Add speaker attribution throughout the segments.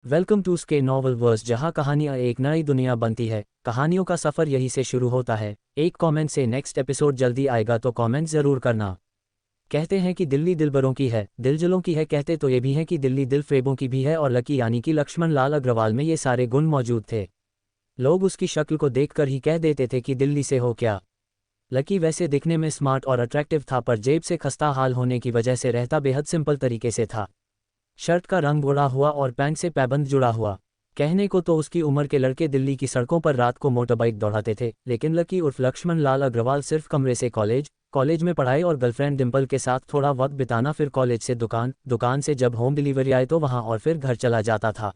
Speaker 1: Welcome to स्के novel verse, जहां कहानियां एक नई दुनिया बनती है। कहानियों का सफ़र यहीं से शुरू होता है। एक कमेंट से नेक्स्ट एपिसोड जल्दी आएगा तो कमेंट ज़रूर करना। कहते हैं कि दिल्ली दिलबरों की है, दिलजलों की है, कहते तो ये भी है कि दिल्ली दिल फ़रेबों की भी है। और लकी यानी कि लक्ष्मण लाल अग्रवाल में ये सारे गुण मौजूद थे। लोग उसकी शक्ल को देखकर ही कह देते थे कि दिल्ली से हो क्या। लकी वैसे दिखने में स्मार्ट और अट्रैक्टिव था, पर जेब से खस्ता हाल होने की वजह से रहता बेहद सिंपल तरीके से था। शर्ट का रंग बुढ़ा हुआ और पैंट से पैबंद जुड़ा हुआ। कहने को तो उसकी उम्र के लड़के दिल्ली की सड़कों पर रात को मोटरबाइक दौड़ाते थे, लेकिन लकी उर्फ लक्ष्मण लाल अग्रवाल सिर्फ कमरे से कॉलेज में पढ़ाई और गर्लफ्रेंड डिम्पल के साथ थोड़ा वक्त बिताना, फिर कॉलेज से दुकान से जब होम डिलीवरी आए तो वहाँ और फिर घर चला जाता था।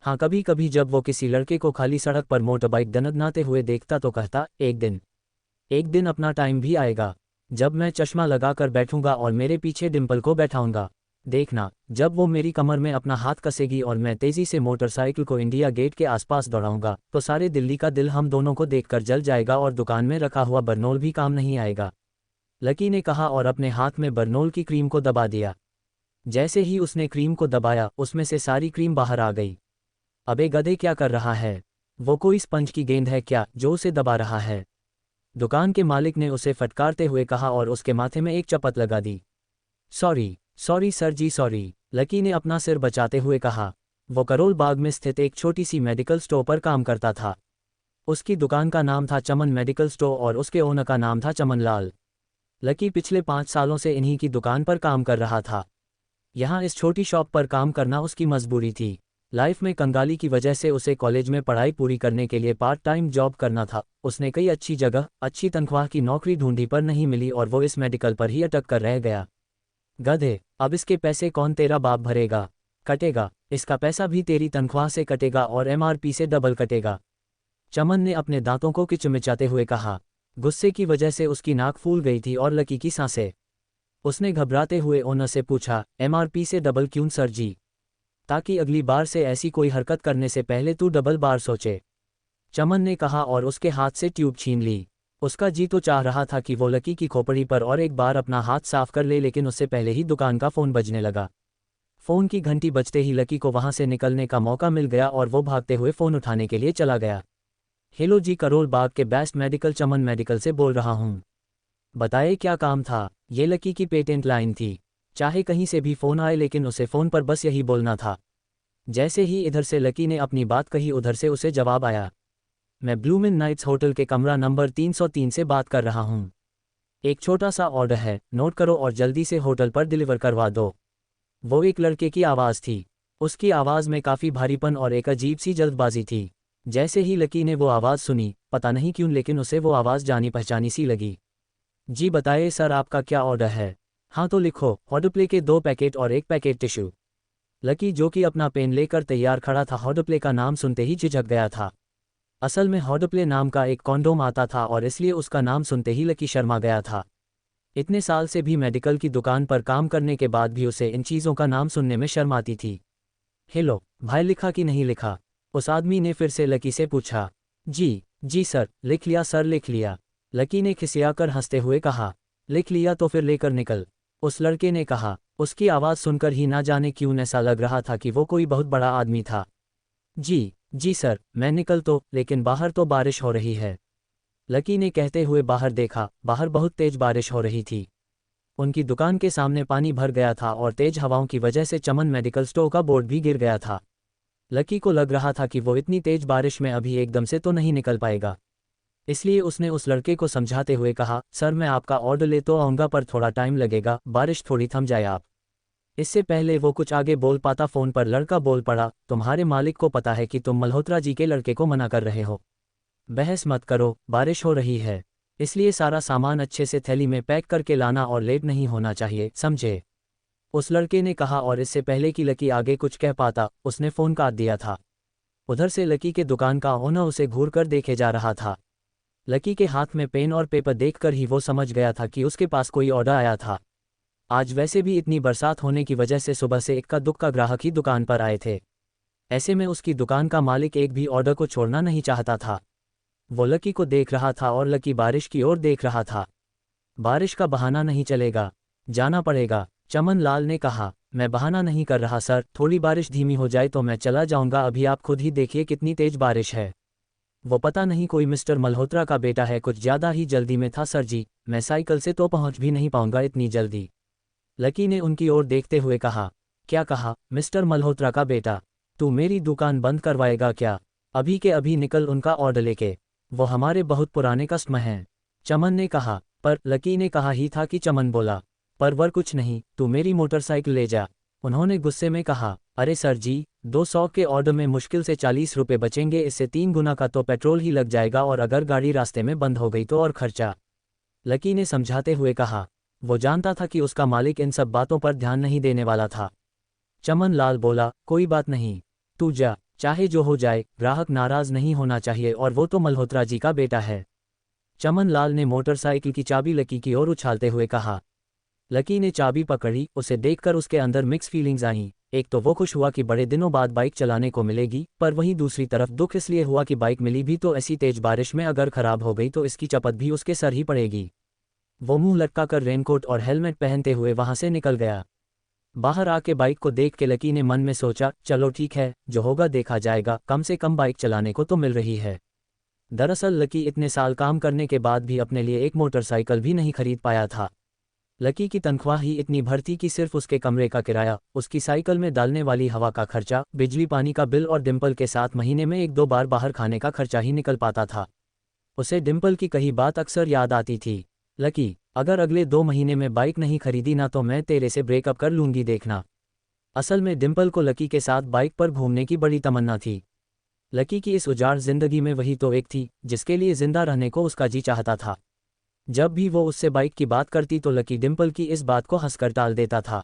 Speaker 1: हाँ, कभी कभी जब वो किसी लड़के को खाली सड़क पर मोटरबाइक दनदनाते हुए देखता तो कहता, एक दिन अपना टाइम भी आएगा जब मैं चश्मा लगाकर बैठूंगा और मेरे पीछे डिम्पल को बैठाऊंगा। देखना, जब वो मेरी कमर में अपना हाथ कसेगी और मैं तेजी से मोटरसाइकिल को इंडिया गेट के आसपास दौड़ाऊंगा तो सारे दिल्ली का दिल हम दोनों को देखकर जल जाएगा और दुकान में रखा हुआ बरनोल भी काम नहीं आएगा। लकी ने कहा और अपने हाथ में बरनोल की क्रीम को दबा दिया। जैसे ही उसने क्रीम को दबाया, उसमें से सारी क्रीम बाहर आ गई। अबे गधे, क्या कर रहा है? वो कोई स्पंज की गेंद है क्या जो उसे दबा रहा है? दुकान के मालिक ने उसे फटकारते हुए कहा और उसके माथे में एक चपत लगा दी। सॉरी सर जी, सॉरी, लकी ने अपना सिर बचाते हुए कहा। वो करोल बाग में स्थित एक छोटी सी मेडिकल स्टोर पर काम करता था। उसकी दुकान का नाम था चमन मेडिकल स्टोर और उसके ओनर का नाम था चमन लाल। लकी पिछले 5 सालों से इन्हीं की दुकान पर काम कर रहा था। यहाँ इस छोटी शॉप पर काम करना उसकी मजबूरी थी। लाइफ में कंगाली की वजह से उसे कॉलेज में पढ़ाई पूरी करने के लिए पार्ट टाइम जॉब करना था। उसने कई अच्छी जगह अच्छी तनख्वाह की नौकरी ढूंढी पर नहीं मिली और वो इस मेडिकल पर ही अटक कर रह गया। गधे, अब इसके पैसे कौन तेरा बाप भरेगा? कटेगा, इसका पैसा भी तेरी तनख्वाह से कटेगा और एमआरपी से डबल कटेगा। चमन ने अपने दांतों को किचमिचाते हुए कहा। गुस्से की वजह से उसकी नाक फूल गई थी और लकी की सांसें। उसने घबराते हुए ओनर से पूछा, एमआरपी से डबल क्यों सर जी? ताकि अगली बार से ऐसी कोई हरकत करने से पहले तू डबल बार सोचे, चमन ने कहा और उसके हाथ से ट्यूब छीन ली। उसका जी तो चाह रहा था कि वो लकी की खोपड़ी पर और एक बार अपना हाथ साफ कर ले, लेकिन उससे पहले ही दुकान का फ़ोन बजने लगा। फ़ोन की घंटी बजते ही लकी को वहां से निकलने का मौका मिल गया और वो भागते हुए फ़ोन उठाने के लिए चला गया। हेलो जी, करोल बाग के बेस्ट मेडिकल चमन मेडिकल से बोल रहा हूँ। बताइए क्या काम था? ये लकी की पेटेंट लाइन थी। चाहे कहीं से भी फ़ोन आए, लेकिन उसे फ़ोन पर बस यही बोलना था। जैसे ही इधर से लकी ने अपनी बात कही, उधर से उसे जवाब आया। मैं ब्लूमिन नाइट्स होटल के कमरा नंबर 303 से बात कर रहा हूँ। एक छोटा सा ऑर्डर है, नोट करो और जल्दी से होटल पर डिलीवर करवा दो। वो एक लड़के की आवाज़ थी। उसकी आवाज़ में काफ़ी भारीपन और एक अजीब सी जल्दबाजी थी। जैसे ही लकी ने वो आवाज़ सुनी, पता नहीं क्यों, लेकिन उसे वो आवाज़ जानी पहचानी सी लगी। जी बताइए सर, आपका क्या ऑर्डर है? हाँ तो लिखो, हॉटप्ले के 2 पैकेट और 1 पैकेट टिश्यू। लकी, जो कि अपना पेन लेकर तैयार खड़ा था, हॉटप्ले का नाम सुनते ही झिझक गया था। असल में हॉटप्ले नाम का एक कॉन्डोम आता था और इसलिए उसका नाम सुनते ही लकी शर्मा गया था। इतने साल से भी मेडिकल की दुकान पर काम करने के बाद भी उसे इन चीज़ों का नाम सुनने में शर्म आती थी। हेलो भाई, लिखा कि नहीं लिखा? उस आदमी ने फिर से लकी से पूछा। जी सर, लिख लिया सर, लिख लिया, लकी ने खिसियाकर हंसते हुए कहा। लिख लिया तो फिर लेकर निकल, उस लड़के ने कहा। उसकी आवाज़ सुनकर ही ना जाने क्यों ऐसा लग रहा था कि वो कोई बहुत बड़ा आदमी था। जी सर, मैं निकल तो, लेकिन बाहर तो बारिश हो रही है, लकी ने कहते हुए बाहर देखा। बाहर बहुत तेज बारिश हो रही थी। उनकी दुकान के सामने पानी भर गया था और तेज हवाओं की वजह से चमन मेडिकल स्टोर का बोर्ड भी गिर गया था। लकी को लग रहा था कि वो इतनी तेज बारिश में अभी एकदम से तो नहीं निकल पाएगा। इसलिए उसने उस लड़के को समझाते हुए कहा, सर मैं आपका ऑर्डर ले तो आऊँगा, पर थोड़ा टाइम लगेगा, बारिश थोड़ी थम जाए आप। इससे पहले वो कुछ आगे बोल पाता, फ़ोन पर लड़का बोल पड़ा, तुम्हारे मालिक को पता है कि तुम मल्होत्रा जी के लड़के को मना कर रहे हो? बहस मत करो, बारिश हो रही है, इसलिए सारा सामान अच्छे से थैली में पैक करके लाना और लेट नहीं होना चाहिए, समझे? उस लड़के ने कहा और इससे पहले कि लकी आगे कुछ कह पाता, उसने फ़ोन काट दिया था। उधर से लकी के दुकान का ओनर उसे घूर कर देखे जा रहा था। लकी के हाथ में पेन और पेपर देखकर ही वो समझ गया था कि उसके पास कोई ऑर्डर आया था। आज वैसे भी इतनी बरसात होने की वजह से सुबह से इक्का दुक्का ग्राहक ही दुकान पर आए थे। ऐसे में उसकी दुकान का मालिक एक भी ऑर्डर को छोड़ना नहीं चाहता था। वो लकी को देख रहा था और लकी बारिश की ओर देख रहा था। बारिश का बहाना नहीं चलेगा, जाना पड़ेगा, चमन लाल ने कहा। मैं बहाना नहीं कर रहा सर, थोड़ी बारिश धीमी हो जाए तो मैं चला जाऊंगा, अभी आप खुद ही देखिए कितनी तेज बारिश है। वो पता नहीं कोई मिस्टर मल्होत्रा का बेटा है, कुछ ज़्यादा ही जल्दी में था सर जी, मैं साइकिल से तो पहुंच भी नहीं पाऊंगा इतनी जल्दी। लकी ने उनकी ओर देखते हुए कहा। क्या कहा, मिस्टर मल्होत्रा का बेटा? तू मेरी दुकान बंद करवाएगा क्या? अभी के अभी निकल उनका ऑर्डर लेके, वो हमारे बहुत पुराने कस्टमर हैं। चमन ने कहा। पर लकी ने कहा ही था कि चमन बोला। पर वर कुछ नहीं, तू मेरी मोटरसाइकिल ले जा। उन्होंने गुस्से में कहा। अरे सर जी, 200 के ऑर्डर में मुश्किल से 40 रुपये बचेंगे, इससे 3 गुना का तो पेट्रोल ही लग जाएगा, और अगर गाड़ी रास्ते में बंद हो गई तो और खर्चा। लकी ने समझाते हुए कहा। वो जानता था कि उसका मालिक इन सब बातों पर ध्यान नहीं देने वाला था। चमन लाल बोला, कोई बात नहीं, तू जा, चाहे जो हो जाए, ग्राहक नाराज नहीं होना चाहिए, और वो तो मल्होत्रा जी का बेटा है। चमन लाल ने मोटरसाइकिल की चाबी लकी की ओर उछालते हुए कहा। लकी ने चाबी पकड़ी, उसे देखकर उसके अंदर मिक्स फीलिंग्स आईं। एक तो वो खुश हुआ कि बड़े दिनों बाद बाइक चलाने को मिलेगी, पर वहीं दूसरी तरफ दुख इसलिए हुआ कि बाइक मिली भी तो ऐसी तेज बारिश में अगर खराब हो गई तो इसकी चपत भी उसके सर ही पड़ेगी। वो मुंह लटकाकर रेनकोट और हेलमेट पहनते हुए वहां से निकल गया। बाहर आके बाइक को देख के लकी ने मन में सोचा, चलो ठीक है, जो होगा देखा जाएगा, कम से कम बाइक चलाने को तो मिल रही है। दरअसल लकी इतने साल काम करने के बाद भी अपने लिए एक मोटरसाइकिल भी नहीं खरीद पाया था। लकी की तनख्वाह ही इतनी भर थी कि सिर्फ उसके कमरे का किराया, उसकी साइकिल में डालने वाली हवा का खर्चा, बिजली पानी का बिल और डिम्पल के साथ महीने में 1-2 बार बाहर खाने का खर्चा ही निकल पाता था। उसे डिम्पल की कही बात अक्सर याद आती थी। लकी, अगर अगले 2 महीने में बाइक नहीं खरीदी ना तो मैं तेरे से ब्रेकअप कर लूंगी देखना। असल में डिम्पल को लकी के साथ बाइक पर घूमने की बड़ी तमन्ना थी। लकी की इस उजाड़ जिंदगी में वही तो एक थी जिसके लिए जिंदा रहने को उसका जी चाहता था। जब भी वो उससे बाइक की बात करती तो लकी डिम्पल की इस बात को हंसकर टाल देता था।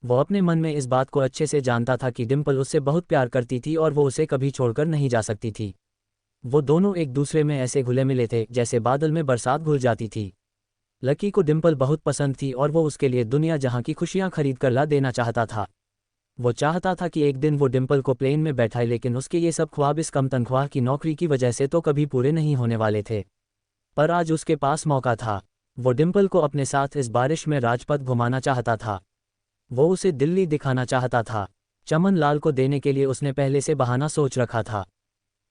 Speaker 1: वो अपने मन में इस बात को अच्छे से जानता था कि डिम्पल उससे बहुत प्यार करती थी और वो उसे कभी छोड़कर नहीं जा सकती थी। वो दोनों एक दूसरे में ऐसे घुले मिले थे जैसे बादल में बरसात घुल जाती थी। लकी को डिम्पल बहुत पसंद थी और वो उसके लिए दुनिया जहां की खुशियां खरीद कर ला देना चाहता था। वो चाहता था कि एक दिन वो डिम्पल को प्लेन में बैठाए, लेकिन उसके ये सब ख्वाब इस कम तनख्वाह की नौकरी की वजह से तो कभी पूरे नहीं होने वाले थे। पर आज उसके पास मौका था। वो डिम्पल को अपने साथ इस बारिश में राजपथ घुमाना चाहता था। वो उसे दिल्ली दिखाना चाहता था। चमन लाल को देने के लिए उसने पहले से बहाना सोच रखा था।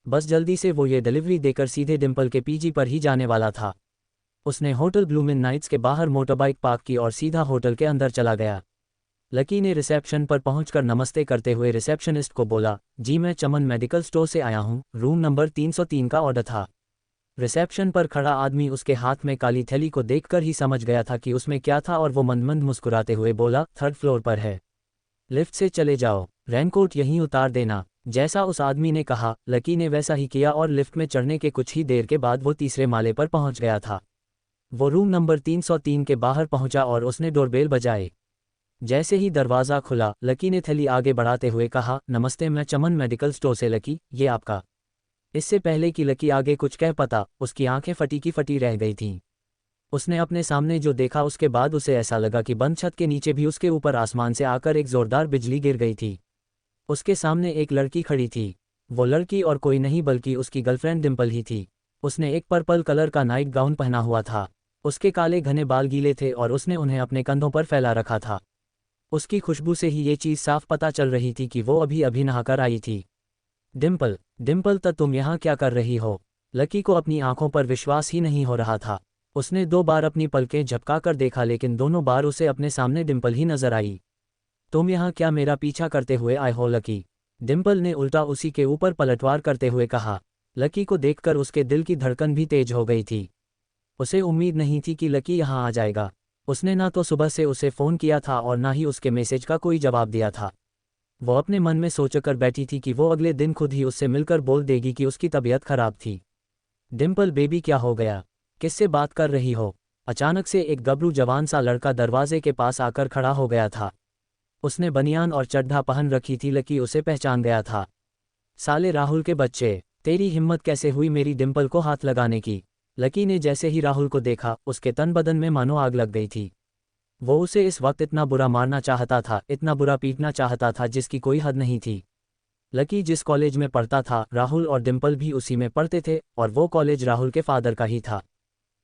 Speaker 1: बस जल्दी से वो ये डिलीवरी देकर सीधे डिम्पल के पीजी पर ही जाने वाला था। उसने होटल ब्लूमिन नाइट्स के बाहर मोटरबाइक पार्क की और सीधा होटल के अंदर चला गया। लकी ने रिसेप्शन पर पहुंचकर नमस्ते करते हुए रिसेप्शनिस्ट को बोला, जी मैं चमन मेडिकल स्टोर से आया हूं, रूम नंबर 303 का ऑर्डर था। रिसेप्शन पर खड़ा आदमी उसके हाथ में काली थैली को देखकर ही समझ गया था कि उसमें क्या था और वो मंद मंद मुस्कुराते हुए बोला, 3rd फ्लोर पर है, लिफ्ट से चले जाओ, रेनकोट यहीं उतार देना। जैसा उस आदमी ने कहा, लकी ने वैसा ही किया और लिफ्ट में चढ़ने के कुछ ही देर के बाद वो तीसरे माले पर पहुंच गया था। वो रूम नंबर 303 के बाहर पहुंचा और उसने डोरबेल बजाए। जैसे ही दरवाज़ा खुला, लकी ने थैली आगे बढ़ाते हुए कहा, नमस्ते, मैं चमन मेडिकल स्टोर से लकी, ये आपका। इससे पहले कि लकी आगे कुछ कह पाता, उसकी आंखें फटी की फटी रह गई थीं। उसने अपने सामने जो देखा उसके बाद उसे ऐसा लगा कि बंद छत के नीचे भी उसके ऊपर आसमान से आकर एक जोरदार बिजली गिर गई थी। उसके सामने एक लड़की खड़ी थी। वो लड़की और कोई नहीं बल्कि उसकी गर्लफ्रेंड डिम्पल ही थी। उसने एक पर्पल कलर का नाइट गाउन पहना हुआ था। उसके काले घने बाल गीले थे और उसने उन्हें अपने कंधों पर फैला रखा था। उसकी खुशबू से ही ये चीज़ साफ पता चल रही थी कि वो अभी अभी नहाकर आई थी। डिम्पल, डिम्पल तुम यहाँ क्या कर रही हो? लकी को अपनी आंखों पर विश्वास ही नहीं हो रहा था। उसने 2 बार अपनी पलकें झपकाकर देखा, लेकिन दोनों बार उसे अपने सामने डिम्पल ही नजर आई। तुम यहाँ क्या मेरा पीछा करते हुए आए हो लकी? डिम्पल ने उल्टा उसी के ऊपर पलटवार करते हुए कहा। लकी को देखकर उसके दिल की धड़कन भी तेज हो गई थी। उसे उम्मीद नहीं थी कि लकी यहाँ आ जाएगा। उसने ना तो सुबह से उसे फ़ोन किया था और ना ही उसके मैसेज का कोई जवाब दिया था। वो अपने मन में सोचकर बैठी थी कि वो अगले दिन खुद ही उससे मिलकर बोल देगी कि उसकी तबीयत खराब थी। डिम्पल बेबी, क्या हो गया? किससे बात कर रही हो? अचानक से एक गबरू जवान सा लड़का दरवाजे के पास आकर खड़ा हो गया था। उसने बनियान और चड्ढा पहन रखी थी। लकी उसे पहचान गया था। साले राहुल के बच्चे, तेरी हिम्मत कैसे हुई मेरी डिम्पल को हाथ लगाने की? लकी ने जैसे ही राहुल को देखा, उसके तन बदन में मानो आग लग गई थी। वो उसे इस वक्त इतना बुरा मारना चाहता था, इतना बुरा पीटना चाहता था जिसकी कोई हद नहीं थी। लकी जिस कॉलेज में पढ़ता था, राहुल और डिम्पल भी उसी में पढ़ते थे और वो कॉलेज राहुल के फादर का ही था।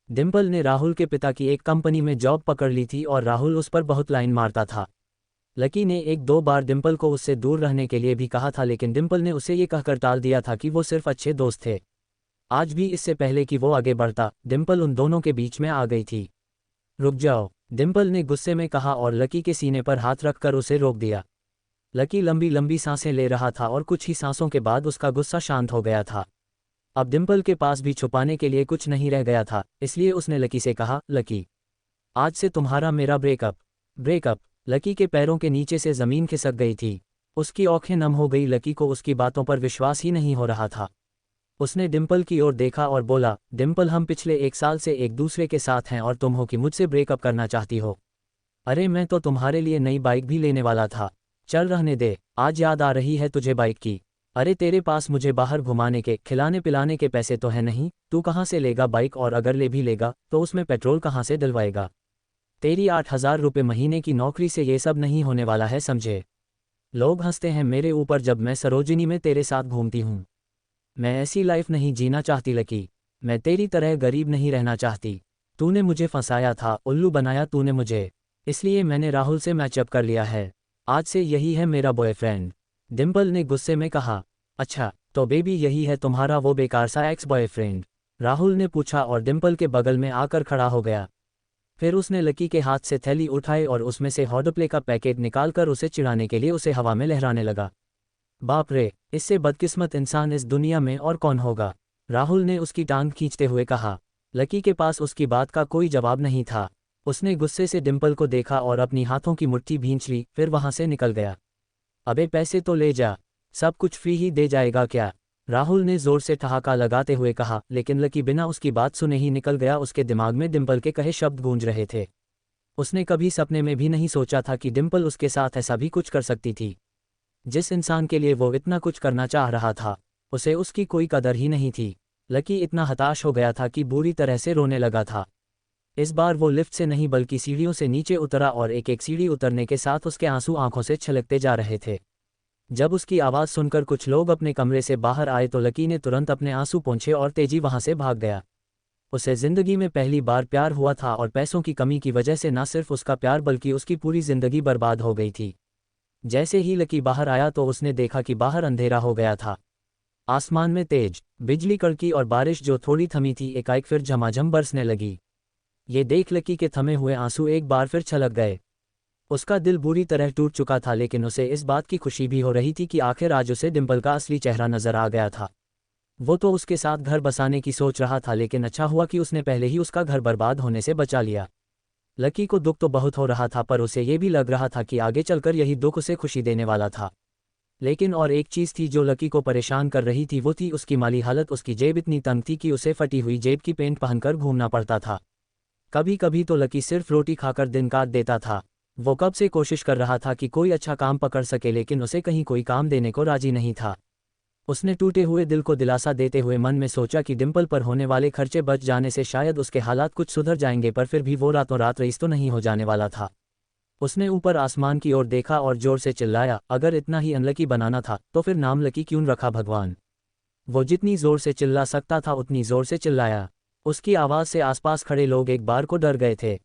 Speaker 1: डिम्पल ने राहुल के पिता की एक कंपनी में जॉब पकड़ ली थी और राहुल उस पर बहुत लाइन मारता था। लकी ने एक दो बार डिम्पल को उससे दूर रहने के लिए भी कहा था, लेकिन डिम्पल ने उसे ये कहकर टाल दिया था कि वो सिर्फ अच्छे दोस्त थे। आज भी इससे पहले कि वो आगे बढ़ता, डिम्पल उन दोनों के बीच में आ गई थी। रुक जाओ, डिम्पल ने गुस्से में कहा और लकी के सीने पर हाथ रखकर उसे रोक दिया। लकी लंबी लंबी सांसें ले रहा था और कुछ ही सांसों के बाद उसका गुस्सा शांत हो गया था। अब डिम्पल के पास भी छुपाने के लिए कुछ नहीं रह गया था, इसलिए उसने लकी से कहा, लकी, आज से तुम्हारा मेरा ब्रेकअप। लकी के पैरों के नीचे से ज़मीन खिसक गई थी। उसकी आंखें नम हो गई। लकी को उसकी बातों पर विश्वास ही नहीं हो रहा था। उसने डिम्पल की ओर देखा और बोला, डिम्पल, हम पिछले 1 साल से एक दूसरे के साथ हैं और तुम हो कि मुझसे ब्रेकअप करना चाहती हो। अरे मैं तो तुम्हारे लिए नई बाइक भी लेने वाला था। चल रहने दे, आज याद आ रही है तुझे बाइक की। अरे तेरे पास मुझे बाहर घुमाने के, खिलाने पिलाने के पैसे तो है नहीं, तू कहाँ से लेगा बाइक, और अगर ले भी लेगा तो उसमें पेट्रोल कहाँ से डलवाएगा। तेरी 8,000 रुपये महीने की नौकरी से ये सब नहीं होने वाला है, समझे। लोग हंसते हैं मेरे ऊपर जब मैं सरोजिनी में तेरे साथ घूमती हूँ। मैं ऐसी लाइफ नहीं जीना चाहती लकी। मैं तेरी तरह गरीब नहीं रहना चाहती। तूने मुझे फंसाया था, उल्लू बनाया तूने मुझे, इसलिए मैंने राहुल से मैचअप कर लिया है। आज से यही है मेरा बॉयफ्रेंड। डिम्पल ने गुस्से में कहा। अच्छा, तो बेबी यही है तुम्हारा वो बेकार सा एक्स बॉयफ्रेंड? राहुल ने पूछा और डिम्पल के बगल में आकर खड़ा हो गया। फिर उसने लकी के हाथ से थैली उठाई और उसमें से हॉटप्ले का पैकेट निकालकर उसे चिढ़ाने के लिए उसे हवा में लहराने लगा। बाप रे, इससे बदकिस्मत इंसान इस दुनिया में और कौन होगा, राहुल ने उसकी टांग खींचते हुए कहा। लकी के पास उसकी बात का कोई जवाब नहीं था। उसने गुस्से से डिम्पल को देखा और अपनी हाथों की मुट्ठी भींच ली, फिर वहां से निकल गया। अबे पैसे तो ले जा, सब कुछ फ्री ही दे जाएगा क्या, राहुल ने जोर से ठहाका लगाते हुए कहा, लेकिन लकी बिना उसकी बात सुने ही निकल गया। उसके दिमाग में डिम्पल के कहे शब्द गूंज रहे थे। उसने कभी सपने में भी नहीं सोचा था कि डिम्पल उसके साथ ऐसा भी कुछ कर सकती थी। जिस इंसान के लिए वो इतना कुछ करना चाह रहा था, उसे उसकी कोई कदर ही नहीं थी। लकी इतना हताश हो गया था कि बुरी तरह से रोने लगा था। इस बार वो लिफ्ट से नहीं बल्कि सीढ़ियों से नीचे उतरा और एक एक सीढ़ी उतरने के साथ उसके आंसू आंखों से छलकते जा रहे थे। जब उसकी आवाज़ सुनकर कुछ लोग अपने कमरे से बाहर आए तो लकी ने तुरंत अपने आंसू पोंछे और तेजी वहां से भाग गया। उसे जिंदगी में पहली बार प्यार हुआ था और पैसों की कमी की वजह से न सिर्फ उसका प्यार बल्कि उसकी पूरी जिंदगी बर्बाद हो गई थी। जैसे ही लकी बाहर आया तो उसने देखा कि बाहर अंधेरा हो गया था। आसमान में तेज बिजली कड़की और बारिश जो थोड़ी थमी थी एकाएक फिर झमाझम बरसने लगी। ये देख लकी के थमे हुए आंसू एक बार फिर छलक गए। उसका दिल बुरी तरह टूट चुका था, लेकिन उसे इस बात की खुशी भी हो रही थी कि आखिर आज उसे डिम्पल का असली चेहरा नजर आ गया था। वो तो उसके साथ घर बसाने की सोच रहा था, लेकिन अच्छा हुआ कि उसने पहले ही उसका घर बर्बाद होने से बचा लिया। लकी को दुख तो बहुत हो रहा था, पर उसे ये भी लग रहा था कि आगे चलकर यही दुख उसे खुशी देने वाला था। लेकिन और एक चीज़ थी जो लकी को परेशान कर रही थी, वो थी उसकी माली हालत। उसकी जेब इतनी तंग थी कि उसे फटी हुई जेब की पेंट पहनकर घूमना पड़ता था। कभी कभी तो लकी सिर्फ रोटी खाकर दिन काट देता था। वो कब से कोशिश कर रहा था कि कोई अच्छा काम पकड़ सके, लेकिन उसे कहीं कोई काम देने को राजी नहीं था। उसने टूटे हुए दिल को दिलासा देते हुए मन में सोचा कि डिम्पल पर होने वाले खर्चे बच जाने से शायद उसके हालात कुछ सुधर जाएंगे, पर फिर भी वो रातों रात रईस तो नहीं हो जाने वाला था। उसने ऊपर आसमान की ओर देखा और जोर से चिल्लाया, अगर इतना ही अनलकी बनाना था तो फिर नाम लकी क्यों रखा भगवान। वो जितनी जोर से चिल्ला सकता था उतनी जोर से चिल्लाया। उसकी आवाज़ से आसपास खड़े लोग एक बार को डर गए थे।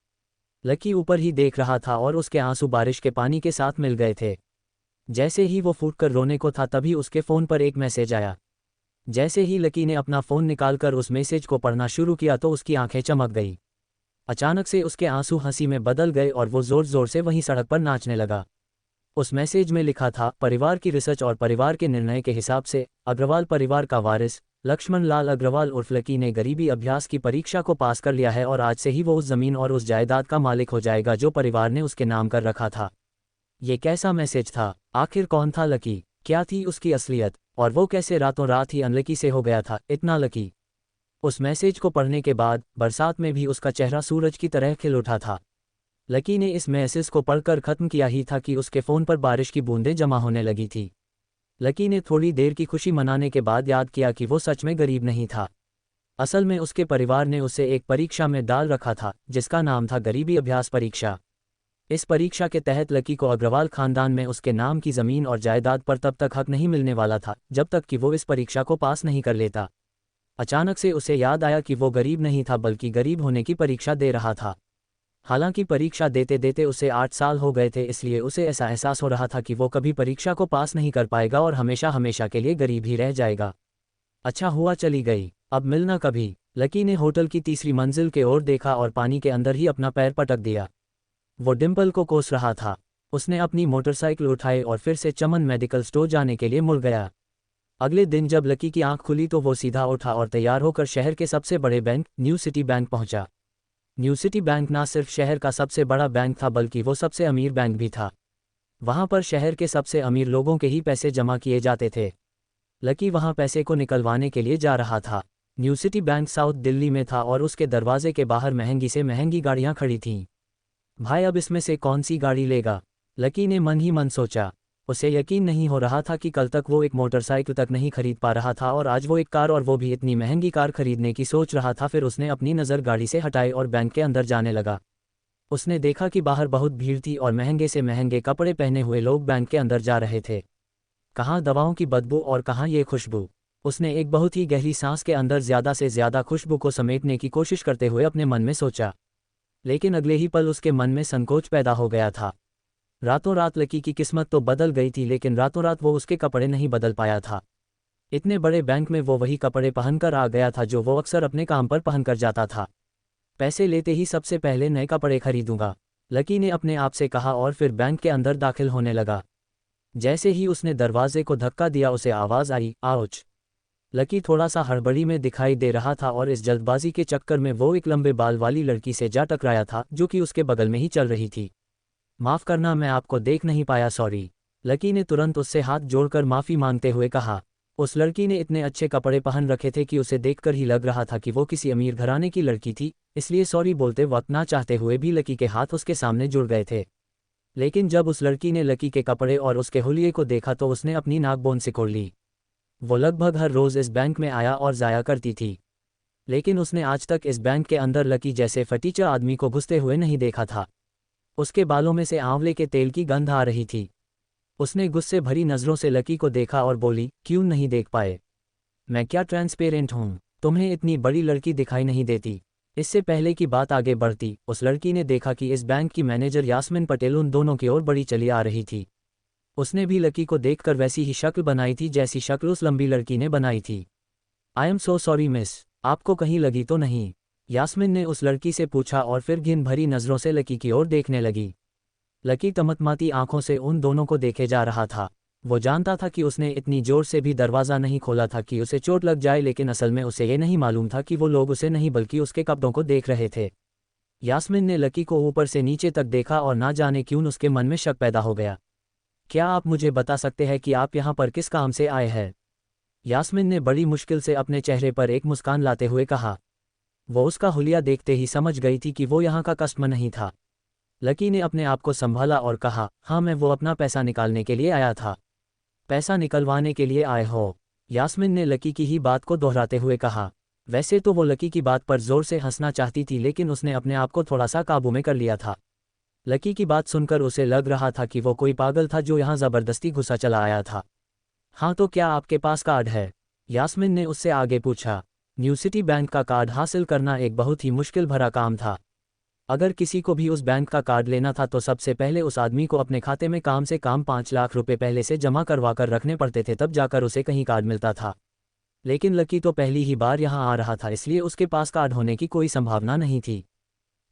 Speaker 1: लकी ऊपर ही देख रहा था और उसके आंसू बारिश के पानी के साथ मिल गए थे। जैसे ही वो फूटकर रोने को था तभी उसके फ़ोन पर एक मैसेज आया। जैसे ही लकी ने अपना फ़ोन निकालकर उस मैसेज को पढ़ना शुरू किया तो उसकी आंखें चमक गई। अचानक से उसके आंसू हंसी में बदल गए और वो ज़ोर ज़ोर से वहीं सड़क पर नाचने लगा। उस मैसेज में लिखा था, परिवार की रिसर्च और परिवार के निर्णय के हिसाब से अग्रवाल परिवार का वारिस लक्ष्मण लाल अग्रवाल उर्फ लकी ने गरीबी अभ्यास की परीक्षा को पास कर लिया है और आज से ही वो उस ज़मीन और उस जायदाद का मालिक हो जाएगा जो परिवार ने उसके नाम कर रखा था। ये कैसा मैसेज था? आखिर कौन था लकी? क्या थी उसकी असलियत? और वो कैसे रातों रात ही अनलकी से हो गया था इतना लकी? उस मैसेज को पढ़ने के बाद बरसात में भी उसका चेहरा सूरज की तरह खिल उठा था। लकी ने इस मैसेज को पढ़कर ख़त्म किया ही था कि उसके फ़ोन पर बारिश की बूंदें जमा होने लगी थी। लकी ने थोड़ी देर की खुशी मनाने के बाद याद किया कि वो सच में गरीब नहीं था। असल में उसके परिवार ने उसे एक परीक्षा में डाल रखा था जिसका नाम था गरीबी अभ्यास परीक्षा। इस परीक्षा के तहत लकी को अग्रवाल खानदान में उसके नाम की ज़मीन और जायदाद पर तब तक हक नहीं मिलने वाला था जब तक कि वो इस परीक्षा को पास नहीं कर लेता। अचानक से उसे याद आया कि वो गरीब नहीं था बल्कि गरीब होने की परीक्षा दे रहा था। हालांकि परीक्षा देते देते उसे 8 साल हो गए थे, इसलिए उसे ऐसा एहसास हो रहा था कि वो कभी परीक्षा को पास नहीं कर पाएगा और हमेशा हमेशा के लिए गरीब ही रह जाएगा। अच्छा हुआ चली गई, अब मिलना कभी। लकी ने होटल की तीसरी मंजिल के ओर देखा और पानी के अंदर ही अपना पैर पटक दिया। वो डिम्पल को कोस रहा था। उसने अपनी मोटरसाइकिल उठाई और फिर से चमन मेडिकल स्टोर जाने के लिए मुड़ गया। अगले दिन जब लकी की आंख खुली तो वो सीधा उठा और तैयार होकर शहर के सबसे बड़े बैंक न्यू सिटी बैंक पहुंचा। न्यू सिटी बैंक ना सिर्फ शहर का सबसे बड़ा बैंक था बल्कि वो सबसे अमीर बैंक भी था। वहां पर शहर के सबसे अमीर लोगों के ही पैसे जमा किए जाते थे। लकी वहां पैसे को निकलवाने के लिए जा रहा था। New city bank south Delhi में था और उसके दरवाजे के बाहर महंगी से महंगी गाड़ियां खड़ी थीं। भाई अब इसमें से कौन सी गाड़ी लेगा? लकी ने मन ही मन सोचा। उसे यकीन नहीं हो रहा था कि कल तक वो एक मोटरसाइकिल तक नहीं खरीद पा रहा था और आज वो एक कार, और वो भी इतनी महंगी कार खरीदने की सोच रहा था। फिर उसने अपनी नज़र गाड़ी से हटाई और बैंक के अंदर जाने लगा। उसने देखा कि बाहर बहुत भीड़ थी और महंगे से महंगे कपड़े पहने हुए लोग बैंक के अंदर जा रहे थे। कहाँ दवाओं की बदबू और कहाँ ये खुशबू। उसने एक बहुत ही गहरी सांस के अंदर ज़्यादा से ज़्यादा खुशबू को समेटने की कोशिश करते हुए अपने मन में सोचा। लेकिन अगले ही पल उसके मन में संकोच पैदा हो गया था। रातों रात लकी की किस्मत तो बदल गई थी, लेकिन रातों रात वो उसके कपड़े नहीं बदल पाया था। इतने बड़े बैंक में वो वही कपड़े पहनकर आ गया था जो वो अक्सर अपने काम पर पहनकर जाता था। पैसे लेते ही सबसे पहले नए कपड़े खरीदूंगा, लकी ने अपने आप से कहा और फिर बैंक के अंदर दाखिल होने लगा। जैसे ही उसने दरवाजे को धक्का दिया उसे आवाज़ आई, आउच। लकी थोड़ा सा हड़बड़ी में दिखाई दे रहा था और इस जल्दबाजी के चक्कर में वो एक लंबे बाल वाली लड़की से जा टकराया था जो कि उसके बगल में ही चल रही थी। माफ़ करना, मैं आपको देख नहीं पाया, सॉरी। लकी ने तुरंत उससे हाथ जोड़कर माफ़ी मांगते हुए कहा। उस लड़की ने इतने अच्छे कपड़े पहन रखे थे कि उसे देखकर ही लग रहा था कि वो किसी अमीर घराने की लड़की थी, इसलिए सॉरी बोलते वक्त ना चाहते हुए भी लकी के हाथ उसके सामने जुड़ गए थे। लेकिन जब उस लड़की ने लकी के कपड़े और उसके हुलिये को देखा तो उसने अपनी नाकबोन सिकोड़ ली। वो लगभग हर रोज़ इस बैंक में आया और जाया करती थी, लेकिन उसने आज तक इस बैंक के अंदर लकी जैसे फटीचा आदमी को घुसते हुए नहीं देखा था। उसके बालों में से आंवले के तेल की गंध आ रही थी। उसने गुस्से भरी नज़रों से लकी को देखा और बोली, क्यों नहीं देख पाए? मैं क्या ट्रांसपेरेंट हूँ? तुम्हें इतनी बड़ी लड़की दिखाई नहीं देती? इससे पहले कि बात आगे बढ़ती, उस लड़की ने देखा कि इस बैंक की मैनेजर यास्मिन पटेल उन दोनों की ओर बढ़ी चली आ रही थी। उसने भी लकी को देखकर वैसी ही शक्ल बनाई थी जैसी शक्ल उस लंबी लड़की ने बनाई थी। I am so sorry miss, आपको कहीं लगी तो नहीं? यास्मिन ने उस लड़की से पूछा और फिर घिन भरी नज़रों से लकी की ओर देखने लगी। लकी तमतमाती आंखों से उन दोनों को देखे जा रहा था। वो जानता था कि उसने इतनी जोर से भी दरवाज़ा नहीं खोला था कि उसे चोट लग जाए, लेकिन असल में उसे ये नहीं मालूम था कि वो लोग उसे नहीं बल्कि उसके कपड़ों को देख रहे थे। यास्मिन ने लकी को ऊपर से नीचे तक देखा और ना जाने क्यों उसके मन में शक पैदा हो गया। क्या आप मुझे बता सकते हैं कि आप यहाँ पर किस काम से आए हैं? यास्मिन ने बड़ी मुश्किल से अपने चेहरे पर एक मुस्कान लाते हुए कहा। वो उसका हुलिया देखते ही समझ गई थी कि वो यहाँ का कस्टमर नहीं था। लकी ने अपने आप को संभाला और कहा, हाँ मैं वो अपना पैसा निकालने के लिए आया था। पैसा निकलवाने के लिए आए हो? यास्मिन ने लकी की ही बात को दोहराते हुए कहा। वैसे तो वो लकी की बात पर जोर से हंसना चाहती थी, लेकिन उसने अपने आप को थोड़ा सा काबू में कर लिया था। लकी की बात सुनकर उसे लग रहा था कि वो कोई पागल था जो यहाँ ज़बरदस्ती घुसा चला आया था। हाँ तो क्या आपके पास कार्ड है? यास्मिन ने उससे आगे पूछा। न्यू सिटी बैंक का कार्ड हासिल करना एक बहुत ही मुश्किल भरा काम था। अगर किसी को भी उस बैंक का कार्ड लेना था तो सबसे पहले उस आदमी को अपने खाते में कम से कम 5 लाख रुपए पहले से जमा करवा कर रखने पड़ते थे, तब जाकर उसे कहीं कार्ड मिलता था। लेकिन लकी तो पहली ही बार यहाँ आ रहा था, इसलिए उसके पास कार्ड होने की कोई संभावना नहीं थी।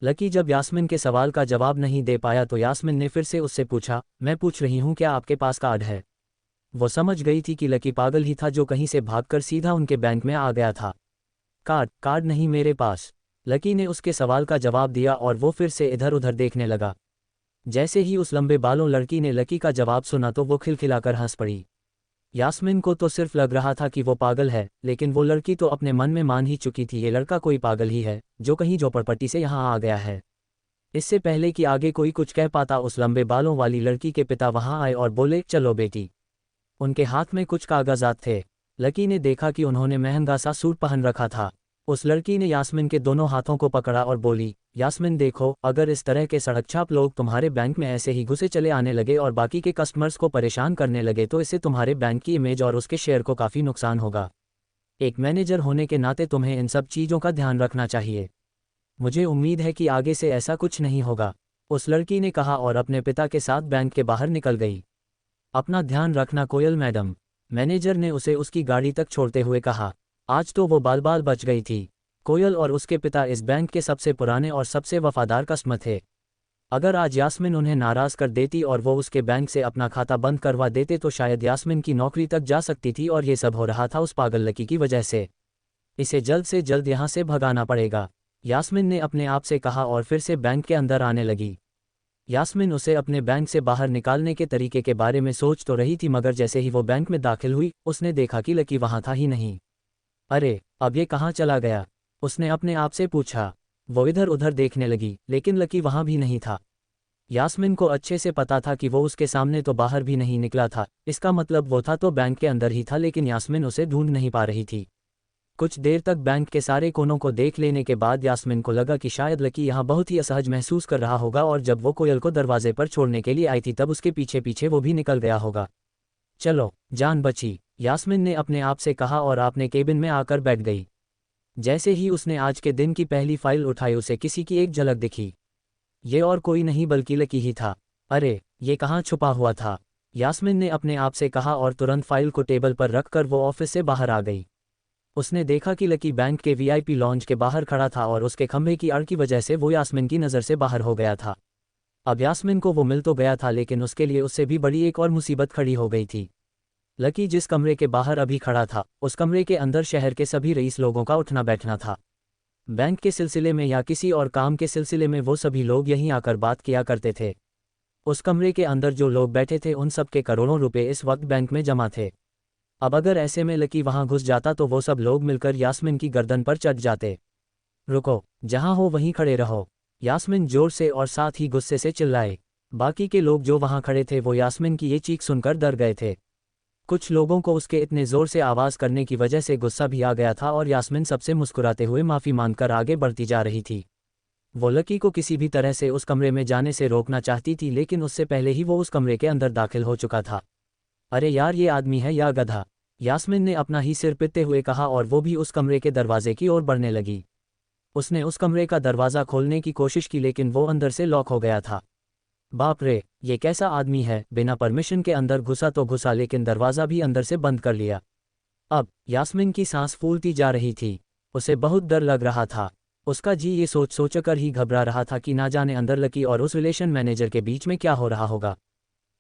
Speaker 1: लकी जब यास्मिन के सवाल का जवाब नहीं दे पाया तो यास्मिन ने फिर से उससे पूछा, मैं पूछ रही हूँ क्या आपके पास कार्ड है? वो समझ गई थी कि लकी पागल ही था जो कहीं से भागकर सीधा उनके बैंक में आ गया था। कार्ड नहीं मेरे पास, लकी ने उसके सवाल का जवाब दिया और वो फिर से इधर उधर देखने लगा। जैसे ही उस लंबे बालों लड़की ने लकी का जवाब सुना तो वो खिलखिलाकर हंस पड़ी। यास्मिन को तो सिर्फ लग रहा था कि वो पागल है, लेकिन वो लड़की तो अपने मन में मान ही चुकी थी ये लड़का कोई पागल ही है जो कहीं झोपड़पट्टी से यहाँ आ गया है। इससे पहले कि आगे कोई कुछ कह पाता, उस लंबे बालों वाली लड़की के पिता वहाँ आए और बोले, चलो बेटी। उनके हाथ में कुछ कागजात थे। लकी ने देखा कि उन्होंने महंगा सा सूट पहन रखा था। उस लड़की ने यास्मिन के दोनों हाथों को पकड़ा और बोली, यास्मिन देखो, अगर इस तरह के सड़कछाप लोग तुम्हारे बैंक में ऐसे ही घुसे चले आने लगे और बाकी के कस्टमर्स को परेशान करने लगे तो इससे तुम्हारे बैंक की इमेज और उसके शेयर को काफ़ी नुकसान होगा। एक मैनेजर होने के नाते तुम्हें इन सब चीज़ों का ध्यान रखना चाहिए। मुझे उम्मीद है कि आगे से ऐसा कुछ नहीं होगा, उस लड़की ने कहा और अपने पिता के साथ बैंक के बाहर निकल गई। अपना ध्यान रखना कोयल मैडम, मैनेजर ने उसे उसकी गाड़ी तक छोड़ते हुए कहा। आज तो वो बाल बाल बच गई थी। कोयल और उसके पिता इस बैंक के सबसे पुराने और सबसे वफादार कस्टमर थे। अगर आज यास्मिन उन्हें नाराज़ कर देती और वो उसके बैंक से अपना खाता बंद करवा देते तो शायद यास्मिन की नौकरी तक जा सकती थी, और ये सब हो रहा था उस पागल लकी की वजह से। इसे जल्द से जल्द यहाँ से भगाना पड़ेगा, यास्मिन ने अपने आप से कहा और फिर से बैंक के अंदर आने लगी। यास्मिन उसे अपने बैंक से बाहर निकालने के तरीके के बारे में सोच तो रही थी, मगर जैसे ही वो बैंक में दाखिल हुई उसने देखा कि लकी वहाँ था ही नहीं। अरे अब ये कहाँ चला गया, उसने अपने आप से पूछा। वो इधर उधर देखने लगी लेकिन लकी वहाँ भी नहीं था। यास्मिन को अच्छे से पता था कि वो उसके सामने तो बाहर भी नहीं निकला था, इसका मतलब वो था तो बैंक के अंदर ही था, लेकिन यास्मिन उसे ढूंढ नहीं पा रही थी। कुछ देर तक बैंक के सारे कोनों को देख लेने के बाद यास्मिन को लगा कि शायद लकी यहाँ बहुत ही असहज महसूस कर रहा होगा, और जब वो कोयल को दरवाजे पर छोड़ने के लिए आई थी तब उसके पीछे पीछे वो भी निकल गया होगा। चलो जान बची, यास्मिन ने अपने आप से कहा और अपने केबिन में आकर बैठ गई। जैसे ही उसने आज के दिन की पहली फाइल उठाई उसे किसी की एक झलक दिखी। ये और कोई नहीं बल्कि लकी ही था। अरे ये कहाँ छुपा हुआ था, यास्मिन ने अपने आप से कहा और तुरंत फाइल को टेबल पर रखकर वो ऑफिस से बाहर आ गई। उसने देखा कि लकी बैंक के वीआईपी लॉन्ज के बाहर खड़ा था और उसके खंभे की आड़ की वजह से वो यास्मिन की नज़र से बाहर हो गया था। अब यास्मिन को वो मिल तो गया था, लेकिन उसके लिए उससे भी बड़ी एक और मुसीबत खड़ी हो गई थी। लकी जिस कमरे के बाहर अभी खड़ा था उस कमरे के अंदर शहर के सभी रईस लोगों का उठना बैठना था। बैंक के सिलसिले में या किसी और काम के सिलसिले में वो सभी लोग यहीं आकर बात किया करते थे। उस कमरे के अंदर जो लोग बैठे थे उन सब के करोड़ों रुपए इस वक्त बैंक में जमा थे। अब अगर ऐसे में लकी वहां घुस जाता तो वो सब लोग मिलकर यास्मिन की गर्दन पर चढ़ जाते। रुको, जहां हो वहीं खड़े रहो, यास्मिन जोर से और साथ ही गुस्से से चिल्लाए। बाकी के लोग जो वहां खड़े थे वो यास्मिन की ये चीख सुनकर डर गए थे। कुछ लोगों को उसके इतने जोर से आवाज़ करने की वजह से गुस्सा भी आ गया था, और यास्मिन सबसे मुस्कुराते हुए माफ़ी मांगकर आगे बढ़ती जा रही थी। वो लकी को किसी भी तरह से उस कमरे में जाने से रोकना चाहती थी, लेकिन उससे पहले ही वो उस कमरे के अंदर दाखिल हो चुका था। अरे यार, ये आदमी है या गधा, यास्मिन ने अपना ही सिर पीटते हुए कहा और वो भी उस कमरे के दरवाजे की ओर बढ़ने लगी। उसने उस कमरे का दरवाज़ा खोलने की कोशिश की लेकिन वो अंदर से लॉक हो गया था। बाप रे, ये कैसा आदमी है, बिना परमिशन के अंदर घुसा तो घुसा लेकिन दरवाज़ा भी अंदर से बंद कर लिया। अब यास्मिन की सांस फूलती जा रही थी, उसे बहुत डर लग रहा था। उसका जी ये सोच सोचकर ही घबरा रहा था कि ना जाने अंदर लकी और उस रिलेशन मैनेजर के बीच में क्या हो रहा होगा।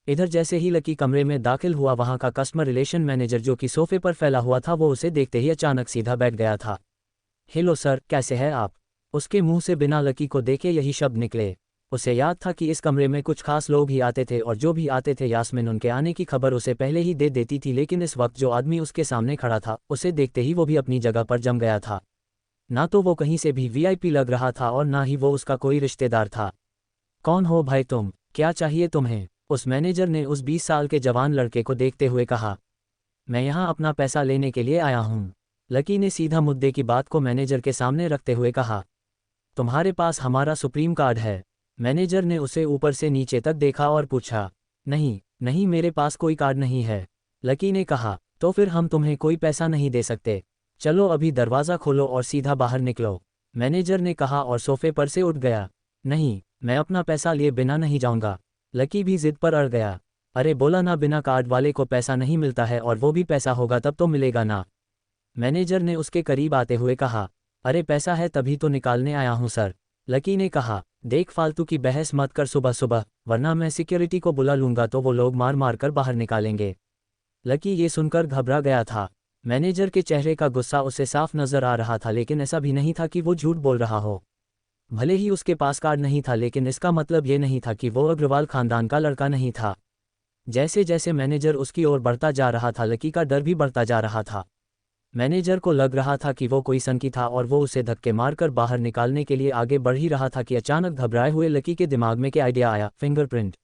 Speaker 1: इधर जैसे ही लकी कमरे में दाखिल हुआ वहां का कस्टमर रिलेशन मैनेजर जो कि सोफे पर फैला हुआ था वो उसे देखते ही अचानक सीधा बैठ गया था। हेलो सर, कैसे हैं आप? उसके मुंह से बिना लकी को देखे यही शब्द निकले। उसे याद था कि इस कमरे में कुछ खास लोग ही आते थे और जो भी आते थे यास्मिन उनके आने की खबर उसे पहले ही दे देती थी, लेकिन इस वक्त जो आदमी उसके सामने खड़ा था उसे देखते ही वो भी अपनी जगह पर जम गया था। ना तो वो कहीं से भी वीआईपी लग रहा था और ना ही वो उसका कोई रिश्तेदार था। कौन हो भाई तुम, क्या चाहिए तुम्हें? उस मैनेजर ने उस 20 साल के जवान लड़के को देखते हुए कहा। मैं यहाँ अपना पैसा लेने के लिए आया हूँ, लकी ने सीधा मुद्दे की बात को मैनेजर के सामने रखते हुए कहा। तुम्हारे पास हमारा सुप्रीम कार्ड है? मैनेजर ने उसे ऊपर से नीचे तक देखा और पूछा। नहीं नहीं, मेरे पास कोई कार्ड नहीं है, लकी ने कहा। तो फिर हम तुम्हें कोई पैसा नहीं दे सकते, चलो अभी दरवाज़ा खोलो और सीधा बाहर निकलो, मैनेजर ने कहा और सोफे पर से उठ गया। नहीं, मैं अपना पैसा लिए बिना नहीं जाऊंगा, लकी भी जिद पर अड़ गया। अरे बोला ना, बिना कार्ड वाले को पैसा नहीं मिलता है, और वो भी पैसा होगा तब तो मिलेगा ना, मैनेजर ने उसके करीब आते हुए कहा। अरे पैसा है तभी तो निकालने आया हूँ सर, लकी ने कहा। देख फालतू की बहस मत कर सुबह सुबह, वरना मैं सिक्योरिटी को बुला लूंगा तो वो लोग मार मार कर बाहर निकालेंगे। लकी ये सुनकर घबरा गया था। मैनेजर के चेहरे का गुस्सा उसे साफ नजर आ रहा था, लेकिन ऐसा भी नहीं था कि वो झूठ बोल रहा हो। भले ही उसके पास कार्ड नहीं था, लेकिन इसका मतलब ये नहीं था कि वो अग्रवाल खानदान का लड़का नहीं था। जैसे जैसे मैनेजर उसकी ओर बढ़ता जा रहा था लकी का डर भी बढ़ता जा रहा था। मैनेजर को लग रहा था कि वो कोई संकी था और वो उसे धक्के मारकर बाहर निकालने के लिए आगे बढ़ ही रहा था कि अचानक घबराए हुए लकी के दिमाग में क्या आइडिया आया, फिंगरप्रिंट।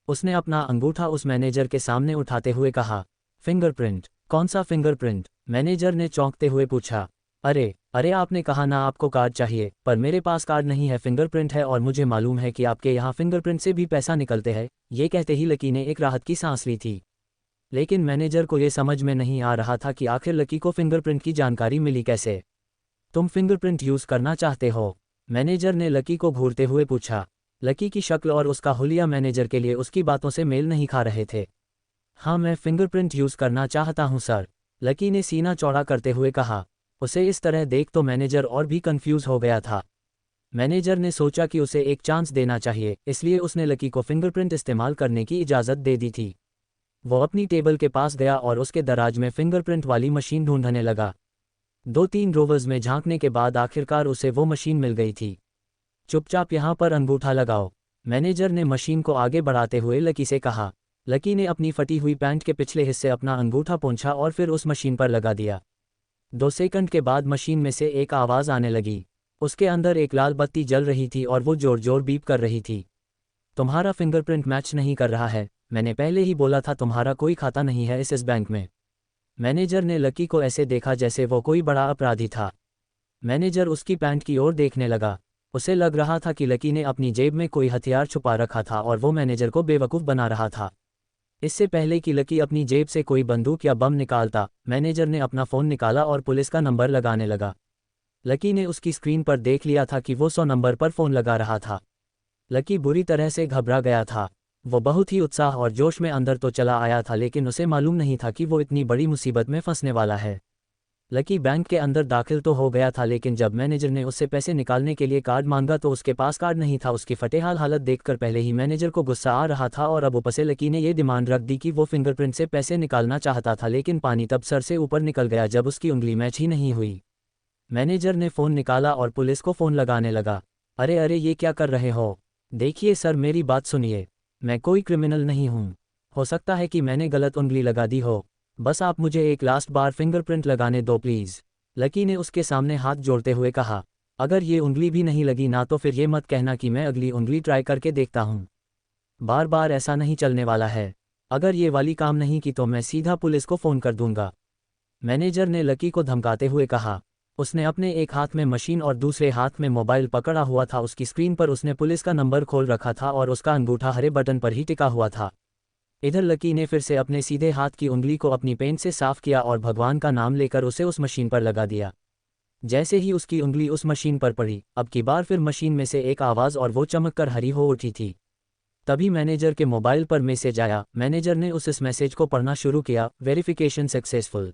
Speaker 1: उसने अपना अंगूठा उस मैनेजर के सामने उठाते हुए कहा। फिंगरप्रिंट? कौन सा फिंगरप्रिंट? मैनेजर ने चौंकते हुए पूछा। अरे अरे, आपने कहा ना आपको कार्ड चाहिए, पर मेरे पास कार्ड नहीं है, फिंगरप्रिंट है, और मुझे मालूम है कि आपके यहाँ फिंगरप्रिंट से भी पैसा निकलते हैं। ये कहते ही लकी ने एक राहत की सांस ली थी। लेकिन मैनेजर को ये समझ में नहीं आ रहा था कि आखिर लकी को फिंगरप्रिंट की जानकारी मिली कैसे। तुम फिंगरप्रिंट यूज़ करना चाहते हो? मैनेजर ने लकी को घूरते हुए पूछा। लकी की शक्ल और उसका हुलिया मैनेजर के लिए उसकी बातों से मेल नहीं खा रहे थे। हाँ, मैं फिंगरप्रिंट यूज़ करना चाहता हूँ सर, लकी ने सीना चौड़ा करते हुए कहा। उसे इस तरह देख तो मैनेजर और भी कंफ्यूज हो गया था। मैनेजर ने सोचा कि उसे एक चांस देना चाहिए, इसलिए उसने लकी को फिंगरप्रिंट इस्तेमाल करने की इजाज़त दे दी थी। वो अपनी टेबल के पास गया और उसके दराज में फिंगरप्रिंट वाली मशीन ढूंढने लगा। 2-3 रोवर्स में झांकने के बाद आखिरकार उसे वो मशीन मिल गई थी। चुपचाप यहाँ पर अंगूठा लगाओ, मैनेजर ने मशीन को आगे बढ़ाते हुए लकी से कहा। लकी ने अपनी फटी हुई पैंट के पिछले हिस्से अपना अंगूठा पोंछा और फिर उस मशीन पर लगा दिया। 2 सेकंड के बाद मशीन में से एक आवाज़ आने लगी। उसके अंदर एक लाल बत्ती जल रही थी और वो जोर जोर बीप कर रही थी। तुम्हारा फिंगरप्रिंट मैच नहीं कर रहा है, मैंने पहले ही बोला था तुम्हारा कोई खाता नहीं है इस बैंक में। मैनेजर ने लकी को ऐसे देखा जैसे वो कोई बड़ा अपराधी था। मैनेजर उसकी पैंट की ओर देखने लगा। उसे लग रहा था कि लकी ने अपनी जेब में कोई हथियार छुपा रखा था और वो मैनेजर को बेवकूफ़ बना रहा था। इससे पहले कि लकी अपनी जेब से कोई बंदूक या बम निकालता, मैनेजर ने अपना फ़ोन निकाला और पुलिस का नंबर लगाने लगा। लकी ने उसकी स्क्रीन पर देख लिया था कि वो 100 नंबर पर फ़ोन लगा रहा था। लकी बुरी तरह से घबरा गया था। वो बहुत ही उत्साह और जोश में अंदर तो चला आया था, लेकिन उसे मालूम नहीं था कि वो इतनी बड़ी मुसीबत में फंसने वाला है। लकी बैंक के अंदर दाखिल तो हो गया था, लेकिन जब मैनेजर ने उससे पैसे निकालने के लिए कार्ड मांगा तो उसके पास कार्ड नहीं था। उसकी फटेहाल हालत देखकर पहले ही मैनेजर को गुस्सा आ रहा था और अब ऊपर से लकी ने ये डिमांड रख दी कि वो फिंगरप्रिंट से पैसे निकालना चाहता था, लेकिन पानी तब सर से ऊपर निकल गया जब उसकी उंगली मैच ही नहीं हुई। मैनेजर ने फ़ोन निकाला और पुलिस को फ़ोन लगाने लगा। अरे अरे, ये क्या कर रहे हो? देखिए सर, मेरी बात सुनिए, मैं कोई क्रिमिनल नहीं हूँ। हो सकता है कि मैंने गलत उंगली लगा दी हो, बस आप मुझे एक लास्ट बार फिंगरप्रिंट लगाने दो प्लीज़, लकी ने उसके सामने हाथ जोड़ते हुए कहा। अगर ये उंगली भी नहीं लगी ना तो फिर ये मत कहना कि मैं अगली उंगली ट्राई करके देखता हूँ। बार बार ऐसा नहीं चलने वाला है। अगर ये वाली काम नहीं की तो मैं सीधा पुलिस को फ़ोन कर दूंगा, मैनेजर ने लकी को धमकाते हुए कहा। उसने अपने एक हाथ में मशीन और दूसरे हाथ में मोबाइल पकड़ा हुआ था। उसकी स्क्रीन पर उसने पुलिस का नंबर खोल रखा था और उसका अंगूठा हरे बटन पर ही टिका हुआ था। इधर लकी ने फिर से अपने सीधे हाथ की उंगली को अपनी पेन से साफ किया और भगवान का नाम लेकर उसे उस मशीन पर लगा दिया। जैसे ही उसकी उंगली उस मशीन पर पड़ी, अब की बार फिर मशीन में से एक आवाज़ और वो चमक कर हरी हो उठी थी। तभी मैनेजर के मोबाइल पर मैसेज आया। मैनेजर ने इस मैसेज को पढ़ना शुरू किया। वेरिफिकेशन सक्सेसफुल,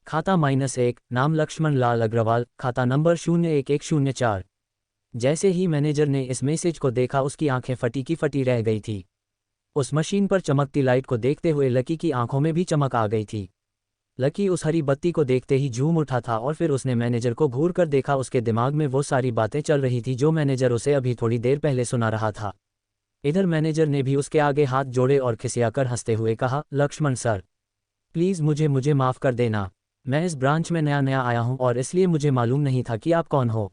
Speaker 1: खाता -1, नाम लक्ष्मण लाल अग्रवाल, खाता नंबर 01104। जैसे ही मैनेजर ने इस मैसेज को देखा उसकी आंखें फटी की फटी रह गई थी। उस मशीन पर चमकती लाइट को देखते हुए लकी की आंखों में भी चमक आ गई थी। लकी उस हरी बत्ती को देखते ही झूम उठा था और फिर उसने मैनेजर को घूर कर देखा। उसके दिमाग में वो सारी बातें चल रही थी जो मैनेजर उसे अभी थोड़ी देर पहले सुना रहा था। इधर मैनेजर ने भी उसके आगे हाथ जोड़े और खिसियाकर हंसते हुए कहा, लक्ष्मण सर, प्लीज़ मुझे माफ़ कर देना। मैं इस ब्रांच में नया आया हूं और इसलिए मुझे मालूम नहीं था कि आप कौन हो।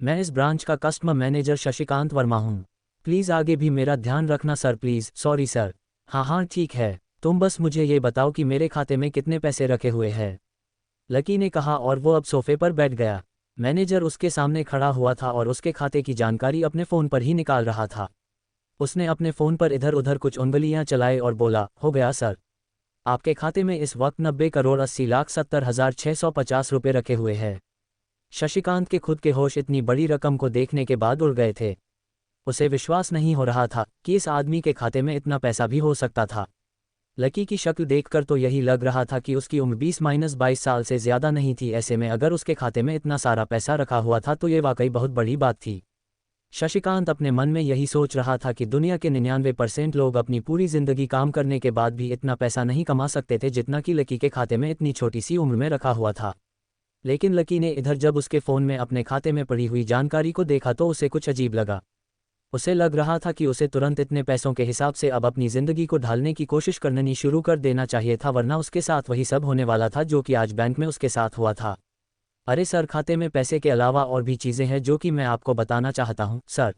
Speaker 1: मैं इस ब्रांच का कस्टमर मैनेजर शशिकांत वर्मा हूं। प्लीज़ आगे भी मेरा ध्यान रखना सर, प्लीज़। Sorry sir. हाँ ठीक है, तुम बस मुझे ये बताओ कि मेरे खाते में कितने पैसे रखे हुए हैं, लकी ने कहा और वो अब सोफे पर बैठ गया। मैनेजर उसके सामने खड़ा हुआ था और उसके खाते की जानकारी अपने फ़ोन पर ही निकाल रहा था। उसने अपने फ़ोन पर इधर उधर कुछ उंगलियां चलाई और बोला, हो गया सर, आपके खाते में इस वक्त 90,80,70,650 रुपये रखे हुए हैं। शशिकांत के खुद के होश इतनी बड़ी रकम को देखने के बाद उड़ गए थे। उसे विश्वास नहीं हो रहा था कि इस आदमी के खाते में इतना पैसा भी हो सकता था। लकी की शक्ल देखकर तो यही लग रहा था कि उसकी उम्र 20-22 साल से ज़्यादा नहीं थी। ऐसे में अगर उसके खाते में इतना सारा पैसा रखा हुआ था तो ये वाकई बहुत बड़ी बात थी। शशिकांत अपने मन में यही सोच रहा था कि दुनिया के 99% लोग अपनी पूरी ज़िंदगी काम करने के बाद भी इतना पैसा नहीं कमा सकते थे जितना कि लकी के खाते में इतनी छोटी सी उम्र में रखा हुआ था। लेकिन लकी ने इधर जब उसके फ़ोन में अपने खाते में पड़ी हुई जानकारी को देखा तो उसे कुछ अजीब लगा। उसे लग रहा था कि उसे तुरंत इतने पैसों के हिसाब से अब अपनी ज़िंदगी को ढालने की कोशिश करनी शुरू कर देना चाहिए था, वरना उसके साथ वही सब होने वाला था जो कि आज बैंक में उसके साथ हुआ था। अरे सर, खाते में पैसे के अलावा और भी चीज़ें हैं जो कि मैं आपको बताना चाहता हूँ सर।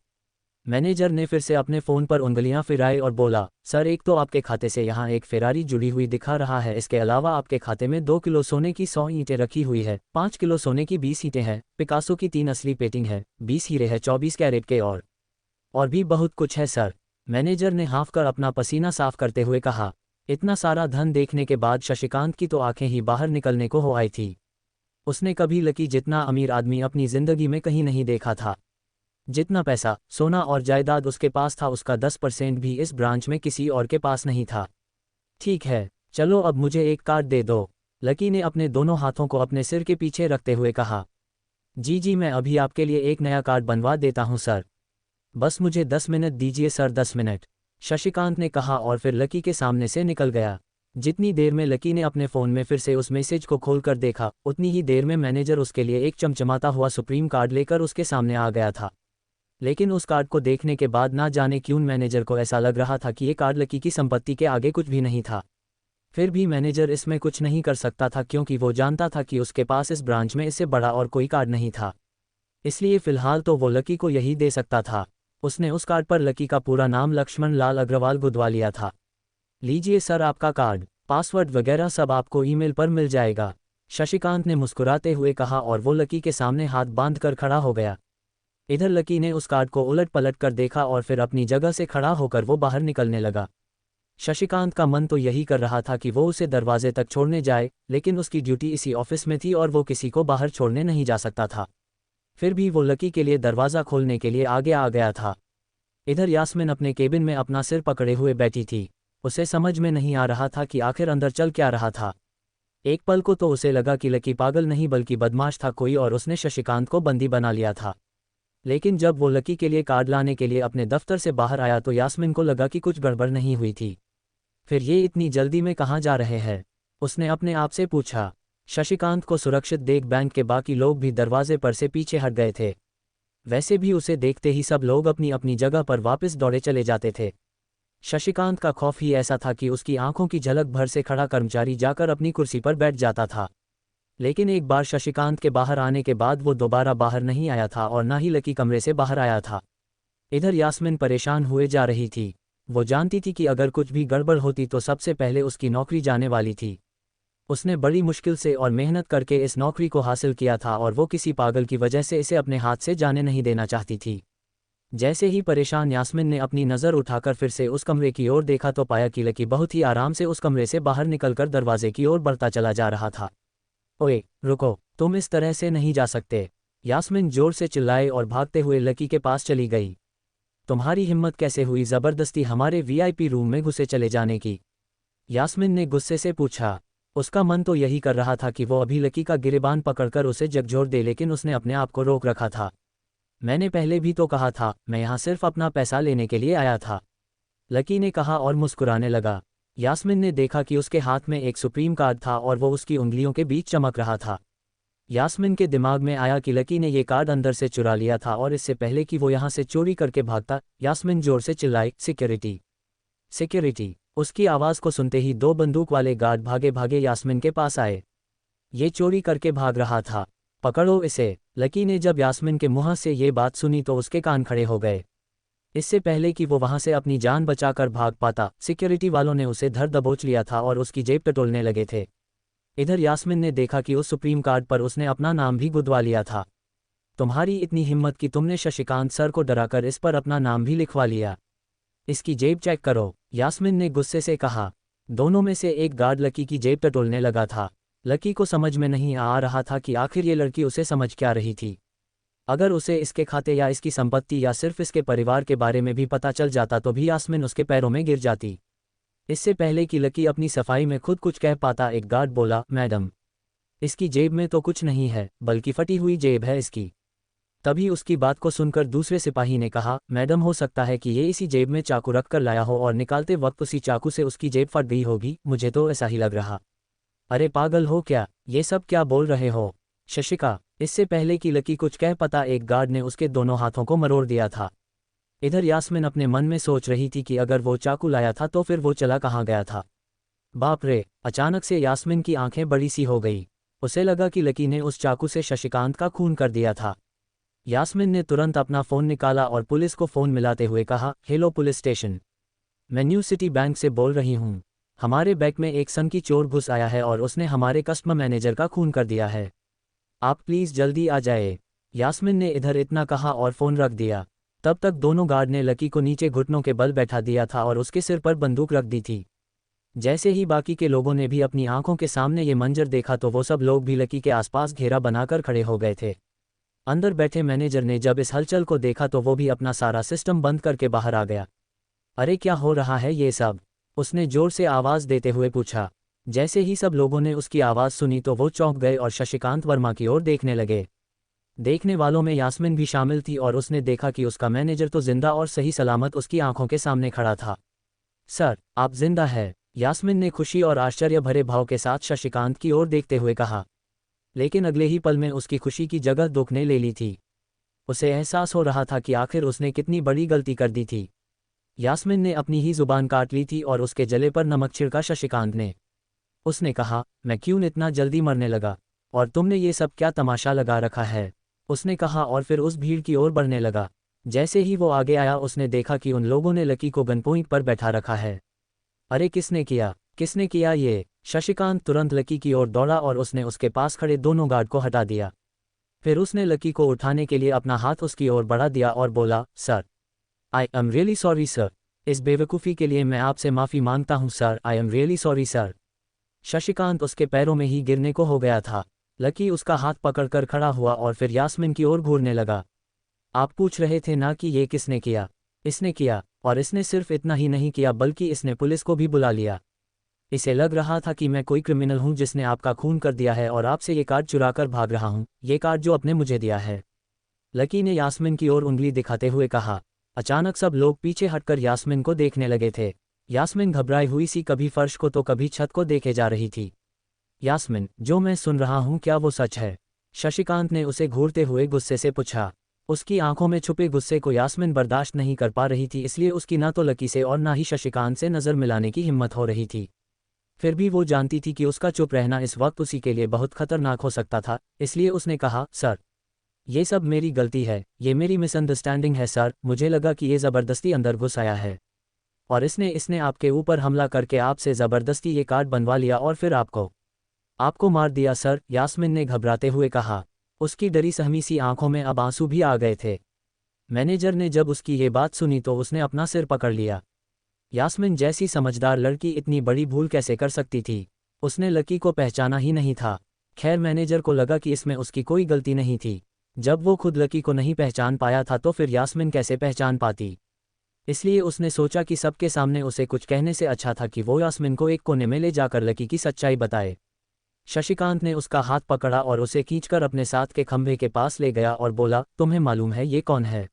Speaker 1: मैनेजर ने फिर से अपने फ़ोन पर उंगलियां फिराई और बोला, सर, एक तो आपके खाते से यहाँ एक फेरारी जुड़ी हुई दिखा रहा है। इसके अलावा आपके खाते में 2 किलो सोने की 100 ईंटें रखी हुई है, 5 किलो सोने की 20 ईंटें हैं, पिकासो की 3 असली पेंटिंग है, 20 हीरे है 24 कैरेट के और भी बहुत कुछ है सर। मैनेजर ने हाँफ कर अपना पसीना साफ करते हुए कहा। इतना सारा धन देखने के बाद शशिकांत की तो आंखें ही बाहर निकलने को हो आई थी। उसने कभी लकी जितना अमीर आदमी अपनी ज़िंदगी में कहीं नहीं देखा था। जितना पैसा, सोना और जायदाद उसके पास था उसका 10% भी इस ब्रांच में किसी और के पास नहीं था। ठीक है, चलो अब मुझे एक कार्ड दे दो, लकी ने अपने दोनों हाथों को अपने सिर के पीछे रखते हुए कहा। जी जी, मैं अभी आपके लिए एक नया कार्ड बनवा देता हूँ सर। बस मुझे 10 मिनट दीजिए सर, 10 मिनट, शशिकांत ने कहा और फिर लकी के सामने से निकल गया। जितनी देर में लकी ने अपने फ़ोन में फिर से उस मैसेज को खोलकर देखा, उतनी ही देर में मैनेजर उसके लिए एक चमचमाता हुआ सुप्रीम कार्ड लेकर उसके सामने आ गया था। लेकिन उस कार्ड को देखने के बाद ना जाने क्यों मैनेजर को ऐसा लग रहा था कि ये कार्ड लकी की संपत्ति के आगे कुछ भी नहीं था। फिर भी मैनेजर इसमें कुछ नहीं कर सकता था क्योंकि वो जानता था कि उसके पास इस ब्रांच में इससे बड़ा और कोई कार्ड नहीं था। इसलिए फिलहाल तो वो लकी को यही दे सकता था। उसने उस कार्ड पर लकी का पूरा नाम लक्ष्मण लाल अग्रवाल गुदवा लिया था। लीजिए सर आपका कार्ड, पासवर्ड वगैरह सब आपको ईमेल पर मिल जाएगा, शशिकांत ने मुस्कुराते हुए कहा और वो लकी के सामने हाथ बांधकर खड़ा हो गया। इधर लकी ने उस कार्ड को उलट पलट कर देखा और फिर अपनी जगह से खड़ा होकर वो बाहर निकलने लगा। शशिकांत का मन तो यही कर रहा था कि वो उसे दरवाजे तक छोड़ने जाए, लेकिन उसकी ड्यूटी इसी ऑफिस में थी और वो किसी को बाहर छोड़ने नहीं जा सकता था। फिर भी वो लकी के लिए दरवाज़ा खोलने के लिए आगे आ गया था। इधर यास्मिन अपने केबिन में अपना सिर पकड़े हुए बैठी थी। उसे समझ में नहीं आ रहा था कि आखिर अंदर चल क्या रहा था। एक पल को तो उसे लगा कि लकी पागल नहीं बल्कि बदमाश था कोई और उसने शशिकांत को बंदी बना लिया था। लेकिन जब वो लकी के लिए कार्ड लाने के लिए अपने दफ्तर से बाहर आया तो यास्मिन को लगा कि कुछ गड़बड़ नहीं हुई थी। फिर ये इतनी जल्दी में कहाँ जा रहे हैं, उसने अपने आप से पूछा। शशिकांत को सुरक्षित देख बैंक के बाकी लोग भी दरवाजे पर से पीछे हट गए थे। वैसे भी उसे देखते ही सब लोग अपनी अपनी जगह पर वापस दौड़े चले जाते थे। शशिकांत का खौफ ही ऐसा था कि उसकी आंखों की झलक भर से खड़ा कर्मचारी जाकर अपनी कुर्सी पर बैठ जाता था। लेकिन एक बार शशिकांत के बाहर आने के बाद वो दोबारा बाहर नहीं आया था और ना ही लकी कमरे से बाहर आया था। इधर यास्मिन परेशान हुए जा रही थी। वो जानती थी कि अगर कुछ भी गड़बड़ होती तो सबसे पहले उसकी नौकरी जाने वाली थी। उसने बड़ी मुश्किल से और मेहनत करके इस नौकरी को हासिल किया था और वो किसी पागल की वजह से इसे अपने हाथ से जाने नहीं देना चाहती थी। जैसे ही परेशान यास्मिन ने अपनी नज़र उठाकर फिर से उस कमरे की ओर देखा तो पाया कि लकी बहुत ही आराम से उस कमरे से बाहर निकलकर दरवाजे की ओर बढ़ता चला जा रहा था। ओए रुको, तुम इस तरह से नहीं जा सकते, यास्मिन जोर से चिल्लाए और भागते हुए लकी के पास चली गई। तुम्हारी हिम्मत कैसे हुई ज़बरदस्ती हमारे वीआईपी रूम में घुसे चले जाने की, यास्मिन ने गुस्से से पूछा। उसका मन तो यही कर रहा था कि वो अभी लकी का गिरेबान पकड़कर उसे झकझोर दे, लेकिन उसने अपने आप को रोक रखा था। मैंने पहले भी तो कहा था, मैं यहाँ सिर्फ अपना पैसा लेने के लिए आया था, लकी ने कहा और मुस्कुराने लगा। यास्मिन ने देखा कि उसके हाथ में एक सुप्रीम कार्ड था और वो उसकी उंगलियों के बीच चमक रहा था। यास्मिन के दिमाग में आया कि लकी ने ये कार्ड अंदर से चुरा लिया था और इससे पहले कि वो यहाँ से चोरी करके भागता, यास्मिन जोर से चिल्लाई, सिक्योरिटी सिक्योरिटी। उसकी आवाज़ को सुनते ही दो बंदूक वाले गार्ड भागे भागे यास्मिन के पास आए। ये चोरी करके भाग रहा था, पकड़ो इसे। लकी ने जब यास्मिन के मुंह से ये बात सुनी तो उसके कान खड़े हो गए। इससे पहले कि वो वहां से अपनी जान बचाकर भाग पाता, सिक्योरिटी वालों ने उसे धर दबोच लिया था और उसकी जेब टटोलने लगे थे। इधर यास्मिन ने देखा कि उस सुप्रीम कार्ड पर उसने अपना नाम भी गुदवा लिया था। तुम्हारी इतनी हिम्मत कि तुमने शशिकांत सर को डराकर इस पर अपना नाम भी लिखवा लिया। इसकी जेब चेक करो, यास्मिन ने गुस्से से कहा। दोनों में से एक गार्ड लकी की जेब टटोलने लगा था। लकी को समझ में नहीं आ रहा था कि आखिर ये लड़की उसे समझ क्या रही थी। अगर उसे इसके खाते या इसकी संपत्ति या सिर्फ इसके परिवार के बारे में भी पता चल जाता तो भी यास्मिन उसके पैरों में गिर जाती। इससे पहले कि लकी अपनी सफाई में खुद कुछ कह पाता, एक गार्ड बोला, मैडम, इसकी जेब में तो कुछ नहीं है, बल्कि फटी हुई जेब है इसकी। तभी उसकी बात को सुनकर दूसरे सिपाही ने कहा, मैडम, हो सकता है कि ये इसी जेब में चाकू रख कर लाया हो और निकालते वक्त उसी चाकू से उसकी जेब फट गई होगी, मुझे तो ऐसा ही लग रहा। अरे पागल हो क्या, ये सब क्या बोल रहे हो शशिका। इससे पहले कि लकी कुछ कह पाता, एक गार्ड ने उसके दोनों हाथों को मरोड़ दिया था। इधर यास्मिन अपने मन में सोच रही थी कि अगर वो चाकू लाया था तो फिर वो चला कहाँ गया था। बाप रे, अचानक से यास्मिन की आंखें बड़ी सी हो गई। उसे लगा कि लकी ने उस चाकू से शशिकांत का खून कर दिया था। यास्मिन ने तुरंत अपना फ़ोन निकाला और पुलिस को फ़ोन मिलाते हुए कहा, हेलो पुलिस स्टेशन, मैं न्यू सिटी बैंक से बोल रही हूँ। हमारे बैंक में एक सनकी चोर घुस आया है और उसने हमारे कस्टमर मैनेजर का खून कर दिया है। आप प्लीज़ जल्दी आ जाए। यास्मिन ने इधर इतना कहा और फ़ोन रख दिया। तब तक दोनों गार्ड ने लकी को नीचे घुटनों के बल बैठा दिया था और उसके सिर पर बंदूक रख दी थी। जैसे ही बाकी के लोगों ने भी अपनी आंखों के सामने ये मंजर देखा तो वो सब लोग भी लकी के आसपास घेरा बनाकर खड़े हो गए थे। अंदर बैठे मैनेजर ने जब इस हलचल को देखा तो वो भी अपना सारा सिस्टम बंद करके बाहर आ गया। अरे क्या हो रहा है ये सब? उसने जोर से आवाज़ देते हुए पूछा। जैसे ही सब लोगों ने उसकी आवाज़ सुनी तो वो चौंक गए और शशिकांत वर्मा की ओर देखने लगे। देखने वालों में यास्मिन भी शामिल थी और उसने देखा कि उसका मैनेजर तो जिंदा और सही सलामत उसकी आंखों के सामने खड़ा था। सर, आप जिंदा है, यास्मिन ने खुशी और आश्चर्य भरे भाव के साथ शशिकांत की ओर देखते हुए कहा। लेकिन अगले ही पल में उसकी खुशी की जगह दुख ने ले ली थी। उसे एहसास हो रहा था कि आखिर उसने कितनी बड़ी गलती कर दी थी। यास्मिन ने अपनी ही जुबान काट ली थी और उसके जले पर नमक छिड़का शशिकांत ने। उसने कहा, मैं क्यों इतना जल्दी मरने लगा? और तुमने ये सब क्या तमाशा लगा रखा है? उसने कहा और फिर उस भीड़ की ओर बढ़ने लगा। जैसे ही वो आगे आया उसने देखा कि उन लोगों ने लकी को गन पॉइंट पर बैठा रखा है। अरे किसने किया ये? शशिकांत तुरंत लकी की ओर दौड़ा और उसने उसके पास खड़े दोनों गार्ड को हटा दिया। फिर उसने लकी को उठाने के लिए अपना हाथ उसकी ओर बढ़ा दिया और बोला, sir, I am really sorry sir. इस बेवकूफ़ी के लिए मैं आपसे माफ़ी मांगता हूँ sir, I am really sorry sir. Shashikant उसके पैरों में ही गिरने को हो गया था। लकी उसका हाथ पकड़कर खड़ा हुआ और फिर यास्मिन की ओर घूरने लगा। आप पूछ रहे थे ना कि ये किसने किया? इसने किया, और इसने सिर्फ इतना ही नहीं किया बल्कि इसने पुलिस को भी बुला लिया। इसे लग रहा था कि मैं कोई क्रिमिनल हूं जिसने आपका खून कर दिया है और आपसे ये कार्ड चुरा कर भाग रहा हूं, ये कार्ड जो आपने मुझे दिया है। लकी ने यास्मिन की ओर उंगली दिखाते हुए कहा। अचानक सब लोग पीछे हटकर यास्मिन को देखने लगे थे। यास्मिन घबराई हुई सी कभी फर्श को तो कभी छत को देखे जा रही थी। यास्मिन, जो मैं सुन रहा हूं क्या वो सच है? शशिकांत ने उसे घूरते हुए गुस्से से पूछा। उसकी आंखों में छुपे गुस्से को यास्मिन बर्दाश्त नहीं कर पा रही थी, इसलिए उसकी ना तो लकी से और ना ही शशिकांत से नज़र मिलाने की हिम्मत हो रही थी। फिर भी वो जानती थी कि उसका चुप रहना इस वक्त उसी के लिए बहुत खतरनाक हो सकता था, इसलिए उसने कहा, सर, ये सब मेरी गलती है, ये मेरी मिसअंडरस्टैंडिंग है सर। मुझे लगा कि ये ज़बरदस्ती अंदर घुस आया है और इसने आपके ऊपर हमला करके आपसे ज़बरदस्ती ये कार्ड बनवा लिया और फिर आपको मार दिया सर, यास्मिन ने घबराते हुए कहा। उसकी डरी सहमी सी आंखों में अब आंसू भी आ गए थे। मैनेजर ने जब उसकी ये बात सुनी तो उसने अपना सिर पकड़ लिया। यास्मिन जैसी समझदार लड़की इतनी बड़ी भूल कैसे कर सकती थी? उसने लकी को पहचाना ही नहीं था। खैर, मैनेजर को लगा कि इसमें उसकी कोई गलती नहीं थी। जब वो खुद लकी को नहीं पहचान पाया था तो फिर यास्मिन कैसे पहचान पाती? इसलिए उसने सोचा कि सबके सामने उसे कुछ कहने से अच्छा था कि वो यास्मिन को एक कोने में ले जाकर लकी की सच्चाई बताए। शशिकांत ने उसका हाथ पकड़ा और उसे खींचकर अपने साथ के खंभे के पास ले गया और बोला, तुम्हें मालूम है ये कौन है?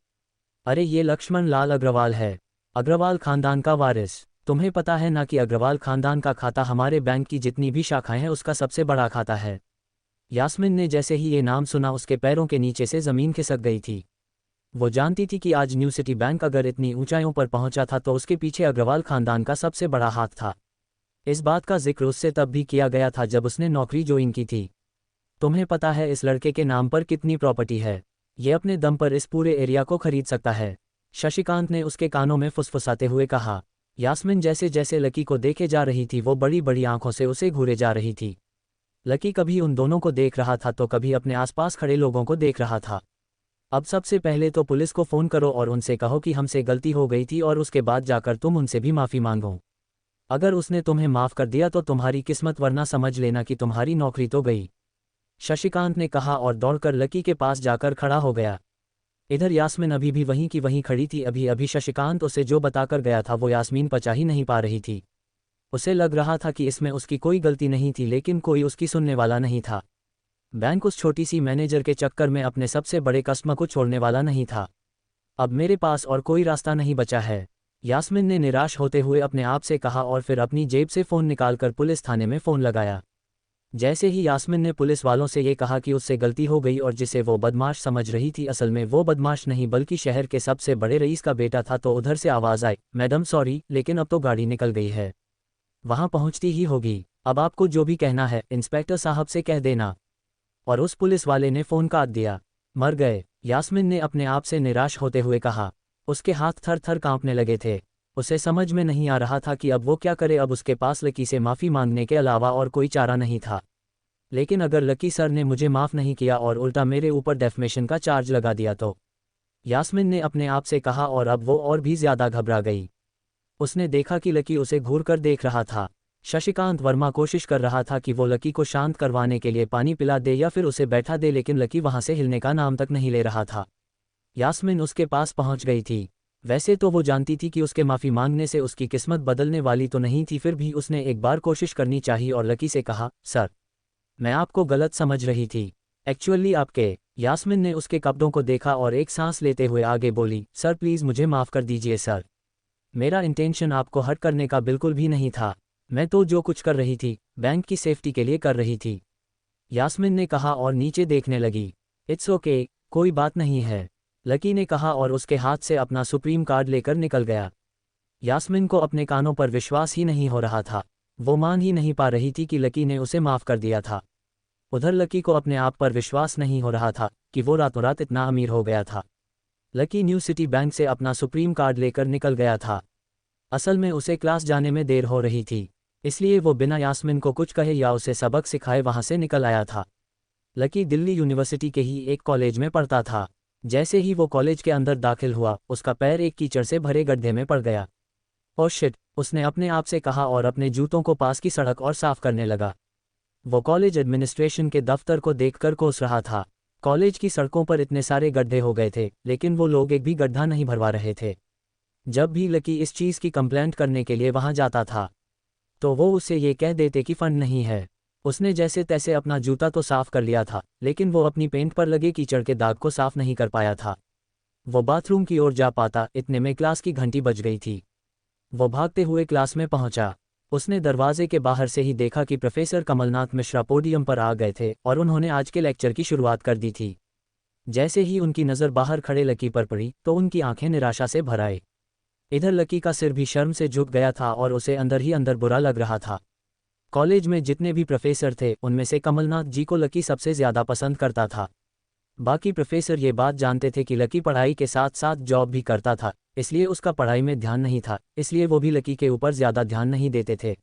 Speaker 1: अरे ये लक्ष्मण लाल अग्रवाल है, अग्रवाल खानदान का वारिस। तुम्हें पता है ना कि अग्रवाल खानदान का खाता हमारे बैंक की जितनी भी शाखाएं हैं उसका सबसे बड़ा खाता है। यास्मिन ने जैसे ही ये नाम सुना उसके पैरों के नीचे से ज़मीन खिसक गई थी। वो जानती थी कि आज न्यू सिटी बैंक अगर इतनी ऊंचाइयों पर पहुंचा था तो उसके पीछे अग्रवाल खानदान का सबसे बड़ा हाथ था। इस बात का जिक्र उससे तब भी किया गया था जब उसने नौकरी ज्वाइन की थी। तुम्हें पता है इस लड़के के नाम पर कितनी प्रॉपर्टी है? ये अपने दम पर इस पूरे एरिया को खरीद सकता है। शशिकांत ने उसके कानों में फुसफुसाते हुए कहा। यास्मिन जैसे जैसे लकी को देखे जा रही थी वो बड़ी बड़ी आंखों से उसे घूरे जा रही थी। लकी कभी उन दोनों को देख रहा था तो कभी अपने आसपास खड़े लोगों को देख रहा था। अब सबसे पहले तो पुलिस को फ़ोन करो और उनसे कहो कि हमसे गलती हो गई थी और उसके बाद जाकर तुम उनसे भी माफ़ी मांगो। अगर उसने तुम्हें माफ़ कर दिया तो तुम्हारी किस्मत, वरना समझ लेना कि तुम्हारी नौकरी तो गई। शशिकांत ने कहा और दौड़कर लकी के पास जाकर खड़ा हो गया। इधर यास्मिन अभी भी वहीं की वहीं खड़ी थी। अभी अभी शशिकांत उसे जो बताकर गया था वो यास्मीन पचा ही नहीं पा रही थी। उसे लग रहा था कि इसमें उसकी कोई गलती नहीं थी, लेकिन कोई उसकी सुनने वाला नहीं था। बैंक उस छोटी सी मैनेजर के चक्कर में अपने सबसे बड़े कस्टमर को छोड़ने वाला नहीं था। अब मेरे पास और कोई रास्ता नहीं बचा है, यास्मिन ने निराश होते हुए अपने आप से कहा और फिर अपनी जेब से फ़ोन निकालकर पुलिस थाने में फ़ोन लगाया। जैसे ही यास्मिन ने पुलिस वालों से ये कहा कि उससे गलती हो गई और जिसे वो बदमाश समझ रही थी असल में वो बदमाश नहीं बल्कि शहर के सबसे बड़े रईस का बेटा था, तो उधर से आवाज़ आई, मैडम सॉरी, लेकिन अब तो गाड़ी निकल गई है, वहाँ पहुँचती ही होगी। अब आपको जो भी कहना है इंस्पेक्टर साहब से कह देना। और उस पुलिस वाले ने फ़ोन काट दिया। मर गए, यास्मिन ने अपने आप से निराश होते हुए कहा। उसके हाथ थर थर कांपने लगे थे। उसे समझ में नहीं आ रहा था कि अब वो क्या करे। अब उसके पास लकी से माफ़ी मांगने के अलावा और कोई चारा नहीं था। लेकिन अगर लकी सर ने मुझे माफ़ नहीं किया और उल्टा मेरे ऊपर डेफमेशन का चार्ज लगा दिया तो, यास्मिन ने अपने आप से कहा और अब वो और भी ज़्यादा घबरा गई। उसने देखा कि लकी उसे घूर कर देख रहा था। शशिकांत वर्मा कोशिश कर रहा था कि वो लकी को शांत करवाने के लिए पानी पिला दे या फिर उसे बैठा दे, लेकिन लकी वहां से हिलने का नाम तक नहीं ले रहा था। यास्मिन उसके पास पहुंच गई थी। वैसे तो वो जानती थी कि उसके माफ़ी मांगने से उसकी किस्मत बदलने वाली तो नहीं थी, फिर भी उसने एक बार कोशिश करनी चाहिए और लकी से कहा, सर मैं आपको गलत समझ रही थी, एक्चुअली आपके। यास्मिन ने उसके कपड़ों को देखा और एक सांस लेते हुए आगे बोली, सर प्लीज़ मुझे माफ़ कर दीजिए सर, मेरा इंटेंशन आपको हर्ट करने का बिल्कुल भी नहीं था। मैं तो जो कुछ कर रही थी बैंक की सेफ्टी के लिए कर रही थी, यास्मिन ने कहा और नीचे देखने लगी। इट्स ओके, कोई बात नहीं है, लकी ने कहा और उसके हाथ से अपना सुप्रीम कार्ड लेकर निकल गया। यास्मिन को अपने कानों पर विश्वास ही नहीं हो रहा था। वो मान ही नहीं पा रही थी कि लकी ने उसे माफ़ कर दिया था। उधर लकी को अपने आप पर विश्वास नहीं हो रहा था कि वो रातों रात इतना अमीर हो गया था। लकी न्यू सिटी बैंक से अपना सुप्रीम कार्ड लेकर निकल गया था। असल में उसे क्लास जाने में देर हो रही थी, इसलिए वो बिना यास्मिन को कुछ कहे या उसे सबक सिखाए वहां से निकल आया था। लकी दिल्ली यूनिवर्सिटी के ही एक कॉलेज में पढ़ता था। जैसे ही वो कॉलेज के अंदर दाखिल हुआ, उसका पैर एक कीचड़ से भरे गड्ढे में पड़ गया। ओह शिट, उसने अपने आप से कहा और अपने जूतों को पास की सड़क और साफ करने लगा। वो कॉलेज एडमिनिस्ट्रेशन के दफ्तर को देखकर कोस रहा था। कॉलेज की सड़कों पर इतने सारे गड्ढे हो गए थे, लेकिन वो लोग एक भी गड्ढा नहीं भरवा रहे थे। जब भी लकी इस चीज़ की कंप्लेंट करने के लिए वहां जाता था, तो वो उसे ये कह देते कि फंड नहीं है। उसने जैसे तैसे अपना जूता तो साफ कर लिया था, लेकिन वो अपनी पेंट पर लगे कीचड़ के दाग को साफ नहीं कर पाया था। वो बाथरूम की ओर जा पाता, इतने में क्लास की घंटी बज गई थी। वो भागते हुए क्लास में पहुंचा। उसने दरवाजे के बाहर से ही देखा कि प्रोफेसर कमलनाथ मिश्रा पोडियम पर आ गए थे और उन्होंने आज के लेक्चर की शुरुआत कर दी थी। जैसे ही उनकी नज़र बाहर खड़े लकी पर पड़ी तो उनकी आंखें निराशा से भर आई। इधर लकी का सिर भी शर्म से झुक गया था और उसे अंदर ही अंदर बुरा लग रहा था। कॉलेज में जितने भी प्रोफेसर थे, उनमें से कमलनाथ जी को लकी सबसे ज़्यादा पसंद करता था। बाकी प्रोफेसर ये बात जानते थे कि लकी पढ़ाई के साथ साथ जॉब भी करता था, इसलिए उसका पढ़ाई में ध्यान नहीं था, इसलिए वो भी लकी के ऊपर ज़्यादा ध्यान नहीं देते थे।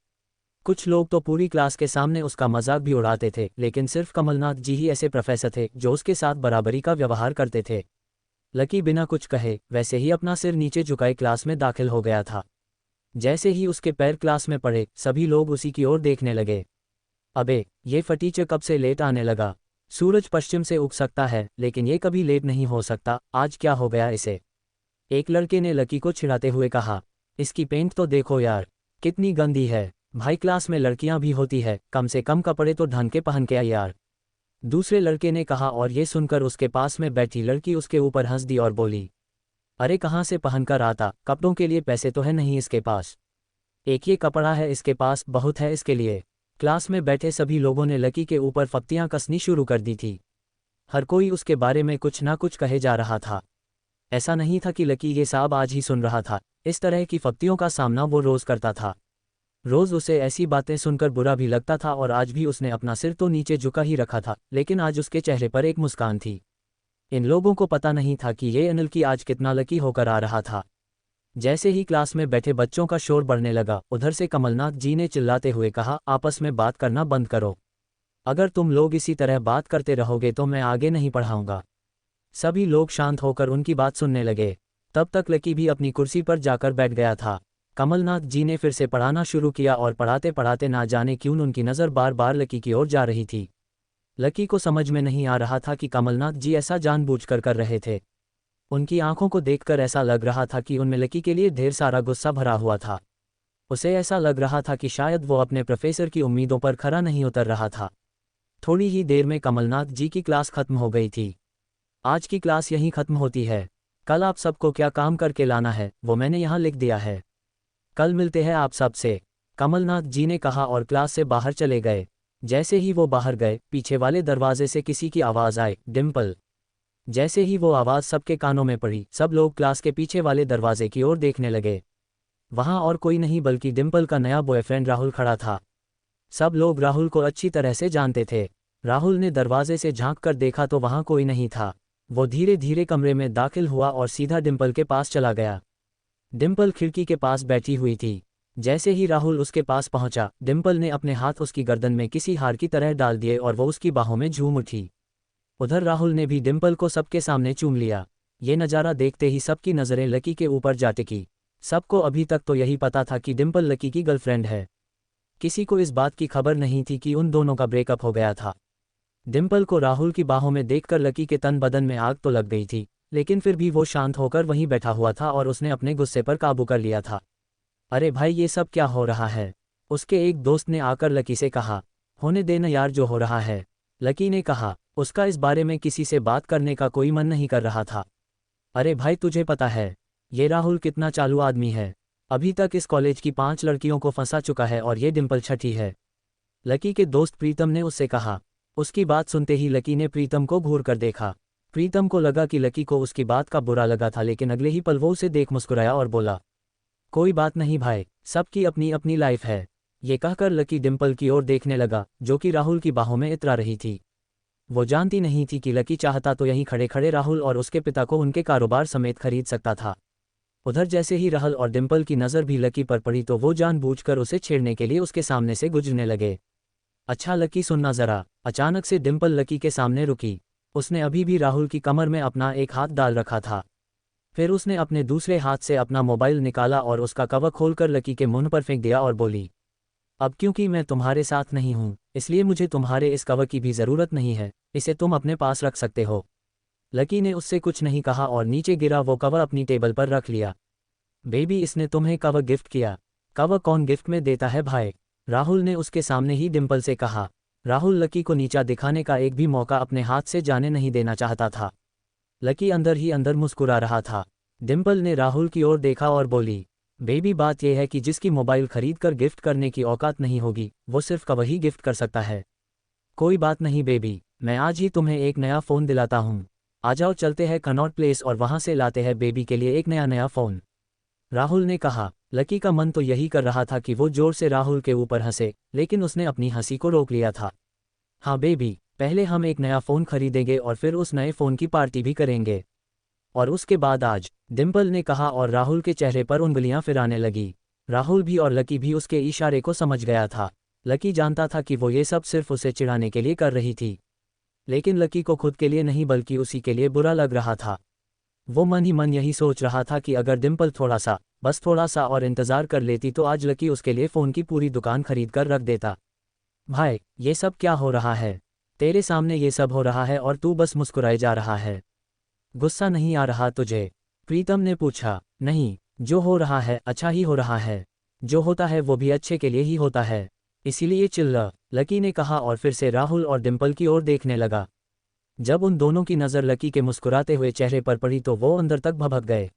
Speaker 1: कुछ लोग तो पूरी क्लास के सामने उसका मजाक भी उड़ाते थे, लेकिन सिर्फ कमलनाथ जी ही ऐसे प्रोफेसर थे जो उसके साथ बराबरी का व्यवहार करते थे। लकी बिना कुछ कहे वैसे ही अपना सिर नीचे झुकाए क्लास में दाखिल हो गया था। जैसे ही उसके पैर क्लास में पड़े, सभी लोग उसी की ओर देखने लगे। अबे, ये फटीचर कब से लेट आने लगा? सूरज पश्चिम से उग सकता है, लेकिन ये कभी लेट नहीं हो सकता। आज क्या हो गया इसे? एक लड़के ने लकी को चिढ़ाते हुए कहा। इसकी पेंट तो देखो यार, कितनी गंदी है। भाई क्लास में लड़कियां भी होती है, कम से कम कपड़े तो ढंग के पहन के आ यार। दूसरे लड़के ने कहा और ये सुनकर उसके पास में बैठी लड़की उसके ऊपर हंस दी और बोली, अरे कहाँ से पहन कर आता, कपड़ों के लिए पैसे तो है नहीं इसके पास। एक ये कपड़ा है इसके पास, बहुत है इसके लिए। क्लास में बैठे सभी लोगों ने लकी के ऊपर फप्तियां कसनी शुरू कर दी थी। हर कोई उसके बारे में कुछ ना कुछ कहे जा रहा था। ऐसा नहीं था कि लकी ये सब आज ही सुन रहा था, इस तरह की फप्तियों का सामना वो रोज़ करता था। रोज़ उसे ऐसी बातें सुनकर बुरा भी लगता था और आज भी उसने अपना सिर तो नीचे झुका ही रखा था, लेकिन आज उसके चेहरे पर एक मुस्कान थी। इन लोगों को पता नहीं था कि ये अनिल की आज कितना लकी होकर आ रहा था। जैसे ही क्लास में बैठे बच्चों का शोर बढ़ने लगा, उधर से कमलनाथ जी ने चिल्लाते हुए कहा, आपस में बात करना बंद करो। अगर तुम लोग इसी तरह बात करते रहोगे तो मैं आगे नहीं पढ़ाऊंगा। सभी लोग शांत होकर उनकी बात सुनने लगे। तब तक लकी भी अपनी कुर्सी पर जाकर बैठ गया था। कमलनाथ जी ने फिर से पढ़ाना शुरू किया और पढ़ाते पढ़ाते ना जाने क्यों उनकी नज़र बार बार लकी की ओर जा रही थी। लकी को समझ में नहीं आ रहा था कि कमलनाथ जी ऐसा जानबूझकर कर रहे थे। उनकी आंखों को देखकर ऐसा लग रहा था कि उनमें लकी के लिए ढेर सारा गुस्सा भरा हुआ था। उसे ऐसा लग रहा था कि शायद वो अपने प्रोफेसर की उम्मीदों पर खरा नहीं उतर रहा था। थोड़ी ही देर में कमलनाथ जी की क्लास खत्म हो गई थी। आज की क्लास यहीं खत्म होती है। कल आप सबको क्या काम करके लाना है वो मैंने यहाँ लिख दिया है। कल मिलते हैं आप सब से, कमलनाथ जी ने कहा और क्लास से बाहर चले गए। जैसे ही वो बाहर गए, पीछे वाले दरवाजे से किसी की आवाज़ आई, डिम्पल। जैसे ही वो आवाज़ सबके कानों में पड़ी, सब लोग क्लास के पीछे वाले दरवाजे की ओर देखने लगे। वहाँ और कोई नहीं बल्कि डिम्पल का नया बॉयफ्रेंड राहुल खड़ा था। सब लोग राहुल को अच्छी तरह से जानते थे। राहुल ने दरवाजे से झांक कर देखा तो वहाँ कोई नहीं था। वो धीरे धीरे कमरे में दाखिल हुआ और सीधा डिम्पल के पास चला गया। डिम्पल खिड़की के पास बैठी हुई थी। जैसे ही राहुल उसके पास पहुंचा, डिम्पल ने अपने हाथ उसकी गर्दन में किसी हार की तरह डाल दिए और वो उसकी बाहों में झूम उठी। उधर राहुल ने भी डिम्पल को सबके सामने चूम लिया। ये नज़ारा देखते ही सबकी नज़रें लकी के ऊपर जा टिकी। सबको अभी तक तो यही पता था कि डिम्पल लकी की गर्लफ्रेंड है। किसी को इस बात की खबर नहीं थी कि उन दोनों का ब्रेकअप हो गया था। डिम्पल को राहुल की बाहों में देखकर लकी के तन बदन में आग तो लग गई थी, लेकिन फिर भी वो शांत होकर वहीं बैठा हुआ था और उसने अपने गुस्से पर काबू कर लिया था। अरे भाई, ये सब क्या हो रहा है? उसके एक दोस्त ने आकर लकी से कहा। होने देना यार जो हो रहा है, लकी ने कहा। उसका इस बारे में किसी से बात करने का कोई मन नहीं कर रहा था। अरे भाई, तुझे पता है ये राहुल कितना चालू आदमी है? अभी तक इस कॉलेज की 5 लड़कियों को फंसा चुका है और ये डिम्पल छठी है। लकी के दोस्त प्रीतम ने उससे कहा। उसकी बात सुनते ही लकी ने प्रीतम को घूर कर देखा। प्रीतम को लगा कि लकी को उसकी बात का बुरा लगा था, लेकिन अगले ही पल वो उसे देख मुस्कुराया और बोला, कोई बात नहीं भाई, सबकी अपनी अपनी लाइफ है। ये कहकर लकी डिम्पल की ओर देखने लगा, जो कि राहुल की बाहों में इतरा रही थी। वो जानती नहीं थी कि लकी चाहता तो यहीं खड़े खड़े राहुल और उसके पिता को उनके कारोबार समेत खरीद सकता था। उधर जैसे ही राहुल और डिम्पल की नज़र भी लकी पर पड़ी तो वो जानबूझकर उसे छेड़ने के लिए उसके सामने से गुजरने लगे। अच्छा लकी, सुनना ज़रा। अचानक से डिम्पल लकी के सामने रुकी। उसने अभी भी राहुल की कमर में अपना एक हाथ डाल रखा था। फिर उसने अपने दूसरे हाथ से अपना मोबाइल निकाला और उसका कवर खोलकर लकी के मुंह पर फेंक दिया और बोली, अब क्योंकि मैं तुम्हारे साथ नहीं हूँ, इसलिए मुझे तुम्हारे इस कवर की भी ज़रूरत नहीं है, इसे तुम अपने पास रख सकते हो। लकी ने उससे कुछ नहीं कहा और नीचे गिरा वो कवर अपनी टेबल पर रख लिया। बेबी, इसने तुम्हें कवर गिफ्ट किया। कवर कौन गिफ्ट में देता है भाई? राहुल ने उसके सामने ही डिम्पल से कहा। राहुल लकी को नीचा दिखाने का एक भी मौका अपने हाथ से जाने नहीं देना चाहता था। लकी अंदर ही अंदर मुस्कुरा रहा था। डिम्पल ने राहुल की ओर देखा और बोली, बेबी, बात यह है कि जिसकी मोबाइल खरीद कर गिफ्ट करने की औकात नहीं होगी, वो सिर्फ कवर ही गिफ्ट कर सकता है। कोई बात नहीं बेबी, मैं आज ही तुम्हें एक नया फ़ोन दिलाता हूँ। आ जाओ, चलते हैं कनॉट प्लेस और वहाँ से लाते हैं बेबी के लिए एक नया फ़ोन, राहुल ने कहा। लकी का मन तो यही कर रहा था कि वो जोर से राहुल के ऊपर हंसे, लेकिन उसने अपनी हंसी को रोक लिया था। हाँ बेबी, पहले हम एक नया फ़ोन खरीदेंगे और फिर उस नए फ़ोन की पार्टी भी करेंगे। और उसके बाद आज, डिम्पल ने कहा और राहुल के चेहरे पर उंगलियां फिराने लगी। राहुल भी और लकी भी उसके इशारे को समझ गया था। लकी जानता था कि वो ये सब सिर्फ उसे चिढ़ाने के लिए कर रही थी, लेकिन लकी को खुद के लिए नहीं बल्कि उसी के लिए बुरा लग रहा था। वो मन ही मन यही सोच रहा था कि अगर डिम्पल थोड़ा सा, बस थोड़ा सा और इंतज़ार कर लेती तो आज लकी उसके लिए फ़ोन की पूरी दुकान खरीद कर रख देता। भाई, ये सब क्या हो रहा है? तेरे सामने ये सब हो रहा है और तू बस मुस्कुराए जा रहा है। गुस्सा नहीं आ रहा तुझे? प्रीतम ने पूछा। नहीं, जो हो रहा है अच्छा ही हो रहा है। जो होता है वो भी अच्छे के लिए ही होता है, इसीलिए चिल्ला, लकी ने कहा और फिर से राहुल और डिम्पल की ओर देखने लगा। जब उन दोनों की नज़र लकी के मुस्कुराते हुए चेहरे पर पड़ी तो वो अंदर तक भभक गए।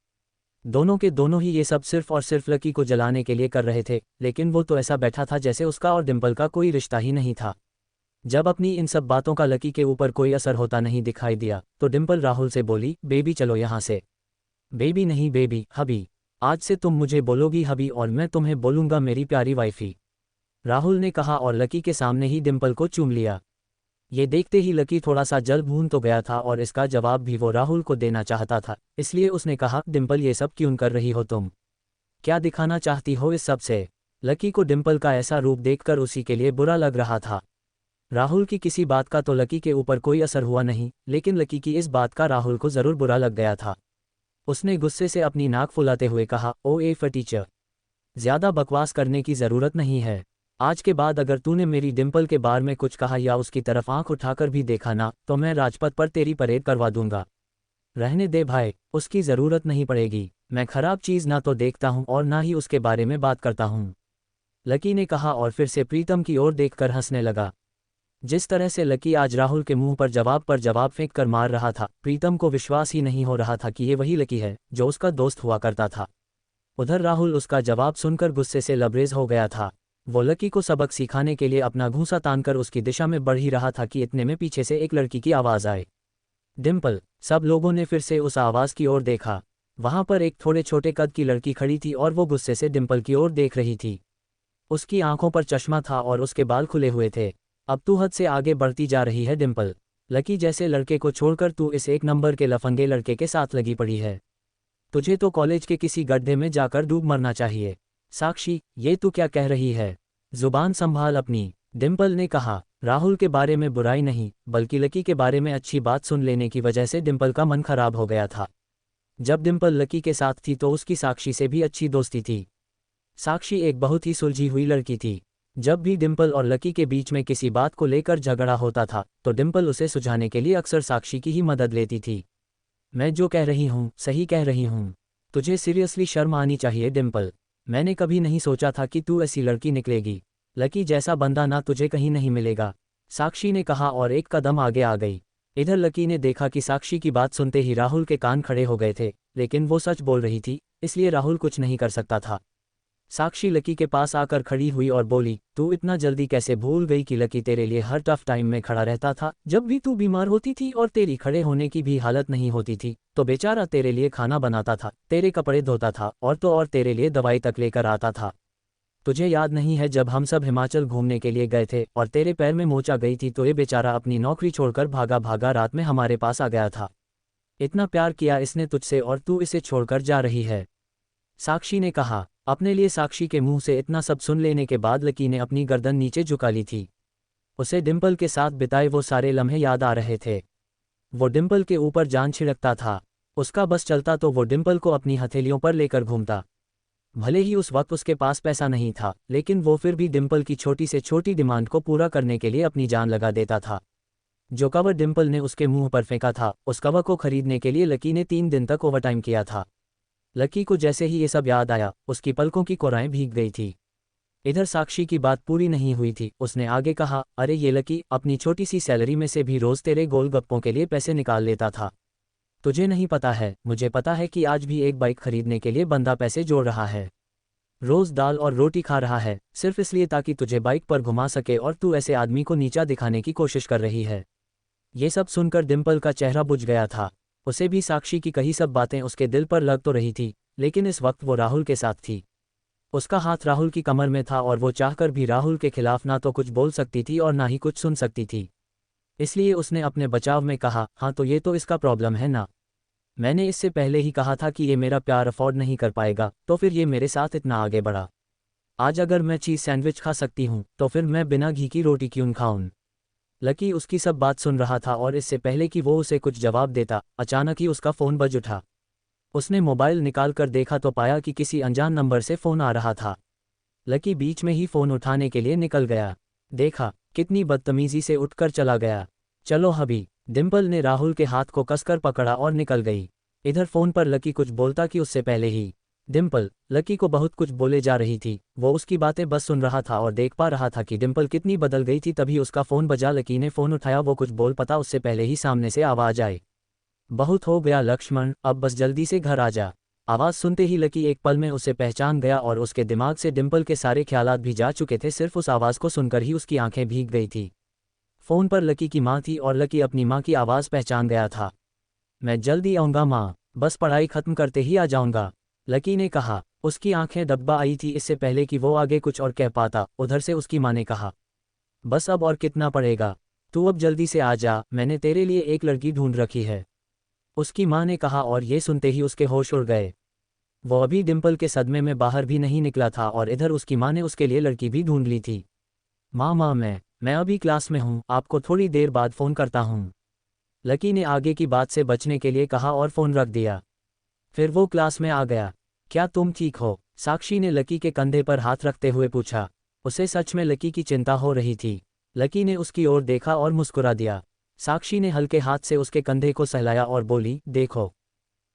Speaker 1: दोनों के दोनों ही ये सब सिर्फ और सिर्फ लकी को जलाने के लिए कर रहे थे, लेकिन वो तो ऐसा बैठा था जैसे उसका और डिम्पल का कोई रिश्ता ही नहीं था। जब अपनी इन सब बातों का लकी के ऊपर कोई असर होता नहीं दिखाई दिया तो डिम्पल राहुल से बोली, बेबी चलो यहाँ से। बेबी नहीं बेबी, हबी। आज से तुम मुझे बोलोगी हबी और मैं तुम्हें बोलूँगा मेरी प्यारी वाइफी, राहुल ने कहा और लकी के सामने ही डिम्पल को चूम लिया। ये देखते ही लकी थोड़ा सा जल भून तो गया था और इसका जवाब भी वो राहुल को देना चाहता था, इसलिए उसने कहा, डिम्पल ये सब क्यों कर रही हो तुम? क्या दिखाना चाहती हो इस सब से? लकी को डिम्पल का ऐसा रूप देखकर उसी के लिए बुरा लग रहा था। राहुल की किसी बात का तो लकी के ऊपर कोई असर हुआ नहीं, लेकिन लकी की इस बात का राहुल को ज़रूर बुरा लग गया था। उसने गुस्से से अपनी नाक फुलाते हुए कहा, ओ ए टीचर, ज़्यादा बकवास करने की ज़रूरत नहीं है। आज के बाद अगर तूने मेरी डिम्पल के बारे में कुछ कहा या उसकी तरफ आंख उठाकर भी देखा ना, तो मैं राजपथ पर तेरी परेड करवा दूंगा। रहने दे भाई, उसकी ज़रूरत नहीं पड़ेगी। मैं खराब चीज़ ना तो देखता हूँ और ना ही उसके बारे में बात करता हूँ, लकी ने कहा और फिर से प्रीतम की ओर देखकर हंसने लगा। जिस तरह से लकी आज राहुल के मुंह पर जवाब फेंक कर मार रहा था, प्रीतम को विश्वास ही नहीं हो रहा था कि ये वही लकी है जो उसका दोस्त हुआ करता था। उधर राहुल उसका जवाब सुनकर गुस्से से लबरेज हो गया था। वो लकी को सबक सिखाने के लिए अपना घूंसा तानकर उसकी दिशा में बढ़ ही रहा था कि इतने में पीछे से एक लड़की की आवाज़ आए, डिम्पल। सब लोगों ने फिर से उस आवाज़ की ओर देखा। वहां पर एक थोड़े छोटे कद की लड़की खड़ी थी और वो गुस्से से डिम्पल की ओर देख रही थी। उसकी आंखों पर चश्मा था और उसके बाल खुले हुए थे। अब तू हद से आगे बढ़ती जा रही है डिम्पल। लकी जैसे लड़के को छोड़कर तू इस एक नंबर के लफंगे लड़के के साथ लगी पड़ी है। तुझे तो कॉलेज के किसी गड्ढे में जाकर डूब मरना चाहिए। साक्षी, ये तू क्या कह रही है? जुबान संभाल अपनी, डिम्पल ने कहा। राहुल के बारे में बुराई नहीं, बल्कि लकी के बारे में अच्छी बात सुन लेने की वजह से डिम्पल का मन खराब हो गया था। जब डिम्पल लकी के साथ थी तो उसकी साक्षी से भी अच्छी दोस्ती थी। साक्षी एक बहुत ही सुलझी हुई लड़की थी। जब भी डिम्पल और लकी के बीच में किसी बात को लेकर झगड़ा होता था तो डिम्पल उसे सुझाने के लिए अक्सर साक्षी की ही मदद लेती थी। मैं जो कह रही हूँ सही कह रही हूँ। तुझे सीरियसली शर्म आनी चाहिए डिम्पल। मैंने कभी नहीं सोचा था कि तू ऐसी लड़की निकलेगी। लकी जैसा बंदा ना तुझे कहीं नहीं मिलेगा, साक्षी ने कहा और एक कदम आगे आ गई। इधर लकी ने देखा कि साक्षी की बात सुनते ही राहुल के कान खड़े हो गए थे, लेकिन वो सच बोल रही थी, इसलिए राहुल कुछ नहीं कर सकता था। साक्षी लकी के पास आकर खड़ी हुई और बोली, तू इतना जल्दी कैसे भूल गई कि लकी तेरे लिए हर टफ टाइम में खड़ा रहता था। जब भी तू बीमार होती थी और तेरी खड़े होने की भी हालत नहीं होती थी तो बेचारा तेरे लिए खाना बनाता था, तेरे कपड़े धोता था और तो और तेरे लिए दवाई तक लेकर आता था। तुझे याद नहीं है जब हम सब हिमाचल घूमने के लिए गए थे और तेरे पैर में मोच आ गई थी तो ये बेचारा अपनी नौकरी छोड़कर भागा भागा रात में हमारे पास आ गया था। इतना प्यार किया इसने तुझसे और तू इसे छोड़कर जा रही है, साक्षी ने कहा। अपने लिए साक्षी के मुंह से इतना सब सुन लेने के बाद लकी ने अपनी गर्दन नीचे झुका ली थी। उसे डिम्पल के साथ बिताए वो सारे लम्हे याद आ रहे थे। वो डिम्पल के ऊपर जान छिड़कता था। उसका बस चलता तो वो डिम्पल को अपनी हथेलियों पर लेकर घूमता। भले ही उस वक्त उसके पास पैसा नहीं था, लेकिन वो फिर भी डिम्पल की छोटी से छोटी डिमांड को पूरा करने के लिए अपनी जान लगा देता था। जो कवर डिम्पल ने उसके मुंह पर फेंका था, उस कवर को खरीदने के लिए लकी ने 3 दिन तक ओवरटाइम किया था। लकी को जैसे ही ये सब याद आया, उसकी पलकों की कोराएं भीग गई थी। इधर साक्षी की बात पूरी नहीं हुई थी। उसने आगे कहा, अरे ये लकी अपनी छोटी सी सैलरी में से भी रोज तेरे गोलगप्पों के लिए पैसे निकाल लेता था। तुझे नहीं पता है, मुझे पता है कि आज भी एक बाइक खरीदने के लिए बंदा पैसे जोड़ रहा है। रोज दाल और रोटी खा रहा है, सिर्फ इसलिए ताकि तुझे बाइक पर घुमा सके और तू ऐसे आदमी को नीचा दिखाने की कोशिश कर रही है। ये सब सुनकर डिम्पल का चेहरा बुझ गया था। उसे भी साक्षी की कही सब बातें उसके दिल पर लग तो रही थी, लेकिन इस वक्त वो राहुल के साथ थी। उसका हाथ राहुल की कमर में था और वो चाहकर भी राहुल के खिलाफ ना तो कुछ बोल सकती थी और ना ही कुछ सुन सकती थी। इसलिए उसने अपने बचाव में कहा, हाँ तो ये तो इसका प्रॉब्लम है ना। मैंने इससे पहले ही कहा था कि ये मेरा प्यार अफोर्ड नहीं कर पाएगा, तो फिर ये मेरे साथ इतना आगे बढ़ा। आज अगर मैं चीज़ सैंडविच खा सकती हूँ तो फिर मैं बिना घी की रोटी क्यों खाऊं। लकी उसकी सब बात सुन रहा था और इससे पहले कि वो उसे कुछ जवाब देता, अचानक ही उसका फ़ोन बज उठा। उसने मोबाइल निकाल कर देखा तो पाया कि किसी अनजान नंबर से फ़ोन आ रहा था। लकी बीच में ही फ़ोन उठाने के लिए निकल गया। देखा, कितनी बदतमीज़ी से उठकर चला गया। चलो हबी, डिम्पल ने राहुल के हाथ को कसकर पकड़ा और निकल गई। इधर फ़ोन पर लकी कुछ बोलता कि उससे पहले ही डिम्पल लकी को बहुत कुछ बोले जा रही थी। वो उसकी बातें बस सुन रहा था और देख पा रहा था कि डिम्पल कितनी बदल गई थी। तभी उसका फ़ोन बजा। लकी ने फ़ोन उठाया। वो कुछ बोल पता उससे पहले ही सामने से आवाज़ आई, बहुत हो गया लक्ष्मण, अब बस जल्दी से घर आ जा। आवाज़ सुनते ही लकी एक पल में उसे पहचान गया और उसके दिमाग से डिम्पल के सारे ख्यालात भी जा चुके थे। सिर्फ उस आवाज़ को सुनकर ही उसकी आंखें भीग गई थी। फ़ोन पर लकी की माँ थी और लकी अपनी माँ की आवाज़ पहचान गया था। मैं जल्दी आऊँगा माँ, बस पढ़ाई ख़त्म करते ही आ जाऊँगा, लकी ने कहा। उसकी आंखें डब्बा आई थी। इससे पहले कि वो आगे कुछ और कह पाता, उधर से उसकी माँ ने कहा, बस अब और कितना पड़ेगा, तू अब जल्दी से आ जा, मैंने तेरे लिए एक लड़की ढूंढ रखी है, उसकी माँ ने कहा। और ये सुनते ही उसके होश उड़ गए। वो अभी डिम्पल के सदमे में बाहर भी नहीं निकला था और इधर उसकी माँ ने उसके लिए लड़की भी ढूंढ ली थी। माँ मैं अभी क्लास में हूँ, आपको थोड़ी देर बाद फ़ोन करता हूँ, लकी ने आगे की बात से बचने के लिए कहा और फ़ोन रख दिया। फिर वो क्लास में आ गया। क्या तुम ठीक हो, साक्षी ने लकी के कंधे पर हाथ रखते हुए पूछा। उसे सच में लकी की चिंता हो रही थी। लकी ने उसकी ओर देखा और मुस्कुरा दिया। साक्षी ने हल्के हाथ से उसके कंधे को सहलाया और बोली, देखो,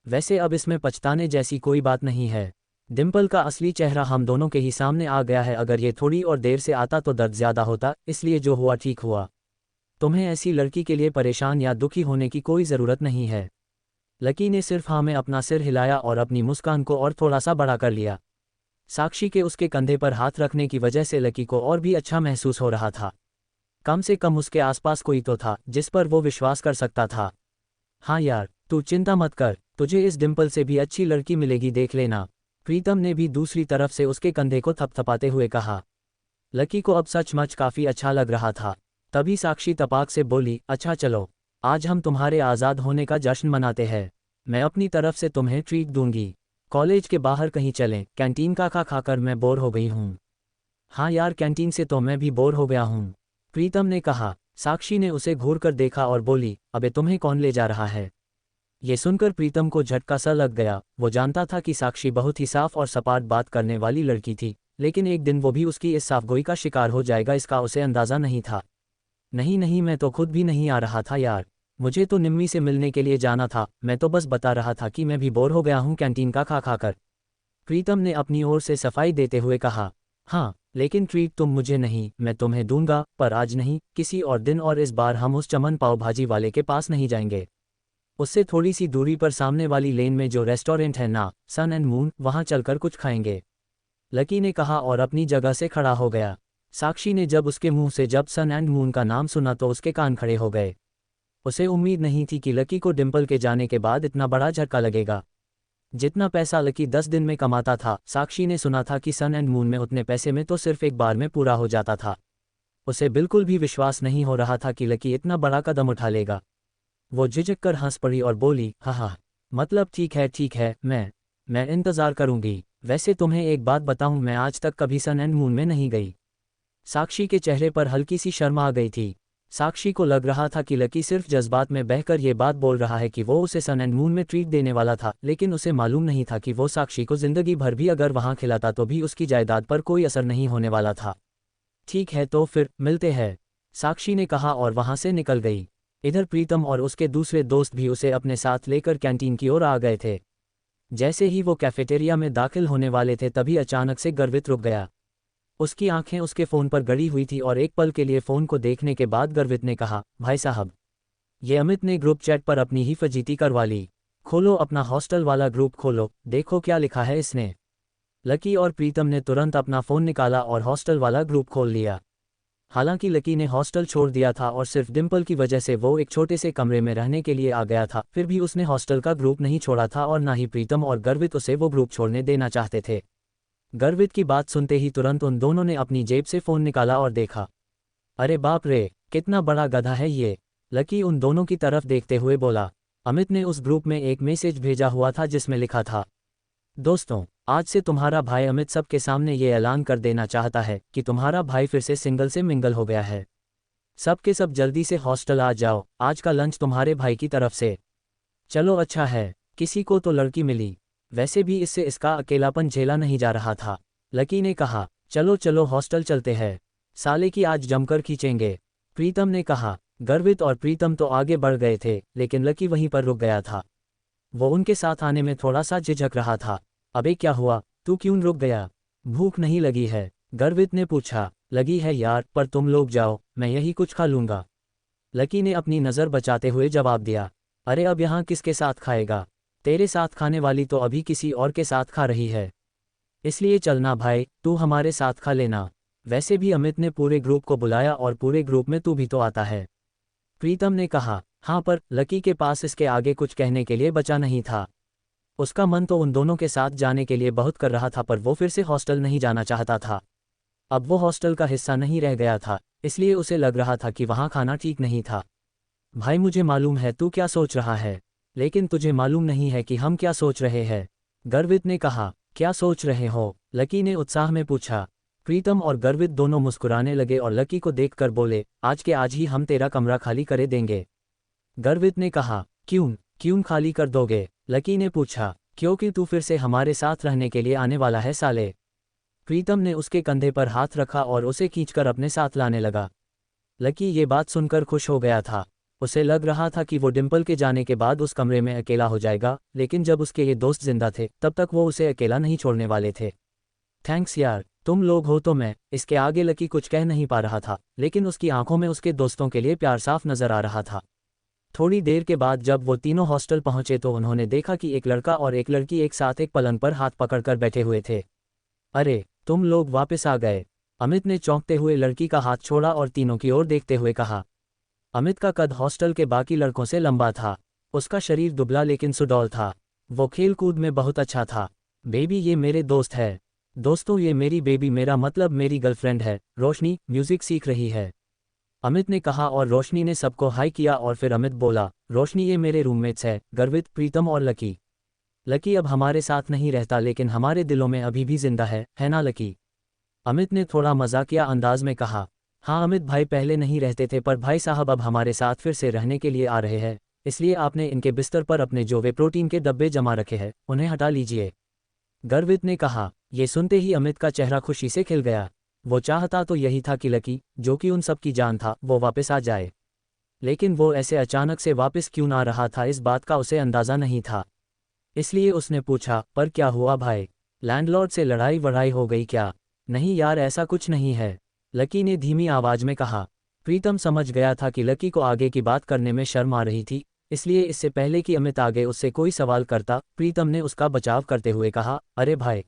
Speaker 1: वैसे अब इसमें पछताने जैसी कोई बात नहीं है। डिम्पल का असली चेहरा हम दोनों के ही सामने आ गया है। अगर ये थोड़ी और देर से आता तो दर्द ज़्यादा होता, इसलिए जो हुआ ठीक हुआ। तुम्हें ऐसी लड़की के लिए परेशान या दुखी होने की कोई ज़रूरत नहीं है। लकी ने सिर्फ हाँ में अपना सिर हिलाया और अपनी मुस्कान को और थोड़ा सा बड़ा कर लिया। साक्षी के उसके कंधे पर हाथ रखने की वजह से लकी को और भी अच्छा महसूस हो रहा था। कम से कम उसके आसपास कोई तो था जिस पर वो विश्वास कर सकता था। हाँ यार, तू चिंता मत कर, तुझे इस डिम्पल से भी अच्छी लड़की मिलेगी, देख लेना, प्रीतम ने भी दूसरी तरफ से उसके कंधे को थपथपाते हुए कहा। लकी को अब सचमुच काफ़ी अच्छा लग रहा था। तभी साक्षी तपाक से बोली, अच्छा चलो, आज हम तुम्हारे आज़ाद होने का जश्न मनाते हैं। मैं अपनी तरफ से तुम्हें ट्रीट दूंगी। कॉलेज के बाहर कहीं चलें, कैंटीन का खा खाकर मैं बोर हो गई हूँ। हाँ यार, कैंटीन से तो मैं भी बोर हो गया हूँ, प्रीतम ने कहा। साक्षी ने उसे घूर कर देखा और बोली, अबे तुम्हें कौन ले जा रहा है। ये सुनकर प्रीतम को झटका सा लग गया। वो जानता था कि साक्षी बहुत ही साफ और सपाट बात करने वाली लड़की थी, लेकिन एक दिन वो भी उसकी इस साफगोई का शिकार हो जाएगा इसका उसे अंदाज़ा नहीं था। नहीं नहीं, मैं तो खुद भी नहीं आ रहा था यार, मुझे तो निम्मी से मिलने के लिए जाना था, मैं तो बस बता रहा था कि मैं भी बोर हो गया हूँ कैंटीन का खा खा कर। प्रीतम ने अपनी ओर से सफाई देते हुए कहा। हाँ, लेकिन ट्रीट तुम मुझे नहीं, मैं तुम्हें दूंगा, पर आज नहीं, किसी और दिन, और इस बार हम उस चमन पाव भाजी वाले के पास नहीं जाएंगे। उससे थोड़ी सी दूरी पर सामने वाली लेन में जो रेस्टोरेंट है ना, सन एंड मून, वहाँ चलकर कुछ खाएंगे। लकी ने कहा और अपनी जगह से खड़ा हो गया। साक्षी ने जब उसके मुंह से जब सन एंड मून का नाम सुना तो उसके कान खड़े हो गए। उसे उम्मीद नहीं थी कि लकी को डिम्पल के जाने के बाद इतना बड़ा झटका लगेगा। जितना पैसा लकी 10 दिन में कमाता था, साक्षी ने सुना था कि सन एंड मून में उतने पैसे में तो सिर्फ एक बार में पूरा हो जाता था। उसे बिल्कुल भी विश्वास नहीं हो रहा था कि लकी इतना बड़ा कदम उठा लेगा। वो झिझक कर हंस पड़ी और बोली, हाँ, मतलब ठीक है, मैं इंतज़ार करूंगी। वैसे तुम्हें एक बात बताऊं, मैं आज तक कभी सन एंड मून में नहीं गई। साक्षी के चेहरे पर हल्की सी शर्म आ गई थी। साक्षी को लग रहा था कि लकी सिर्फ जज्बात में बहकर ये बात बोल रहा है कि वो उसे सन एंड मून में ट्रीट देने वाला था, लेकिन उसे मालूम नहीं था कि वो साक्षी को जिंदगी भर भी अगर वहाँ खिलाता तो भी उसकी जायदाद पर कोई असर नहीं होने वाला था। ठीक है तो फिर मिलते हैं, साक्षी ने कहा और वहाँ से निकल गई। इधर प्रीतम और उसके दूसरे दोस्त भी उसे अपने साथ लेकर कैंटीन की ओर आ गए थे। जैसे ही वो कैफेटेरिया में दाखिल होने वाले थे तभी अचानक से गर्वित रुक गया। उसकी आंखें उसके फ़ोन पर गड़ी हुई थी और एक पल के लिए फ़ोन को देखने के बाद गर्वित ने कहा, भाई साहब, ये अमित ने ग्रुप चैट पर अपनी ही फजीती करवा ली। खोलो अपना हॉस्टल वाला ग्रुप खोलो, देखो क्या लिखा है इसने। लकी और प्रीतम ने तुरंत अपना फ़ोन निकाला और हॉस्टल वाला ग्रुप खोल लिया। हालांकि लकी ने हॉस्टल छोड़ दिया था और सिर्फ डिम्पल की वजह से वो एक छोटे से कमरे में रहने के लिए आ गया था, फिर भी उसने हॉस्टल का ग्रुप नहीं छोड़ा था और ना ही प्रीतम और गर्वित उसे वो ग्रुप छोड़ने देना चाहते थे। गर्वित की बात सुनते ही तुरंत उन दोनों ने अपनी जेब से फ़ोन निकाला और देखा। अरे बाप रे, कितना बड़ा गधा है ये। लकी उन दोनों की तरफ देखते हुए बोला। अमित ने उस ग्रुप में एक मैसेज भेजा हुआ था जिसमें लिखा था, दोस्तों, आज से तुम्हारा भाई अमित सबके सामने ये ऐलान कर देना चाहता है कि तुम्हारा भाई फिर से सिंगल से मिंगल हो गया है। सबके सब जल्दी से हॉस्टल आ जाओ, आज का लंच तुम्हारे भाई की तरफ से। चलो अच्छा है, किसी को तो लड़की मिली, वैसे भी इससे इसका अकेलापन झेला नहीं जा रहा था। लकी ने कहा, चलो चलो हॉस्टल चलते हैं, साले की आज जमकर खींचेंगे। प्रीतम ने कहा। गर्वित और प्रीतम तो आगे बढ़ गए थे, लेकिन लकी वहीं पर रुक गया था। वो उनके साथ आने में थोड़ा सा झिझक रहा था। अबे क्या हुआ, तू क्यों रुक गया? भूख नहीं लगी है? गर्वित ने पूछा। लगी है यार, पर तुम लोग जाओ, मैं यही कुछ खा लूँगा। लकी ने अपनी नज़र बचाते हुए जवाब दिया। अरे अब यहाँ किसके साथ खाएगा? तेरे साथ खाने वाली तो अभी किसी और के साथ खा रही है, इसलिए चलना भाई, तू हमारे साथ खा लेना। वैसे भी अमित ने पूरे ग्रुप को बुलाया और पूरे ग्रुप में तू भी तो आता है। प्रीतम ने कहा। हाँ, पर लकी के पास इसके आगे कुछ कहने के लिए बचा नहीं था। उसका मन तो उन दोनों के साथ जाने के लिए बहुत कर रहा था, पर वो फिर से हॉस्टल नहीं जाना चाहता था। अब वो हॉस्टल का हिस्सा नहीं रह गया था, इसलिए उसे लग रहा था कि वहाँ खाना ठीक नहीं था। भाई मुझे मालूम है तू क्या सोच रहा है, लेकिन तुझे मालूम नहीं है कि हम क्या सोच रहे हैं, गर्वित ने कहा। क्या सोच रहे हो? लकी ने उत्साह में पूछा। प्रीतम और गर्वित दोनों मुस्कुराने लगे और लकी को देखकर बोले, आज के आज ही हम तेरा कमरा खाली करे देंगे। गर्वित ने कहा। क्यों खाली कर दोगे? लकी ने पूछा। क्योंकि तू फिर से हमारे साथ रहने के लिए आने वाला है साले। प्रीतम ने उसके कंधे पर हाथ रखा और उसे खींचकर अपने साथ लाने लगा। लकी ये बात सुनकर खुश हो गया था। उसे लग रहा था कि वो डिम्पल के जाने के बाद उस कमरे में अकेला हो जाएगा, लेकिन जब उसके ये दोस्त जिंदा थे तब तक वो उसे अकेला नहीं छोड़ने वाले थे। थैंक्स यार, तुम लोग हो तो मैं। इसके आगे लकी कुछ कह नहीं पा रहा था, लेकिन उसकी आंखों में उसके दोस्तों के लिए प्यार साफ नजर आ रहा था। थोड़ी देर के बाद जब वो तीनों हॉस्टल पहुंचे तो उन्होंने देखा कि एक लड़का और एक लड़की एक साथ एक पलंग पर हाथ पकड़कर बैठे हुए थे। अरे, तुम लोग वापस आ गए? अमित ने चौंकते हुए लड़की का हाथ छोड़ा और तीनों की ओर देखते हुए कहा। अमित का कद हॉस्टल के बाकी लड़कों से लंबा था। उसका शरीर दुबला लेकिन सुडौल था। वो खेल कूद में बहुत अच्छा था। बेबी ये मेरे दोस्त है। दोस्तों ये मेरी बेबी, मेरा मतलब मेरी गर्लफ्रेंड है, रोशनी, म्यूजिक सीख रही है, अमित ने कहा और रोशनी ने सबको हाई किया और फिर अमित बोला, रोशनी ये मेरे रूममेट्स है, गर्वित, प्रीतम और लकी। लकी अब हमारे साथ नहीं रहता लेकिन हमारे दिलों में अभी भी जिंदा है ना लकी? अमित ने थोड़ा मजाकिया अंदाज में कहा। हाँ अमित भाई, पहले नहीं रहते थे पर भाई साहब अब हमारे साथ फिर से रहने के लिए आ रहे हैं, इसलिए आपने इनके बिस्तर पर अपने जो वे प्रोटीन के डब्बे जमा रखे हैं उन्हें हटा लीजिए। गर्वित ने कहा। ये सुनते ही अमित का चेहरा खुशी से खिल गया। वो चाहता तो यही था कि लकी, जो कि उन सब की जान था, वो वापस आ जाए। लेकिन वो ऐसे अचानक से वापस क्यों ना आ रहा था, इस बात का उसे अंदाज़ा नहीं था। इसलिए उसने पूछा, पर क्या हुआ भाई? लैंडलॉर्ड से लड़ाई वड़ाई हो गई क्या? नहीं यार, ऐसा कुछ नहीं है, लकी ने धीमी आवाज में कहा। प्रीतम समझ गया था कि लकी को आगे की बात करने में शर्म आ रही थी, इसलिए इससे पहले कि अमित आगे उससे कोई सवाल करता, प्रीतम ने उसका बचाव करते हुए कहा, अरे भाई,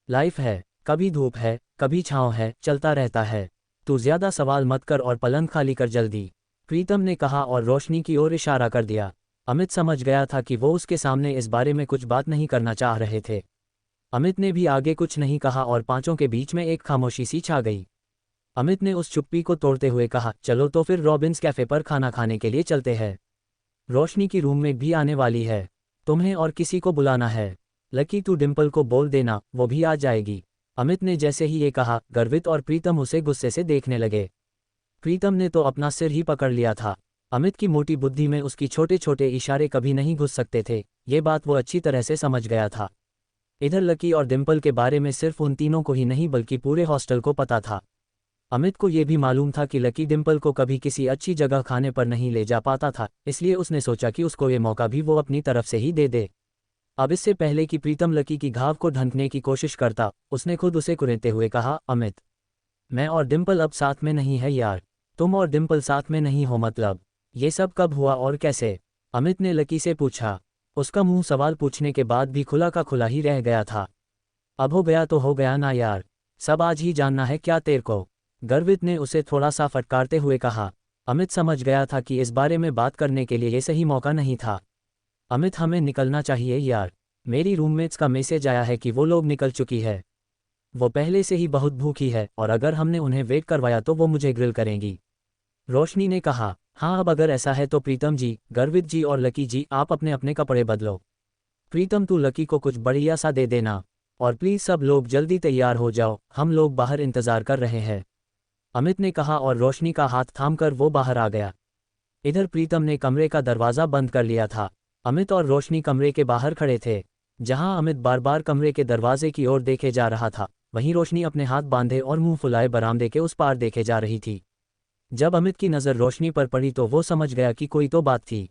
Speaker 1: लाइफ है, कभी धूप है, कभी छाँव है, चलता रहता है। तू ज्यादा सवाल मत कर और पलंग खाली कर जल्दी, प्रीतम ने कहा और रोशनी की ओर इशारा कर दिया। अमित समझ गया था कि वो उसके सामने इस बारे में कुछ बात नहीं करना चाह रहे थे। अमित ने भी आगे कुछ नहीं कहा और पांचों के बीच में एक खामोशी सी छा गई। अमित ने उस चुप्पी को तोड़ते हुए कहा, चलो तो फिर रॉबिन्स कैफे पर खाना खाने के लिए चलते हैं। रोशनी की रूममेट भी आने वाली है, तुम्हें और किसी को बुलाना है। लकी तू डिम्पल को बोल देना, वो भी आ जाएगी। अमित ने जैसे ही ये कहा, गर्वित और प्रीतम उसे गुस्से से देखने लगे। प्रीतम ने तो अपना सिर ही पकड़ लिया था। अमित की मोटी बुद्धि में उसकी छोटे छोटे इशारे कभी नहीं घुस सकते थे, ये बात वो अच्छी तरह से समझ गया था। इधर लकी और डिम्पल के बारे में सिर्फ उन तीनों को ही नहीं बल्कि पूरे हॉस्टल को पता था। अमित को ये भी मालूम था कि लकी डिम्पल को कभी किसी अच्छी जगह खाने पर नहीं ले जा पाता था, इसलिए उसने सोचा कि उसको ये मौका भी वो अपनी तरफ से ही दे दे। अब इससे पहले कि प्रीतम लकी की घाव को ढंकने की कोशिश करता, उसने खुद उसे कुरेदते हुए कहा, अमित, मैं और डिम्पल अब साथ में नहीं है यार। तुम और डिम्पल साथ में नहीं हो मतलब? ये सब कब हुआ और कैसे? अमित ने लकी से पूछा। उसका मुंह सवाल पूछने के बाद भी खुला का खुला ही रह गया था। अब हो गया तो हो गया ना यार, सब आज ही जानना है क्या तेरे को? गर्वित ने उसे थोड़ा सा फटकारते हुए कहा। अमित समझ गया था कि इस बारे में बात करने के लिए ये सही मौका नहीं था। अमित, हमें निकलना चाहिए यार, मेरी रूममेट्स का मैसेज आया है कि वो लोग निकल चुकी है। वो पहले से ही बहुत भूखी है और अगर हमने उन्हें वेट करवाया तो वो मुझे ग्रिल करेंगी। रोशनी ने कहा। हाँ, अब अगर ऐसा है तो प्रीतम जी, गर्वित जी और लकी जी, आप अपने अपने कपड़े बदलो। प्रीतम, तू लकी को कुछ बढ़िया सा दे देना, और प्लीज़ सब लोग जल्दी तैयार हो जाओ, हम लोग बाहर इंतज़ार कर रहे हैं। अमित ने कहा और रोशनी का हाथ थामकर वो बाहर आ गया। इधर प्रीतम ने कमरे का दरवाज़ा बंद कर लिया था। अमित और रोशनी कमरे के बाहर खड़े थे। जहां अमित बार बार कमरे के दरवाजे की ओर देखे जा रहा था, वहीं रोशनी अपने हाथ बांधे और मुंह फुलाए बरामदे के उस पार देखे जा रही थी। जब अमित की नज़र रोशनी पर पड़ी तो वो समझ गया कि कोई तो बात थी।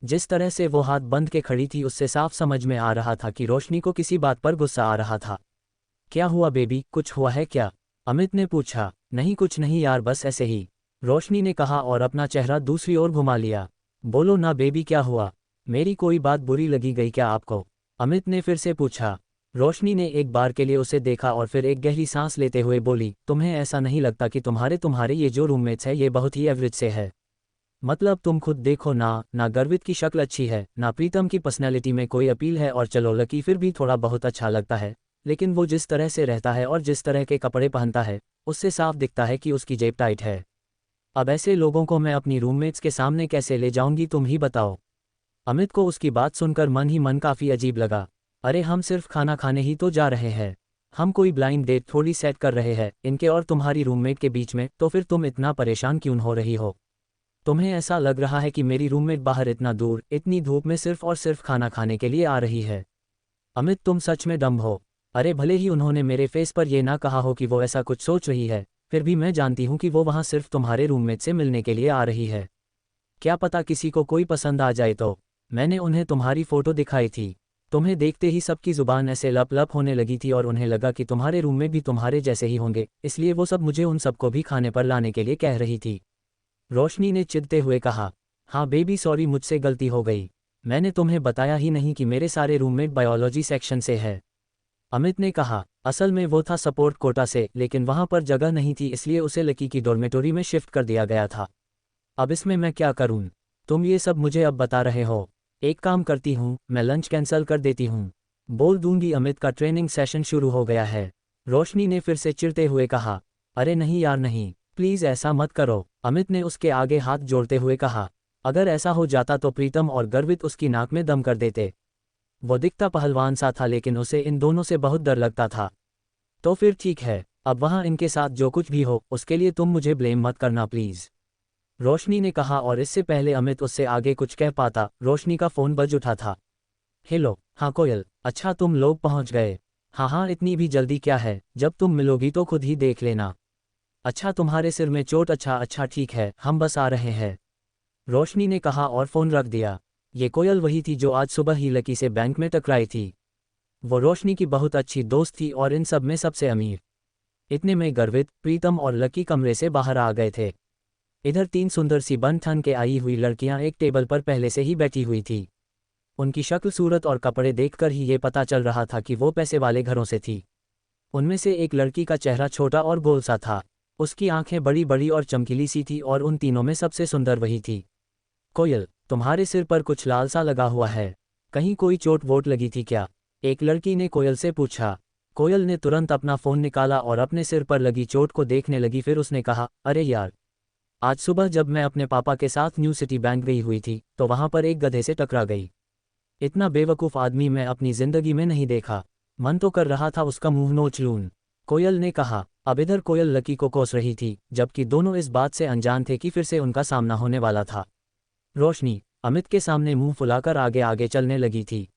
Speaker 1: जिस तरह से वो हाथ बंद के खड़ी थी उससे साफ समझ में आ रहा था कि रोशनी को किसी बात पर गुस्सा आ रहा था। क्या हुआ बेबी, कुछ हुआ है क्या? अमित ने पूछा। नहीं कुछ नहीं यार, बस ऐसे ही, रोशनी ने कहा और अपना चेहरा दूसरी ओर घुमा लिया। बोलो ना बेबी, क्या हुआ? मेरी कोई बात बुरी लगी गई क्या आपको? अमित ने फिर से पूछा। रोशनी ने एक बार के लिए उसे देखा और फिर एक गहरी सांस लेते हुए बोली, तुम्हें ऐसा नहीं लगता कि तुम्हारे ये जो रूममेट्स है ये बहुत ही एवरेज से है? मतलब तुम खुद देखो ना गर्वित की शक्ल अच्छी है, ना प्रीतम की पर्सनैलिटी में कोई अपील है, और चलो लकी फिर भी थोड़ा बहुत अच्छा लगता है, लेकिन वो जिस तरह से रहता है और जिस तरह के कपड़े पहनता है, उससे साफ दिखता है कि उसकी जेब टाइट है। अब ऐसे लोगों को मैं अपनी रूममेट्स के सामने कैसे ले जाऊंगी, तुम ही बताओ। अमित को उसकी बात सुनकर मन ही मन काफ़ी अजीब लगा। अरे हम सिर्फ खाना खाने ही तो जा रहे हैं, हम कोई ब्लाइंड डेट थोड़ी सेट कर रहे हैं इनके और तुम्हारी रूममेट के बीच में, तो फिर तुम इतना परेशान क्यों हो रही हो? तुम्हें ऐसा लग रहा है कि मेरी रूममेट बाहर इतना दूर इतनी धूप में सिर्फ और सिर्फ खाना खाने के लिए आ रही है? अमित, तुम सच में डम हो। अरे भले ही उन्होंने मेरे फेस पर यह ना कहा हो कि वो ऐसा कुछ सोच रही है, फिर भी मैं जानती हूँ कि वो वहाँ सिर्फ तुम्हारे रूममेट से मिलने के लिए आ रही है। क्या पता किसी को कोई पसंद आ जाए तो। मैंने उन्हें तुम्हारी फ़ोटो दिखाई थी, तुम्हें देखते ही सबकी ज़ुबान ऐसे लप लप होने लगी थी और उन्हें लगा कि तुम्हारे रूममेट भी तुम्हारे जैसे ही होंगे, इसलिए वो सब मुझे उन सबको भी खाने पर लाने के लिए कह रही थी। रोशनी ने चिढ़ते हुए कहा। हाँ बेबी सॉरी, मुझसे गलती हो गई, मैंने तुम्हें बताया ही नहीं कि मेरे सारे रूममेट बायोलॉजी सेक्शन से है। अमित ने कहा। असल में वो था सपोर्ट कोटा से, लेकिन वहाँ पर जगह नहीं थी इसलिए उसे लकी की डॉर्मेटोरी में शिफ्ट कर दिया गया था। अब इसमें मैं क्या करूँ? तुम ये सब मुझे अब बता रहे हो। एक काम करती हूँ, मैं लंच कैंसिल कर देती हूँ, बोल दूंगी अमित का ट्रेनिंग सेशन शुरू हो गया है। रोशनी ने फिर से चिढ़ते हुए कहा। अरे नहीं यार नहीं, प्लीज़ ऐसा मत करो, अमित ने उसके आगे हाथ जोड़ते हुए कहा। अगर ऐसा हो जाता तो प्रीतम और गर्वित उसकी नाक में दम कर देते। वो दिखता पहलवान सा था लेकिन उसे इन दोनों से बहुत डर लगता था। तो फिर ठीक है, अब वहाँ इनके साथ जो कुछ भी हो उसके लिए तुम मुझे ब्लेम मत करना प्लीज़, रोशनी ने कहा। और इससे पहले अमित उससे आगे कुछ कह पाता, रोशनी का फ़ोन बज उठा था। हेलो, हाँ कोयल, अच्छा तुम लोग पहुँच गए, हाँ हाँ, इतनी भी जल्दी क्या है, जब तुम मिलोगी तो खुद ही देख लेना। अच्छा, तुम्हारे सिर में चोट? अच्छा अच्छा, ठीक है, हम बस आ रहे हैं, रोशनी ने कहा और फ़ोन रख दिया। ये कोयल वही थी जो आज सुबह ही लकी से बैंक में टकराई थी। वो रोशनी की बहुत अच्छी दोस्त थी और इन सब में सबसे अमीर। इतने में गर्वित, प्रीतम और लकी कमरे से बाहर आ गए थे। इधर तीन सुंदर सी बन ठन के आई हुई लड़कियां एक टेबल पर पहले से ही बैठी हुई थी। उनकी शक्ल सूरत और कपड़े देखकर ही ये पता चल रहा था कि वो पैसे वाले घरों से थी। उनमें से एक लड़की का चेहरा छोटा और गोल सा था। उसकी आंखें बड़ी बड़ी और चमकीली सी थी और उन तीनों में सबसे सुंदर वही थी। कोयल, तुम्हारे सिर पर कुछ लाल सा लगा हुआ है, कहीं कोई चोट वोट लगी थी क्या? एक लड़की ने कोयल से पूछा। कोयल ने तुरंत अपना फ़ोन निकाला और अपने सिर पर लगी चोट को देखने लगी। फिर उसने कहा, अरे यार, आज सुबह जब मैं अपने पापा के साथ न्यू सिटी बैंक गई हुई थी तो वहां पर एक गधे से टकरा गई। इतना बेवकूफ़ आदमी मैं अपनी ज़िंदगी में नहीं देखा। मन तो कर रहा था उसका मुंह नोच लूं। कोयल ने कहा। अब इधर कोयल लकी को कोस रही थी, जबकि दोनों इस बात से अनजान थे कि फिर से उनका सामना होने वाला था। रोशनी अमित के सामने मुंह फुलाकर आगे आगे चलने लगी थी।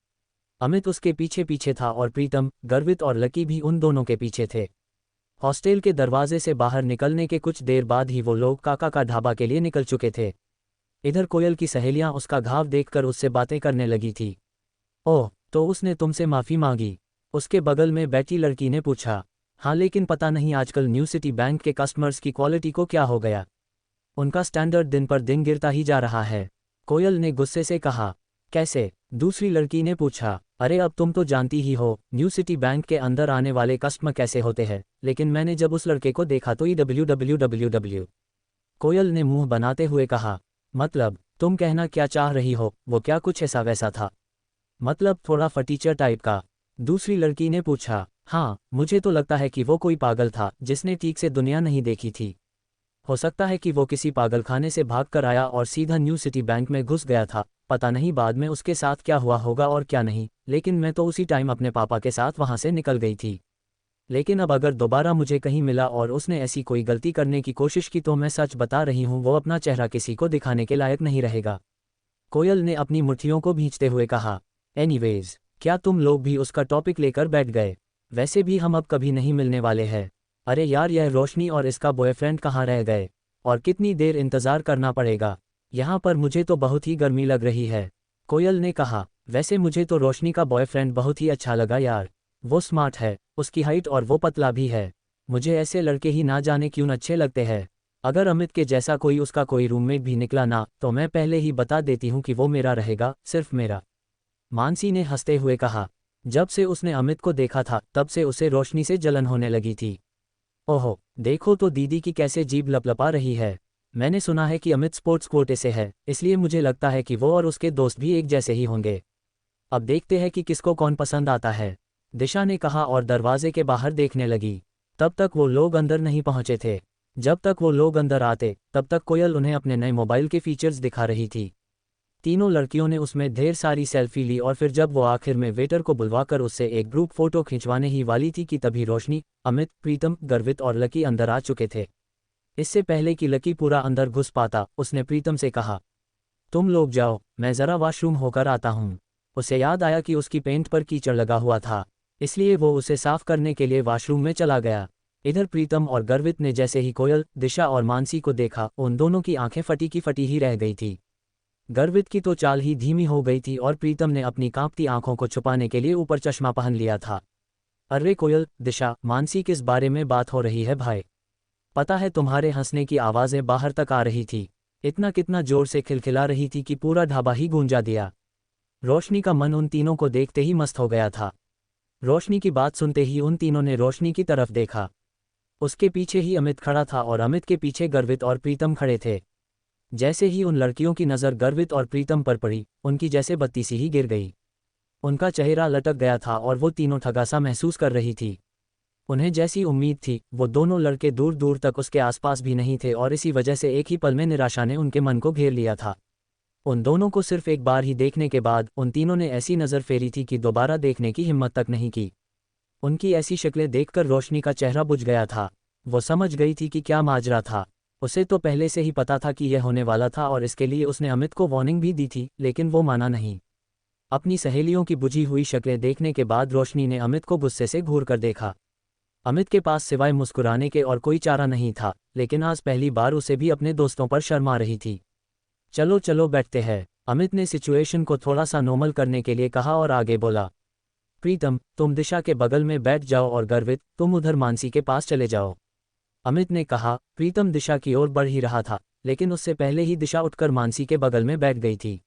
Speaker 1: अमित उसके पीछे पीछे था और प्रीतम, गर्वित और लकी भी उन दोनों के पीछे थे। हॉस्टल के दरवाजे से बाहर निकलने के कुछ देर बाद ही वो लोग काका का ढाबा के लिए निकल चुके थे। इधर कोयल की सहेलियां उसका घाव देखकर उससे बातें करने लगी थी। ओह, तो उसने तुमसे माफ़ी मांगी? उसके बगल में बैठी लड़की ने पूछा। हाँ, लेकिन पता नहीं आजकल न्यू सिटी बैंक के कस्टमर्स की क्वालिटी को क्या हो गया। उनका स्टैंडर्ड दिन पर दिन गिरता ही जा रहा है, कोयल ने गुस्से से कहा। कैसे? दूसरी लड़की ने पूछा। अरे अब तुम तो जानती ही हो न्यू सिटी बैंक के अंदर आने वाले कस्टमर कैसे होते हैं, लेकिन मैंने जब उस लड़के को देखा तो www। कोयल ने मुंह बनाते हुए कहा। मतलब, तुम कहना क्या चाह रही हो, वो क्या कुछ ऐसा वैसा था? मतलब थोड़ा फटीचर टाइप का? दूसरी लड़की ने पूछा। हाँ, मुझे तो लगता है कि वो कोई पागल था जिसने ठीक से दुनिया नहीं देखी थी। हो सकता है कि वो किसी पागलखाने से भागकर आया और सीधा न्यू सिटी बैंक में घुस गया था। पता नहीं बाद में उसके साथ क्या हुआ होगा और क्या नहीं, लेकिन मैं तो उसी टाइम अपने पापा के साथ वहां से निकल गई थी। लेकिन अब अगर दोबारा मुझे कहीं मिला और उसने ऐसी कोई गलती करने की कोशिश की तो मैं सच बता रही हूँ, वो अपना चेहरा किसी को दिखाने के लायक नहीं रहेगा। कोयल ने अपनी मुट्ठियों को भींचते हुए कहा। एनीवेज, क्या तुम लोग भी उसका टॉपिक लेकर बैठ गए? वैसे भी हम अब कभी नहीं मिलने वाले हैं। अरे यार, यह रोशनी और इसका बॉयफ्रेंड कहाँ रह गए? और कितनी देर इंतज़ार करना पड़ेगा? यहाँ पर मुझे तो बहुत ही गर्मी लग रही है, कोयल ने कहा। वैसे मुझे तो रोशनी का बॉयफ्रेंड बहुत ही अच्छा लगा यार। वो स्मार्ट है, उसकी हाइट और वो पतला भी है। मुझे ऐसे लड़के ही ना जाने क्यों अच्छे लगते हैं। अगर अमित के जैसा कोई उसका कोई रूममेट भी निकला ना तो मैं पहले ही बता देती हूँ कि वो मेरा रहेगा, सिर्फ मेरा। मानसी ने हंसते हुए कहा। जब से उसने अमित को देखा था तब से उसे रोशनी से जलन होने लगी थी। ओहो, देखो तो दीदी की कैसे जीभ लपलपा रही है। मैंने सुना है कि अमित स्पोर्ट्स कोटे से है, इसलिए मुझे लगता है कि वो और उसके दोस्त भी एक जैसे ही होंगे। अब देखते हैं कि किसको कौन पसंद आता है, दिशा ने कहा और दरवाजे के बाहर देखने लगी। तब तक वो लोग अंदर नहीं पहुंचे थे। जब तक वो लोग अंदर आते तब तक कोयल उन्हें अपने नए मोबाइल के फीचर्स दिखा रही थी। तीनों लड़कियों ने उसमें ढेर सारी सेल्फी ली और फिर जब वो आखिर में वेटर को बुलवाकर उससे एक ग्रुप फोटो खिंचवाने ही वाली थी कि तभी रोशनी, अमित, प्रीतम, गर्वित और लकी अंदर आ चुके थे। इससे पहले कि लकी पूरा अंदर घुस पाता, उसने प्रीतम से कहा, तुम लोग जाओ, मैं ज़रा वॉशरूम होकर आता हूँ। उसे याद आया कि उसकी पेंट पर कीचड़ लगा हुआ था, इसलिए वो उसे साफ करने के लिए वॉशरूम में चला गया। इधर प्रीतम और गर्वित ने जैसे ही कोयल, दिशा और मानसी को देखा, उन दोनों की आंखें फटी की फटी ही रह गई थी। गर्वित की तो चाल ही धीमी हो गई थी और प्रीतम ने अपनी कांपती आंखों को छुपाने के लिए ऊपर चश्मा पहन लिया था। अरे कोयल, दिशा, मानसी, किस बारे में बात हो रही है भाई? पता है तुम्हारे हंसने की आवाज़ें बाहर तक आ रही थी। इतना कितना जोर से खिलखिला रही थी कि पूरा ढाबा ही गूंजा दिया। रोशनी का मन उन तीनों को देखते ही मस्त हो गया था। रोशनी की बात सुनते ही उन तीनों ने रोशनी की तरफ देखा। उसके पीछे ही अमित खड़ा था और अमित के पीछे गर्वित और प्रीतम खड़े थे। जैसे ही उन लड़कियों की नज़र गर्वित और प्रीतम पर पड़ी, उनकी जैसे बत्ती सी ही गिर गई। उनका चेहरा लटक गया था और वो तीनों ठगा सा महसूस कर रही थी। उन्हें जैसी उम्मीद थी, वो दोनों लड़के दूर दूर तक उसके आसपास भी नहीं थे और इसी वजह से एक ही पल में निराशा ने उनके मन को घेर लिया था। उन दोनों को सिर्फ एक बार ही देखने के बाद उन तीनों ने ऐसी नज़र फेरी थी कि दोबारा देखने की हिम्मत तक नहीं की। उनकी ऐसी शक्लें देखकर रोशनी का चेहरा बुझ गया था। वो समझ गई थी कि क्या माजरा था। उसे तो पहले से ही पता था कि यह होने वाला था और इसके लिए उसने अमित को वार्निंग भी दी थी, लेकिन वो माना नहीं। अपनी सहेलियों की बुझी हुई शक्लें देखने के बाद रोशनी ने अमित को गुस्से से घूर कर देखा। अमित के पास सिवाय मुस्कुराने के और कोई चारा नहीं था, लेकिन आज पहली बार उसे भी अपने दोस्तों पर शर्म आ रही थी। चलो चलो बैठते हैं, अमित ने सिचुएशन को थोड़ा सा नॉर्मल करने के लिए कहा और आगे बोला। प्रीतम, तुम दिशा के बगल में बैठ जाओ और गर्वित, तुम उधर मानसी के पास चले जाओ, अमित ने कहा। प्रीतम दिशा की ओर बढ़ ही रहा था, लेकिन उससे पहले ही दिशा उठकर मानसी के बगल में बैठ गई थी।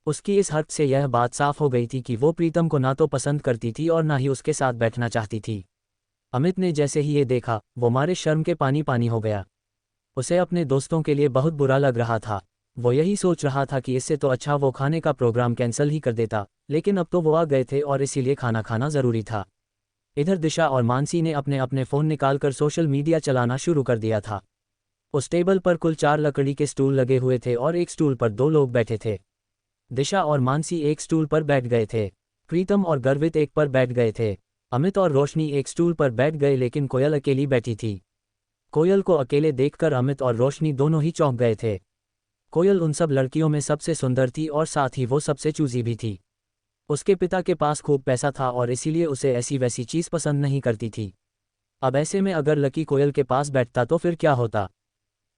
Speaker 1: उसकी इस हरकत से यह बात साफ हो गई थी कि वो प्रीतम को ना तो पसंद करती थी और ना ही उसके साथ बैठना चाहती थी। अमित ने जैसे ही ये देखा, वो मारे शर्म के पानी पानी हो गया। उसे अपने दोस्तों के लिए बहुत बुरा लग रहा था। वो यही सोच रहा था कि इससे तो अच्छा वो खाने का प्रोग्राम कैंसिल ही कर देता, लेकिन अब तो वो आ गए थे और इसीलिए खाना खाना ज़रूरी था। इधर दिशा और मानसी ने अपने अपने फ़ोन निकालकर सोशल मीडिया चलाना शुरू कर दिया था। उस टेबल पर कुल 4 लकड़ी के स्टूल लगे हुए थे और एक स्टूल पर 2 लोग बैठे थे। दिशा और मानसी एक स्टूल पर बैठ गए थे, प्रीतम और गर्वित एक पर बैठ गए थे, अमित और रोशनी एक स्टूल पर बैठ गए, लेकिन कोयल अकेली बैठी थी। कोयल को अकेले देखकर अमित और रोशनी दोनों ही चौंक गए थे। कोयल उन सब लड़कियों में सबसे सुंदर थी और साथ ही वो सबसे चूजी भी थी। उसके पिता के पास खूब पैसा था और इसीलिए उसे ऐसी वैसी चीज़ पसंद नहीं करती थी। अब ऐसे में अगर लकी कोयल के पास बैठता तो फिर क्या होता।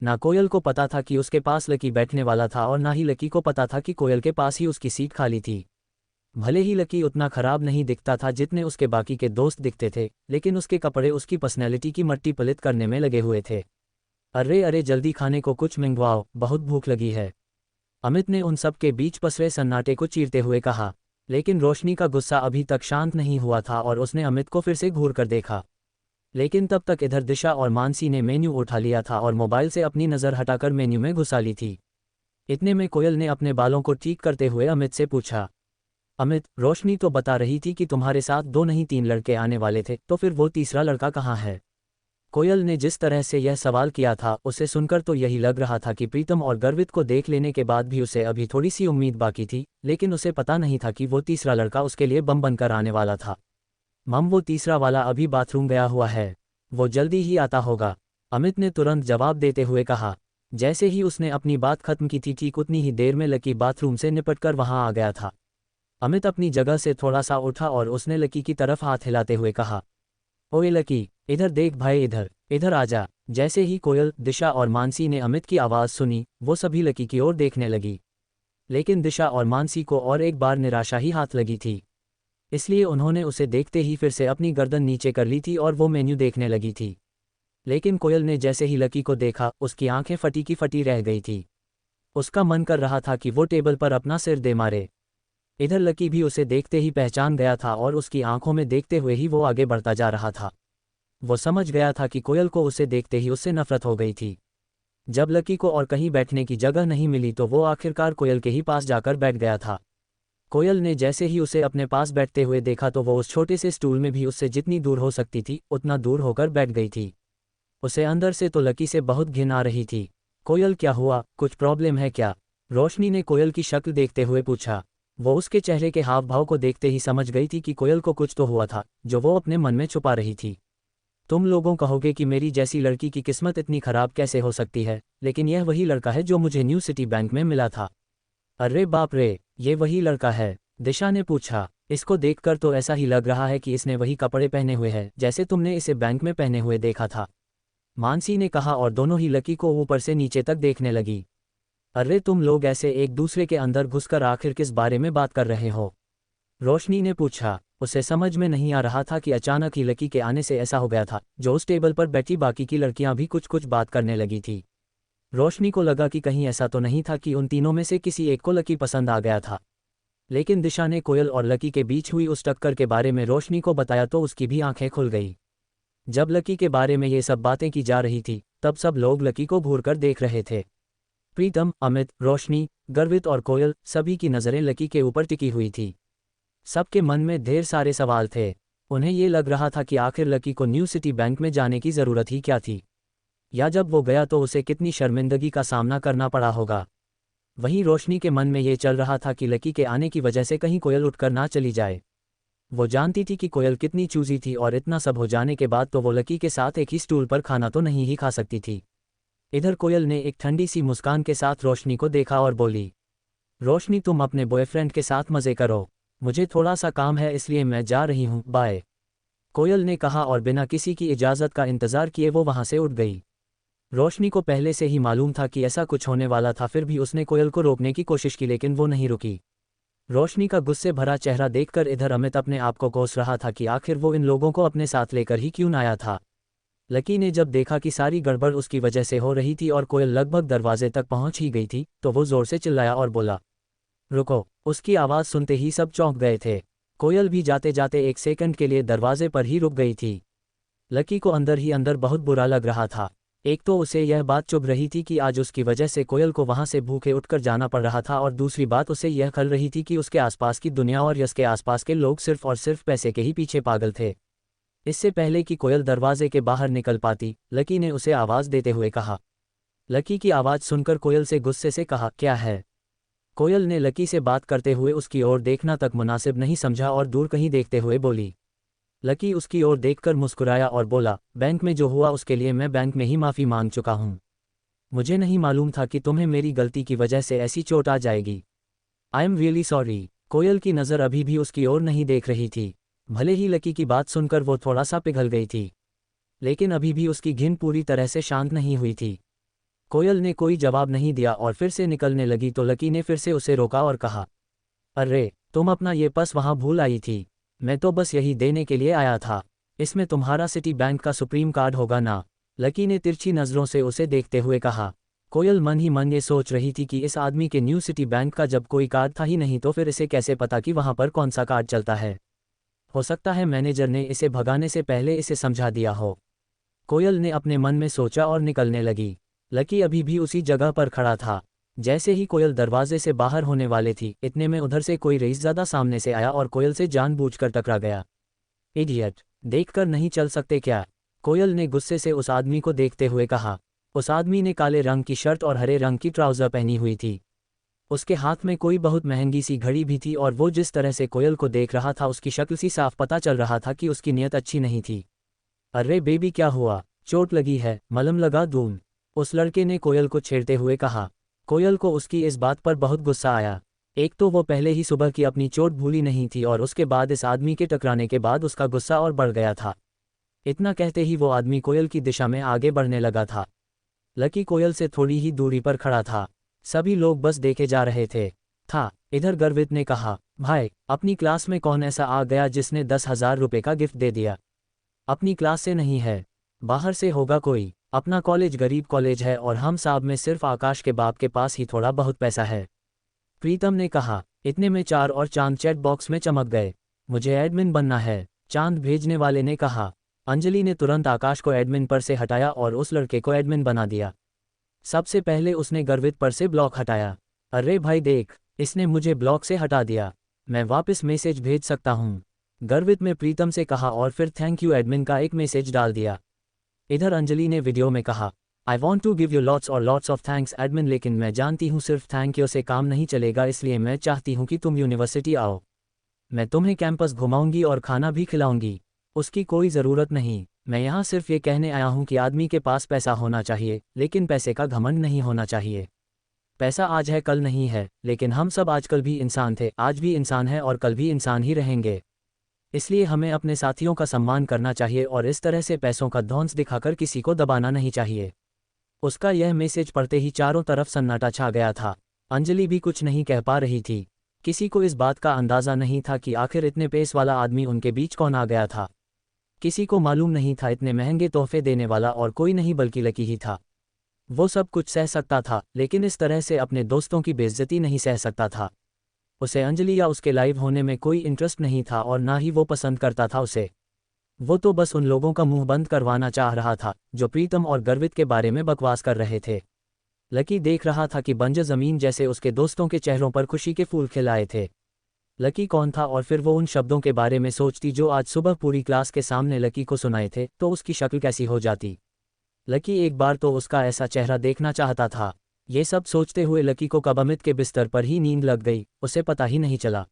Speaker 1: ना कोयल को पता था कि उसके पास लकी बैठने वाला था और ना ही लकी को पता था कि कोयल के पास ही उसकी सीट खाली थी। भले ही लकी उतना खराब नहीं दिखता था जितने उसके बाकी के दोस्त दिखते थे, लेकिन उसके कपड़े उसकी पर्सनैलिटी की मट्टी पलित करने में लगे हुए थे। अरे अरे जल्दी खाने को कुछ मंगवाओ, बहुत भूख लगी है, अमित ने उन सब के बीच पसरे सन्नाटे को चीरते हुए कहा। लेकिन रोशनी का गुस्सा अभी तक शांत नहीं हुआ था और उसने अमित को फिर से घूर कर देखा। लेकिन तब तक इधर दिशा और मानसी ने मेन्यू उठा लिया था और मोबाइल से अपनी नज़र हटाकर मेन्यू में घुसा ली थी। इतने में कोयल ने अपने बालों को ठीक करते हुए अमित से पूछा, अमित, रोशनी तो बता रही थी कि तुम्हारे साथ 2 नहीं 3 लड़के आने वाले थे, तो फिर वो तीसरा लड़का कहाँ है? कोयल ने जिस तरह से यह सवाल किया था, उसे सुनकर तो यही लग रहा था कि प्रीतम और गर्वित को देख लेने के बाद भी उसे अभी थोड़ी सी उम्मीद बाकी थी, लेकिन उसे पता नहीं था कि वो तीसरा लड़का उसके लिए बम बनकर आने वाला था। मम, वो तीसरा वाला अभी बाथरूम गया हुआ है, वो जल्दी ही आता होगा, अमित ने तुरंत जवाब देते हुए कहा। जैसे ही उसने अपनी बात खत्म की थी, ठीक उतनी ही देर में लकी बाथरूम से निपटकर वहां आ गया था। अमित अपनी जगह से थोड़ा सा उठा और उसने लकी की तरफ हाथ हिलाते हुए कहा, ओए लकी, इधर देख भाई, इधर इधर आजा। जैसे ही कोयल, दिशा और मानसी ने अमित की आवाज़ सुनी, वो सभी लकी की ओर देखने लगी। लेकिन दिशा और मानसी को और एक बार निराशा ही हाथ लगी थी, इसलिए उन्होंने उसे देखते ही फिर से अपनी गर्दन नीचे कर ली थी और वो मेन्यू देखने लगी थी। लेकिन कोयल ने जैसे ही लकी को देखा, उसकी आंखें फटी की फटी रह गई थी। उसका मन कर रहा था कि वो टेबल पर अपना सिर दे मारे। इधर लकी भी उसे देखते ही पहचान गया था और उसकी आंखों में देखते हुए ही वो आगे बढ़ता जा रहा था। वो समझ गया था कि कोयल को उसे देखते ही उससे नफरत हो गई थी। जब लकी को और कहीं बैठने की जगह नहीं मिली तो वो आखिरकार कोयल के ही पास जाकर बैठ गया था। कोयल ने जैसे ही उसे अपने पास बैठते हुए देखा तो वो उस छोटे से स्टूल में भी उससे जितनी दूर हो सकती थी उतना दूर होकर बैठ गई थी। उसे अंदर से तो लकी से बहुत घिन आ रही थी। कोयल, क्या हुआ, कुछ प्रॉब्लम है क्या? रोशनी ने कोयल की शक्ल देखते हुए पूछा। वो उसके चेहरे के हाव भाव को देखते ही समझ गई थी कि कोयल को कुछ तो हुआ था जो वो अपने मन में छुपा रही थी। तुम लोगों कहोगे कि मेरी जैसी लड़की की किस्मत इतनी खराब कैसे हो सकती है, लेकिन यह वही लड़का है जो मुझे न्यू सिटी बैंक में मिला था। अरे बाप रे, ये वही लड़का है? दिशा ने पूछा। इसको देखकर तो ऐसा ही लग रहा है कि इसने वही कपड़े पहने हुए हैं जैसे तुमने इसे बैंक में पहने हुए देखा था, मानसी ने कहा और दोनों ही लकी को ऊपर से नीचे तक देखने लगी। अरे तुम लोग ऐसे एक दूसरे के अंदर घुसकर आखिर किस बारे में बात कर रहे हो? रोशनी ने पूछा। उसे समझ में नहीं आ रहा था कि अचानक ही लकी के आने से ऐसा हो गया था जो उस टेबल पर बैठी बाकी की लड़कियां भी कुछ कुछ बात करने लगी थी। रोशनी को लगा कि कहीं ऐसा तो नहीं था कि उन तीनों में से किसी एक को लकी पसंद आ गया था। लेकिन दिशा ने कोयल और लकी के बीच हुई उस टक्कर के बारे में रोशनी को बताया तो उसकी भी आंखें खुल गई। जब लकी के बारे में ये सब बातें की जा रही थी तब सब लोग लकी को घूर कर देख रहे थे। प्रीतम, अमित, रोशनी, गर्वित और कोयल, सभी की नज़रें लकी के ऊपर टिकी हुई थी। सबके मन में ढेर सारे सवाल थे। उन्हें ये लग रहा था कि आखिर लकी को न्यू सिटी बैंक में जाने की ज़रूरत ही क्या थी, या जब वो गया तो उसे कितनी शर्मिंदगी का सामना करना पड़ा होगा। वहीं रोशनी के मन में ये चल रहा था कि लकी के आने की वजह से कहीं कोयल उठकर ना चली जाए। वो जानती थी कि कोयल कितनी चूजी थी और इतना सब हो जाने के बाद तो वो लकी के साथ एक ही स्टूल पर खाना तो नहीं ही खा सकती थी। इधर कोयल ने एक ठंडी सी मुस्कान के साथ रोशनी को देखा और बोली, रोशनी तुम अपने बॉयफ्रेंड के साथ मज़े करो, मुझे थोड़ा सा काम है इसलिए मैं जा रही हूँ, बाय। कोयल ने कहा और बिना किसी की इजाज़त का इंतज़ार किए वो वहाँ से उठ गई। रोशनी को पहले से ही मालूम था कि ऐसा कुछ होने वाला था, फिर भी उसने कोयल को रोकने की कोशिश की लेकिन वो नहीं रुकी। रोशनी का गुस्से भरा चेहरा देखकर इधर अमित अपने आप को कोस रहा था कि आखिर वो इन लोगों को अपने साथ लेकर ही क्यों न आया था। लकी ने जब देखा कि सारी गड़बड़ उसकी वजह से हो रही थी और कोयल लगभग दरवाजे तक पहुंच ही गई थी, तो वो जोर से चिल्लाया और बोला, रुको। उसकी आवाज़ सुनते ही सब चौंक गए थे। कोयल भी जाते जाते एक सेकंड के लिए दरवाजे पर ही रुक गई थी। लकी को अंदर ही अंदर बहुत बुरा लग रहा था। एक तो उसे यह बात चुभ रही थी कि आज उसकी वजह से कोयल को वहां से भूखे उठकर जाना पड़ रहा था, और दूसरी बात उसे यह खल रही थी कि उसके आसपास की दुनिया और यश के आसपास के लोग सिर्फ और सिर्फ पैसे के ही पीछे पागल थे। इससे पहले कि कोयल दरवाजे के बाहर निकल पाती, लकी ने उसे आवाज़ देते हुए कहा। लकी की आवाज़ सुनकर कोयल से गुस्से से कहा, क्या है? कोयल ने लकी से बात करते हुए उसकी ओर देखना तक मुनासिब नहीं समझा और दूर कहीं देखते हुए बोली। लकी उसकी ओर देखकर मुस्कुराया और बोला, बैंक में जो हुआ उसके लिए मैं बैंक में ही माफ़ी मांग चुका हूँ। मुझे नहीं मालूम था कि तुम्हें मेरी गलती की वजह से ऐसी चोट आ जाएगी। I am really sorry. कोयल की नज़र अभी भी उसकी ओर नहीं देख रही थी। भले ही लकी की बात सुनकर वो थोड़ा सा पिघल गई थी, लेकिन अभी भी उसकी घिन पूरी तरह से शांत नहीं हुई थी। कोयल ने कोई जवाब नहीं दिया और फिर से निकलने लगी तो लकी ने फिर से उसे रोका और कहा, अरे तुम अपना ये पर्स वहाँ भूल आई थी। मैं तो बस यही देने के लिए आया था। इसमें तुम्हारा सिटी बैंक का सुप्रीम कार्ड होगा ना? लकी ने तिरछी नज़रों से उसे देखते हुए कहा। कोयल मन ही मन ये सोच रही थी कि इस आदमी के न्यू सिटी बैंक का जब कोई कार्ड था ही नहीं तो फिर इसे कैसे पता कि वहाँ पर कौन सा कार्ड चलता है। हो सकता है मैनेजर ने इसे भगाने से पहले इसे समझा दिया हो। कोयल ने अपने मन में सोचा और निकलने लगी। लकी अभी भी उसी जगह पर खड़ा था। जैसे ही कोयल दरवाजे से बाहर होने वाले थी, इतने में उधर से कोई रईसज़ादा सामने से आया और कोयल से जानबूझकर टकरा गया। इडियट, देखकर नहीं चल सकते क्या? कोयल ने गुस्से से उस आदमी को देखते हुए कहा। उस आदमी ने काले रंग की शर्ट और हरे रंग की ट्राउज़र पहनी हुई थी। उसके हाथ में कोई बहुत महंगी सी घड़ी भी थी और वो जिस तरह से कोयल को देख रहा था उसकी शक्ल सी साफ पता चल रहा था कि उसकी नीयत अच्छी नहीं थी। अरे बेबी, क्या हुआ? चोट लगी है? मलहम लगा दूं? उस लड़के ने कोयल को छेड़ते हुए कहा। कोयल को उसकी इस बात पर बहुत गुस्सा आया। एक तो वो पहले ही सुबह की अपनी चोट भूली नहीं थी और उसके बाद इस आदमी के टकराने के बाद उसका गुस्सा और बढ़ गया था। इतना कहते ही वो आदमी कोयल की दिशा में आगे बढ़ने लगा था। लकी कोयल से थोड़ी ही दूरी पर खड़ा था। सभी लोग बस देखे जा रहे थे। इधर गर्वित ने कहा, भाई, अपनी क्लास में कौन ऐसा आ गया जिसने 10,000 रुपये का गिफ्ट दे दिया? अपनी क्लास से नहीं है, बाहर से होगा कोई। अपना कॉलेज गरीब कॉलेज है और हम साहब में सिर्फ आकाश के बाप के पास ही थोड़ा बहुत पैसा है। प्रीतम ने कहा। इतने में चार और चांद चैट बॉक्स में चमक गए। मुझे एडमिन बनना है, चांद भेजने वाले ने कहा। अंजलि ने तुरंत आकाश को एडमिन पर से हटाया और उस लड़के को एडमिन बना दिया। सबसे पहले उसने गर्वित पर से ब्लॉक हटाया। अरे भाई देख, इसने मुझे ब्लॉक से हटा दिया। मैं वापस मैसेज भेज सकता हूँ? गर्वित में प्रीतम से कहा और फिर थैंक यू एडमिन का एक मैसेज डाल दिया। इधर अंजलि ने वीडियो में कहा, I want to give you lots और लॉट्स ऑफ थैंक्स एडमिन, लेकिन मैं जानती हूँ सिर्फ थैंक यू से काम नहीं चलेगा, इसलिए मैं चाहती हूँ कि तुम यूनिवर्सिटी आओ। मैं तुम्हें कैंपस घुमाऊंगी और खाना भी खिलाऊंगी। उसकी कोई ज़रूरत नहीं। मैं यहाँ सिर्फ ये कहने आया हूँ कि आदमी के पास पैसा होना चाहिए, लेकिन पैसे का घमंड नहीं होना चाहिए। पैसा आज है कल नहीं है, लेकिन हम सब आजकल भी इंसान थे, आज भी इंसान है और कल भी इंसान ही रहेंगे। इसलिए हमें अपने साथियों का सम्मान करना चाहिए और इस तरह से पैसों का धौंस दिखाकर किसी को दबाना नहीं चाहिए। उसका यह मैसेज पढ़ते ही चारों तरफ सन्नाटा छा गया था। अंजलि भी कुछ नहीं कह पा रही थी। किसी को इस बात का अंदाज़ा नहीं था कि आखिर इतने पेस वाला आदमी उनके बीच कौन आ गया था। किसी को मालूम नहीं था इतने महंगे तोहफे देने वाला और कोई नहीं बल्कि लकी ही था। वो सब कुछ सह सकता था, लेकिन इस तरह से अपने दोस्तों की बेइज्जती नहीं सह सकता था। उसे अंजलि या उसके लाइव होने में कोई इंटरेस्ट नहीं था और ना ही वो पसंद करता था उसे। वो तो बस उन लोगों का मुंह बंद करवाना चाह रहा था जो प्रीतम और गर्वित के बारे में बकवास कर रहे थे। लकी देख रहा था कि बंजर ज़मीन जैसे उसके दोस्तों के चेहरों पर खुशी के फूल खिलाए थे। लकी कौन था और फिर वो उन शब्दों के बारे में सोचती जो आज सुबह पूरी क्लास के सामने लकी को सुनाए थे, तो उसकी शक्ल कैसी हो जाती। लकी एक बार तो उसका ऐसा चेहरा देखना चाहता था। ये सब सोचते हुए लकी को कब अमित के बिस्तर पर ही नींद लग गई, उसे पता ही नहीं चला।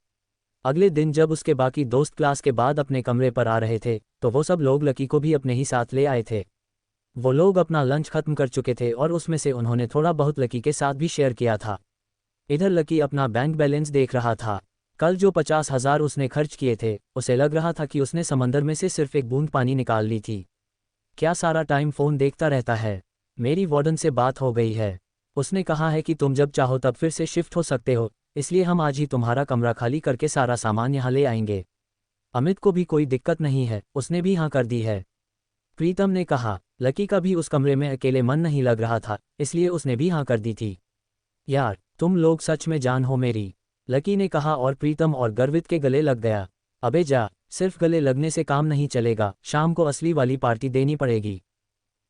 Speaker 1: अगले दिन जब उसके बाकी दोस्त क्लास के बाद अपने कमरे पर आ रहे थे, तो वो सब लोग लकी को भी अपने ही साथ ले आए थे। वो लोग अपना लंच खत्म कर चुके थे और उसमें से उन्होंने थोड़ा बहुत लकी के साथ भी शेयर किया था। इधर लकी अपना बैंक बैलेंस देख रहा था। कल जो 50,000 उसने खर्च किए थे, उसे लग रहा था कि उसने समंदर में से सिर्फ एक बूंद पानी निकाल ली थी। क्या सारा टाइम फ़ोन देखता रहता है? मेरी वार्डन से बात हो गई है। उसने कहा है कि तुम जब चाहो तब फिर से शिफ्ट हो सकते हो, इसलिए हम आज ही तुम्हारा कमरा खाली करके सारा सामान यहाँ ले आएंगे। अमित को भी कोई दिक्कत नहीं है, उसने भी हाँ कर दी है। प्रीतम ने कहा। लकी का भी उस कमरे में अकेले मन नहीं लग रहा था, इसलिए उसने भी हाँ कर दी थी। यार, तुम लोग सच में जान हो मेरी, लकी ने कहा और प्रीतम और गर्वित के गले लग गया। अबे जा, सिर्फ गले लगने से काम नहीं चलेगा, शाम को असली वाली पार्टी देनी पड़ेगी,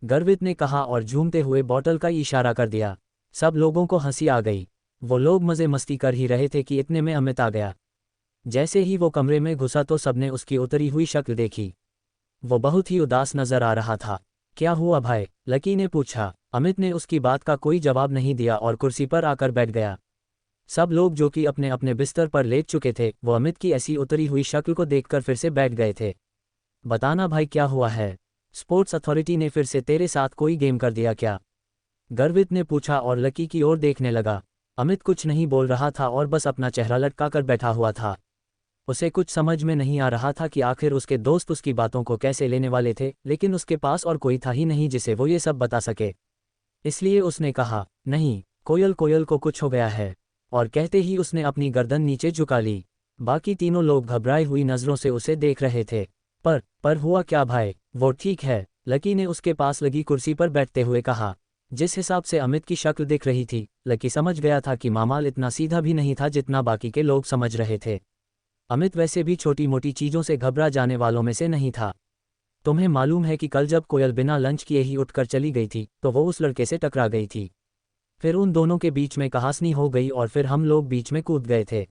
Speaker 1: गर्वित ने कहा और झूमते हुए बॉटल का इशारा कर दिया। सब लोगों को हंसी आ गई। वो लोग मज़े मस्ती कर ही रहे थे कि इतने में अमित आ गया। जैसे ही वो कमरे में घुसा तो सबने उसकी उतरी हुई शक्ल देखी। वो बहुत ही उदास नजर आ रहा था। क्या हुआ भाई? लकी ने पूछा। अमित ने उसकी बात का कोई जवाब नहीं दिया और कुर्सी पर आकर बैठ गया। सब लोग जो कि अपने अपने बिस्तर पर लेट चुके थे, वो अमित की ऐसी उतरी हुई शक्ल को देखकर फिर से बैठ गए थे। बताना भाई, क्या हुआ है? स्पोर्ट्स अथॉरिटी ने फिर से तेरे साथ कोई गेम कर दिया क्या? गर्वित ने पूछा और लकी की ओर देखने लगा। अमित कुछ नहीं बोल रहा था और बस अपना चेहरा लटकाकर बैठा हुआ था। उसे कुछ समझ में नहीं आ रहा था कि आखिर उसके दोस्त उसकी बातों को कैसे लेने वाले थे, लेकिन उसके पास और कोई था ही नहीं जिसे वो ये सब बता सके। इसलिए उसने कहा, नहीं, कोयल कोयल को कुछ हो गया है, और कहते ही उसने अपनी गर्दन नीचे झुका ली। बाकी तीनों लोग घबराई हुई नज़रों से उसे देख रहे थे। पर हुआ क्या भाई? वो ठीक है, लकी ने उसके पास लगी कुर्सी पर बैठते हुए कहा। जिस हिसाब से अमित की शक्ल दिख रही थी, लकी समझ गया था कि मामाल इतना सीधा भी नहीं था जितना बाकी के लोग समझ रहे थे। अमित वैसे भी छोटी मोटी चीज़ों से घबरा जाने वालों में से नहीं था। तुम्हें मालूम है कि कल जब कोयल बिना लंच किए ही उठकर चली गई थी, तो वो उस लड़के से टकरा गई थी। फिर उन दोनों के बीच में कहासनी हो गई और फिर हम लोग बीच में कूद गए थे।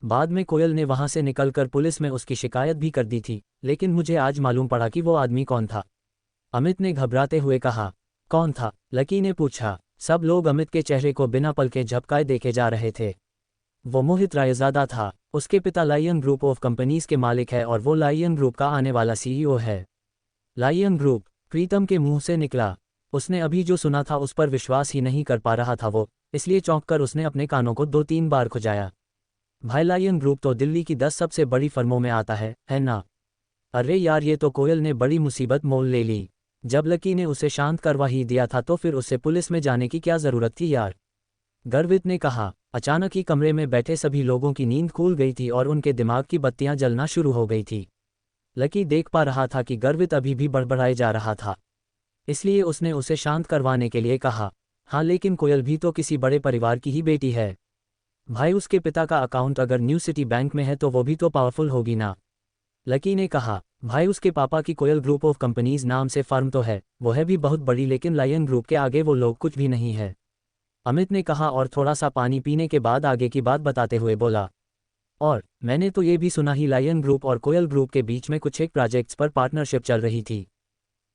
Speaker 1: बाद में कोयल ने वहां से निकलकर पुलिस में उसकी शिकायत भी कर दी थी, लेकिन मुझे आज मालूम पड़ा कि वो आदमी कौन था। अमित ने घबराते हुए कहा। कौन था? लकी ने पूछा। सब लोग अमित के चेहरे को बिना पलके झपकाए देखे जा रहे थे। वो मोहित रायजादा था। उसके पिता लायन ग्रुप ऑफ कंपनीज के मालिक है और वो लायन ग्रुप का आने वाला सीईओ है। Lion group? प्रीतम के मुंह से निकला। उसने अभी जो सुना था उस पर विश्वास ही नहीं कर पा रहा था वो, इसलिए चौंककर उसने अपने कानों को 2-3 बार खुजाया। भाई, लायन ग्रुप तो दिल्ली की 10 सबसे बड़ी फर्मों में आता है ना? अरे यार, ये तो कोयल ने बड़ी मुसीबत मोल ले ली। जब लकी ने उसे शांत करवा ही दिया था तो फिर उससे पुलिस में जाने की क्या ज़रूरत थी यार? गर्वित ने कहा। अचानक ही कमरे में बैठे सभी लोगों की नींद खुल गई थी और उनके दिमाग की बत्तियां जलना शुरू हो गई थी। लकी देख पा रहा था कि गर्वित अभी भी बड़बड़ाए जा रहा था, इसलिए उसने उसे शांत करवाने के लिए कहा, हाँ लेकिन कोयल भी तो किसी बड़े परिवार की ही बेटी है। भाई, उसके पिता का अकाउंट अगर न्यू सिटी बैंक में है तो वो भी तो पावरफुल होगी ना? लकी ने कहा। भाई, उसके पापा की कोयल ग्रुप ऑफ कंपनीज नाम से फर्म तो है, वो है भी बहुत बड़ी, लेकिन लायन ग्रुप के आगे वो लोग कुछ भी नहीं है, अमित ने कहा और थोड़ा सा पानी पीने के बाद आगे की बात बताते हुए बोला। और मैंने तो ये भी सुना ही लायन ग्रुप और कोयल ग्रुप के बीच में कुछ एक प्रोजेक्ट्स पर पार्टनरशिप चल रही थी।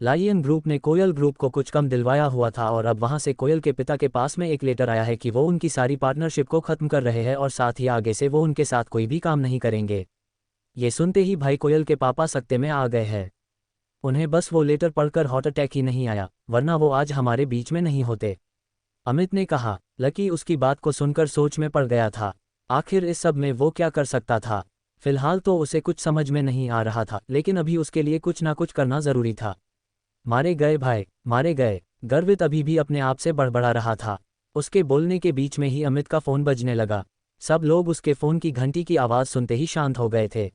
Speaker 1: लायन ग्रुप ने कोयल ग्रुप को कुछ कम दिलवाया हुआ था और अब वहां से कोयल के पिता के पास में एक लेटर आया है कि वो उनकी सारी पार्टनरशिप को खत्म कर रहे हैं और साथ ही आगे से वो उनके साथ कोई भी काम नहीं करेंगे। ये सुनते ही भाई कोयल के पापा सकते में आ गए हैं। उन्हें बस वो लेटर पढ़कर हार्ट अटैक ही नहीं आया, वरना वो आज हमारे बीच में नहीं होते, अमित ने कहा। लकी उसकी बात को सुनकर सोच में पड़ गया था। आखिर इस सब में वो क्या कर सकता था? फिलहाल तो उसे कुछ समझ में नहीं आ रहा था, लेकिन अभी उसके लिए कुछ ना कुछ करना जरूरी था। मारे गए भाई, मारे गए, गर्वित अभी भी अपने आप से बड़बड़ा रहा था। उसके बोलने के बीच में ही अमित का फ़ोन बजने लगा। सब लोग उसके फ़ोन की घंटी की आवाज़ सुनते ही शांत हो गए थे।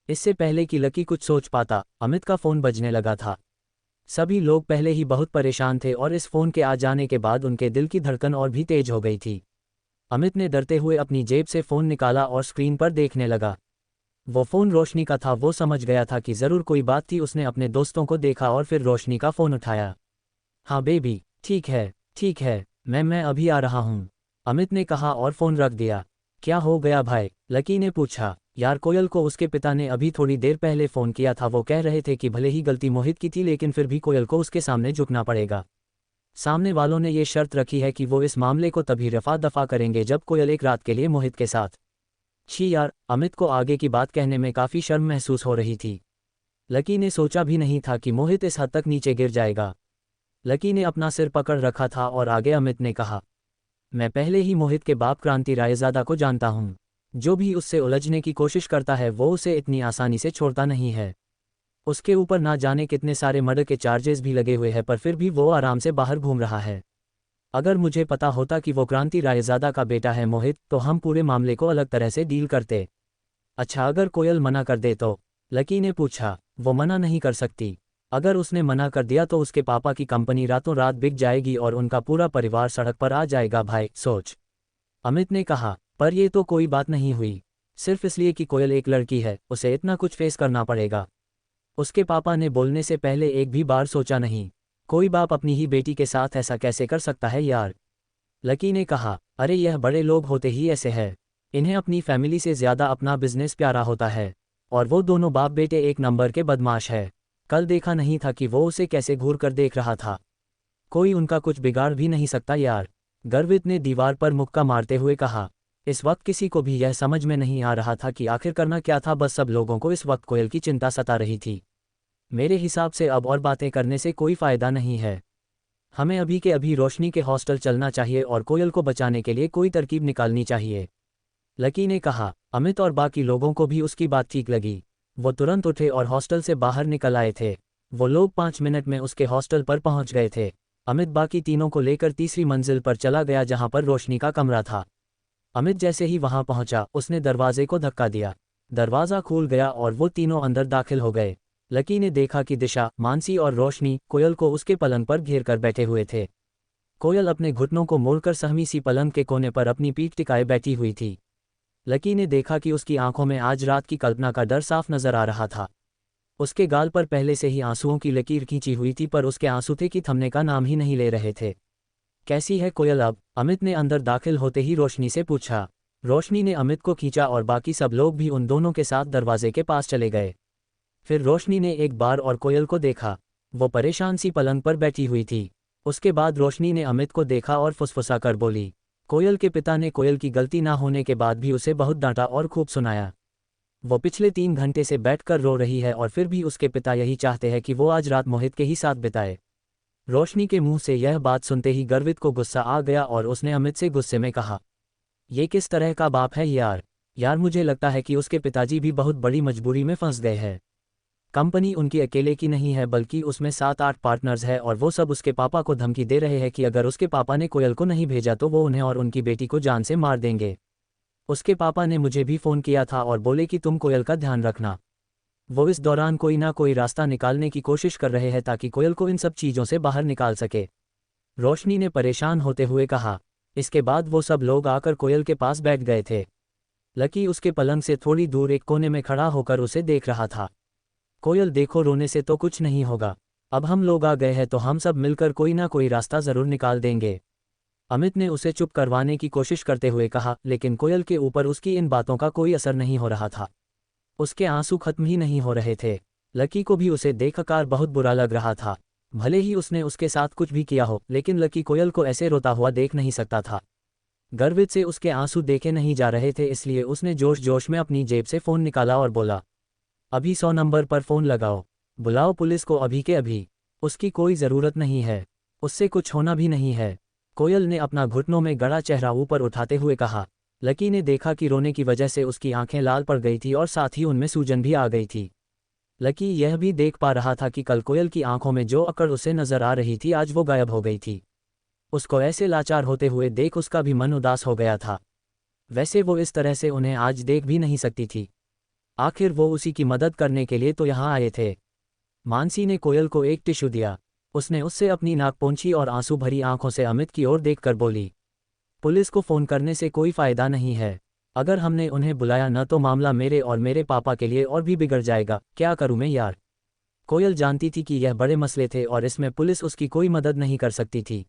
Speaker 1: इससे पहले कि लकी कुछ सोच पाता, अमित का फ़ोन बजने लगा था। सभी लोग पहले ही बहुत परेशान थे और इस फ़ोन के आ जाने के बाद उनके दिल की धड़कन और भी तेज हो गई थी। अमित ने डरते हुए अपनी जेब से फ़ोन निकाला और स्क्रीन पर देखने लगा। वो फ़ोन रोशनी का था। वो समझ गया था कि ज़रूर कोई बात थी। उसने अपने दोस्तों को देखा और फिर रोशनी का फ़ोन उठाया। हाँ बेबी, ठीक है, मैं अभी आ रहा हूँ, अमित ने कहा और फ़ोन रख दिया। क्या हो गया भाई? लकी ने पूछा। यार, कोयल को उसके पिता ने अभी थोड़ी देर पहले फ़ोन किया था। वो कह रहे थे कि भले ही गलती मोहित की थी, लेकिन फिर भी कोयल को उसके सामने झुकना पड़ेगा। सामने वालों ने ये शर्त रखी है कि वो इस मामले को तभी रफा दफा करेंगे जब कोयल एक रात के लिए मोहित के साथ। छी यार, अमित को आगे की बात कहने में काफ़ी शर्म महसूस हो रही थी। लकी ने सोचा भी नहीं था कि मोहित इस हद तक नीचे गिर जाएगा। लकी ने अपना सिर पकड़ रखा था और आगे अमित ने कहा, मैं पहले ही मोहित के बाप क्रांति रायजादा को जानता हूँ। जो भी उससे उलझने की कोशिश करता है वो उसे इतनी आसानी से छोड़ता नहीं है। उसके ऊपर ना जाने कितने सारे मर्डर के चार्जेस भी लगे हुए हैं, पर फिर भी वो आराम से बाहर घूम रहा है। अगर मुझे पता होता कि वो क्रांति रायज़ादा का बेटा है मोहित, तो हम पूरे मामले को अलग तरह से डील करते। अच्छा, अगर कोयल मना कर दे तो? लकी ने पूछा। वो मना नहीं कर सकती। अगर उसने मना कर दिया तो उसके पापा की कंपनी रातों रात बिक जाएगी और उनका पूरा परिवार सड़क पर आ जाएगा भाई, सोच। अमित ने कहा। पर ये तो कोई बात नहीं हुई। सिर्फ इसलिए कि कोयल एक लड़की है, उसे इतना कुछ फेस करना पड़ेगा। उसके पापा ने बोलने से पहले एक भी बार सोचा नहीं। कोई बाप अपनी ही बेटी के साथ ऐसा कैसे कर सकता है यार? लकी ने कहा। अरे यह बड़े लोग होते ही ऐसे है। इन्हें अपनी फैमिली से ज़्यादा अपना बिजनेस प्यारा होता है। और वो दोनों बाप बेटे एक नंबर के बदमाश है। कल देखा नहीं था कि वो उसे कैसे घूर कर देख रहा था। कोई उनका कुछ बिगाड़ भी नहीं सकता यार। गर्वित ने दीवार पर मुक्का मारते हुए कहा। इस वक्त किसी को भी यह समझ में नहीं आ रहा था कि आखिर करना क्या था, बस सब लोगों को इस वक्त कोयल की चिंता सता रही थी। मेरे हिसाब से अब और बातें करने से कोई फ़ायदा नहीं है। हमें अभी के अभी रोशनी के हॉस्टल चलना चाहिए और कोयल को बचाने के लिए कोई तरकीब निकालनी चाहिए, लकी ने कहा। अमित और बाकी लोगों को भी उसकी बात ठीक लगी। वो तुरंत उठे और हॉस्टल से बाहर निकल आए थे। वो लोग 5 मिनट में उसके हॉस्टल पर पहुंच गए थे। अमित बाकी तीनों को लेकर तीसरी मंजिल पर चला गया जहां पर रोशनी का कमरा था। अमित जैसे ही वहां पहुंचा उसने दरवाजे को धक्का दिया। दरवाज़ा खुल गया और वो तीनों अंदर दाखिल हो गए। लकी ने देखा कि दिशा, मानसी और रोशनी कोयल को उसके पलंग पर घेर कर बैठे हुए थे। कोयल अपने घुटनों को मोड़कर सहमी सी पलंग के कोने पर अपनी पीठ टिकाए बैठी हुई थी। लकी ने देखा कि उसकी आंखों में आज रात की कल्पना का डर साफ नजर आ रहा था। उसके गाल पर पहले से ही आंसुओं की लकीर खींची हुई थी, पर उसके आंसू थे कि थमने का नाम ही नहीं ले रहे थे। कैसी है कोयल अब? अमित ने अंदर दाखिल होते ही रोशनी से पूछा। रोशनी ने अमित को खींचा और बाकी सब लोग भी उन दोनों के साथ दरवाजे के पास चले गए। फिर रोशनी ने एक बार और कोयल को देखा। वो परेशान सी पलंग पर बैठी हुई थी। उसके बाद रोशनी ने अमित को देखा और फुसफुसा कर बोली। कोयल के पिता ने कोयल की गलती ना होने के बाद भी उसे बहुत डांटा और खूब सुनाया। वो पिछले 3 घंटे से बैठकर रो रही है और फिर भी उसके पिता यही चाहते हैं कि वो आज रात मोहित के ही साथ बिताए। रोशनी के मुंह से यह बात सुनते ही गर्वित को गुस्सा आ गया और उसने अमित से गुस्से में कहा, ये किस तरह का बाप है यार? यार मुझे लगता है कि उसके पिताजी भी बहुत बड़ी मजबूरी में फंस गए हैं। कंपनी उनकी अकेले की नहीं है, बल्कि उसमें 7-8 पार्टनर्स हैं और वो सब उसके पापा को धमकी दे रहे हैं कि अगर उसके पापा ने कोयल को नहीं भेजा तो वो उन्हें और उनकी बेटी को जान से मार देंगे। उसके पापा ने मुझे भी फ़ोन किया था और बोले कि तुम कोयल का ध्यान रखना। वो इस दौरान कोई ना कोई रास्ता निकालने की कोशिश कर रहे हैं ताकि कोयल को इन सब चीज़ों से बाहर निकाल सके, रोशनी ने परेशान होते हुए कहा। इसके बाद वो सब लोग आकर कोयल के पास बैठ गए थे। लकी उसके पलंग से थोड़ी दूर एक कोने में खड़ा होकर उसे देख रहा था। कोयल देखो, रोने से तो कुछ नहीं होगा। अब हम लोग आ गए हैं तो हम सब मिलकर कोई ना कोई रास्ता ज़रूर निकाल देंगे, अमित ने उसे चुप करवाने की कोशिश करते हुए कहा। लेकिन कोयल के ऊपर उसकी इन बातों का कोई असर नहीं हो रहा था। उसके आंसू खत्म ही नहीं हो रहे थे। लकी को भी उसे देखकर बहुत बुरा लग रहा था। भले ही उसने उसके साथ कुछ भी किया हो, लेकिन लकी कोयल को ऐसे रोता हुआ देख नहीं सकता था। गर्वित से उसके आंसू देखे नहीं जा रहे थे, इसलिए उसने जोश जोश में अपनी जेब से फ़ोन निकाला और बोला, अभी 100 नंबर पर फ़ोन लगाओ, बुलाओ पुलिस को अभी के अभी। उसकी कोई ज़रूरत नहीं है, उससे कुछ होना भी नहीं है, कोयल ने अपना घुटनों में गड़ा चेहरा ऊपर उठाते हुए कहा। लकी ने देखा कि रोने की वजह से उसकी आंखें लाल पड़ गई थी और साथ ही उनमें सूजन भी आ गई थी। लकी यह भी देख पा रहा था कि कल कोयल की आंखों में जो अकड़ उसे नजर आ रही थी आज वो गायब हो गई थी। उसको ऐसे लाचार होते हुए देख उसका भी मन उदास हो गया था। वैसे वो इस तरह से उन्हें आज देख भी नहीं सकती थी। आखिर वो उसी की मदद करने के लिए तो यहाँ आए थे। मानसी ने कोयल को एक टिश्यू दिया। उसने उससे अपनी नाक पोंछी और आंसू भरी आंखों से अमित की ओर देखकर बोली, पुलिस को फ़ोन करने से कोई फ़ायदा नहीं है। अगर हमने उन्हें बुलाया न तो मामला मेरे और मेरे पापा के लिए और भी बिगड़ जाएगा। क्या करूं मैं यार? कोयल जानती थी कि यह बड़े मसले थे और इसमें पुलिस उसकी कोई मदद नहीं कर सकती थी।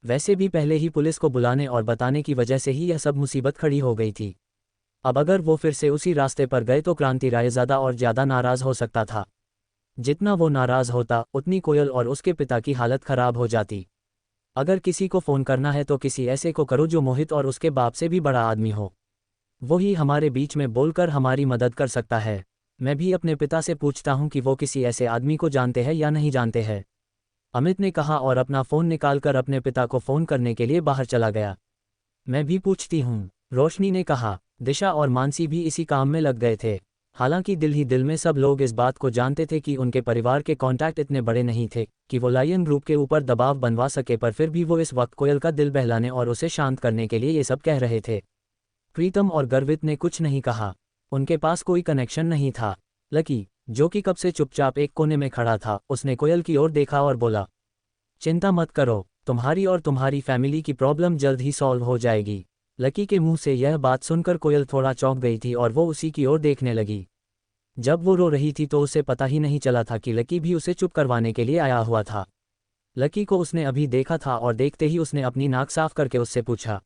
Speaker 1: वैसे भी पहले ही पुलिस को बुलाने और बताने की वजह से ही यह सब मुसीबत खड़ी हो गई थी। अब अगर वो फिर से उसी रास्ते पर गए तो क्रांति रायज़ादा और ज़्यादा नाराज़ हो सकता था। जितना वो नाराज़ होता उतनी कोयल और उसके पिता की हालत ख़राब हो जाती। अगर किसी को फ़ोन करना है तो किसी ऐसे को करो जो मोहित और उसके बाप से भी बड़ा आदमी हो। वो ही हमारे बीच में बोलकर हमारी मदद कर सकता है। मैं भी अपने पिता से पूछता हूँ कि वो किसी ऐसे आदमी को जानते हैं या नहीं जानते हैं, अमित ने कहा और अपना फ़ोन निकालकर अपने पिता को फ़ोन करने के लिए बाहर चला गया। मैं भी पूछती हूँ, रोशनी ने कहा। दिशा और मानसी भी इसी काम में लग गए थे। हालांकि दिल ही दिल में सब लोग इस बात को जानते थे कि उनके परिवार के कॉन्टैक्ट इतने बड़े नहीं थे कि वो लायन ग्रुप के ऊपर दबाव बनवा सके, पर फिर भी वो इस वक्त कोयल का दिल बहलाने और उसे शांत करने के लिए ये सब कह रहे थे। प्रीतम और गर्वित ने कुछ नहीं कहा। उनके पास कोई कनेक्शन नहीं था। लकी, जो कि कब से चुपचाप एक कोने में खड़ा था, उसने कोयल की ओर देखा और बोला, चिंता मत करो, तुम्हारी और तुम्हारी फैमिली की प्रॉब्लम जल्द ही सॉल्व हो जाएगी। लकी के मुंह से यह बात सुनकर कोयल थोड़ा चौंक गई थी और वो उसी की ओर देखने लगी। जब वो रो रही थी तो उसे पता ही नहीं चला था कि लकी भी उसे चुप करवाने के लिए आया हुआ था। लकी को उसने अभी देखा था और देखते ही उसने अपनी नाक साफ करके उससे पूछा,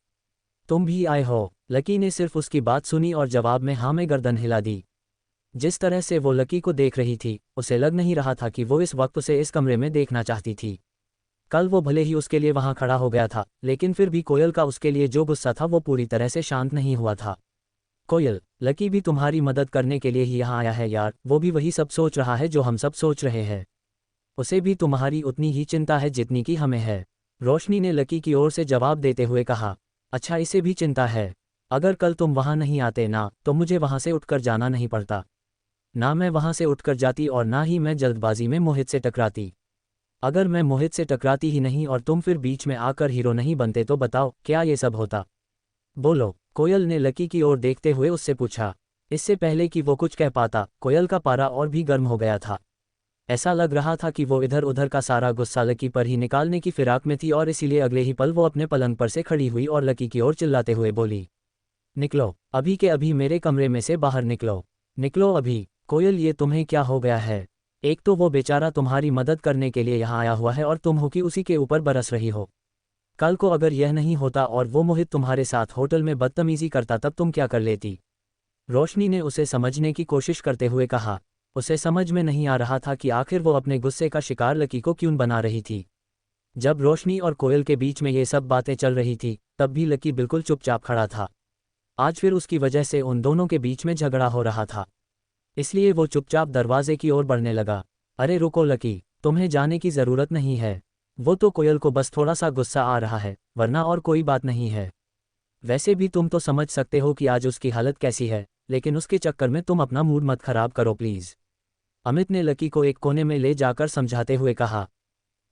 Speaker 1: तुम भी आए हो? लकी ने सिर्फ उसकी बात सुनी और जवाब में हाँ में गर्दन हिला दी। जिस तरह से वो लकी को देख रही थी, उसे लग नहीं रहा था कि वो इस वक्त उसे इस कमरे में देखना चाहती थी। कल वो भले ही उसके लिए वहां खड़ा हो गया था, लेकिन फिर भी कोयल का उसके लिए जो गुस्सा था वो पूरी तरह से शांत नहीं हुआ था। कोयल, लकी भी तुम्हारी मदद करने के लिए ही यहाँ आया है यार, वो भी वही सब सोच रहा है जो हम सब सोच रहे हैं। उसे भी तुम्हारी उतनी ही चिंता है जितनी कि हमें है। रोशनी ने लकी की ओर से जवाब देते हुए कहा, अच्छा इसे भी चिंता है। अगर कल तुम वहां नहीं आते ना, तो मुझे वहां से उठकर जाना नहीं पड़ता। ना मैं वहां से उठकर जाती और ना ही मैं जल्दबाजी में मोहित से टकराती। अगर मैं मोहित से टकराती ही नहीं और तुम फिर बीच में आकर हीरो नहीं बनते तो बताओ क्या ये सब होता? बोलो, कोयल ने लकी की ओर देखते हुए उससे पूछा। इससे पहले कि वो कुछ कह पाता, कोयल का पारा और भी गर्म हो गया था। ऐसा लग रहा था कि वो इधर उधर का सारा गुस्सा लकी पर ही निकालने की फिराक में थी और इसीलिए अगले ही पल वो अपने पलंग पर से खड़ी हुई और लकी की ओर चिल्लाते हुए बोली, निकलो, अभी के अभी मेरे कमरे में से बाहर निकलो, निकलो अभी। कोयल, ये तुम्हें क्या हो गया है? एक तो वो बेचारा तुम्हारी मदद करने के लिए यहाँ आया हुआ है और तुम हो कि उसी के ऊपर बरस रही हो। कल को अगर यह नहीं होता और वो मोहित तुम्हारे साथ होटल में बदतमीजी करता तब तुम क्या कर लेती? रोशनी ने उसे समझने की कोशिश करते हुए कहा। उसे समझ में नहीं आ रहा था कि आखिर वो अपने गुस्से का शिकार लकी को क्यों बना रही थी। जब रोशनी और कोयल के बीच में ये सब बातें चल रही थी, तब भी लकी बिल्कुल चुपचाप खड़ा था। आज फिर उसकी वजह से उन दोनों के बीच में झगड़ा हो रहा था, इसलिए वो चुपचाप दरवाजे की ओर बढ़ने लगा। अरे रुको लकी, तुम्हें जाने की ज़रूरत नहीं है। वो तो कोयल को बस थोड़ा सा गुस्सा आ रहा है, वरना और कोई बात नहीं है। वैसे भी तुम तो समझ सकते हो कि आज उसकी हालत कैसी है, लेकिन उसके चक्कर में तुम अपना मूड मत खराब करो प्लीज़। अमित ने लकी को एक कोने में ले जाकर समझाते हुए कहा।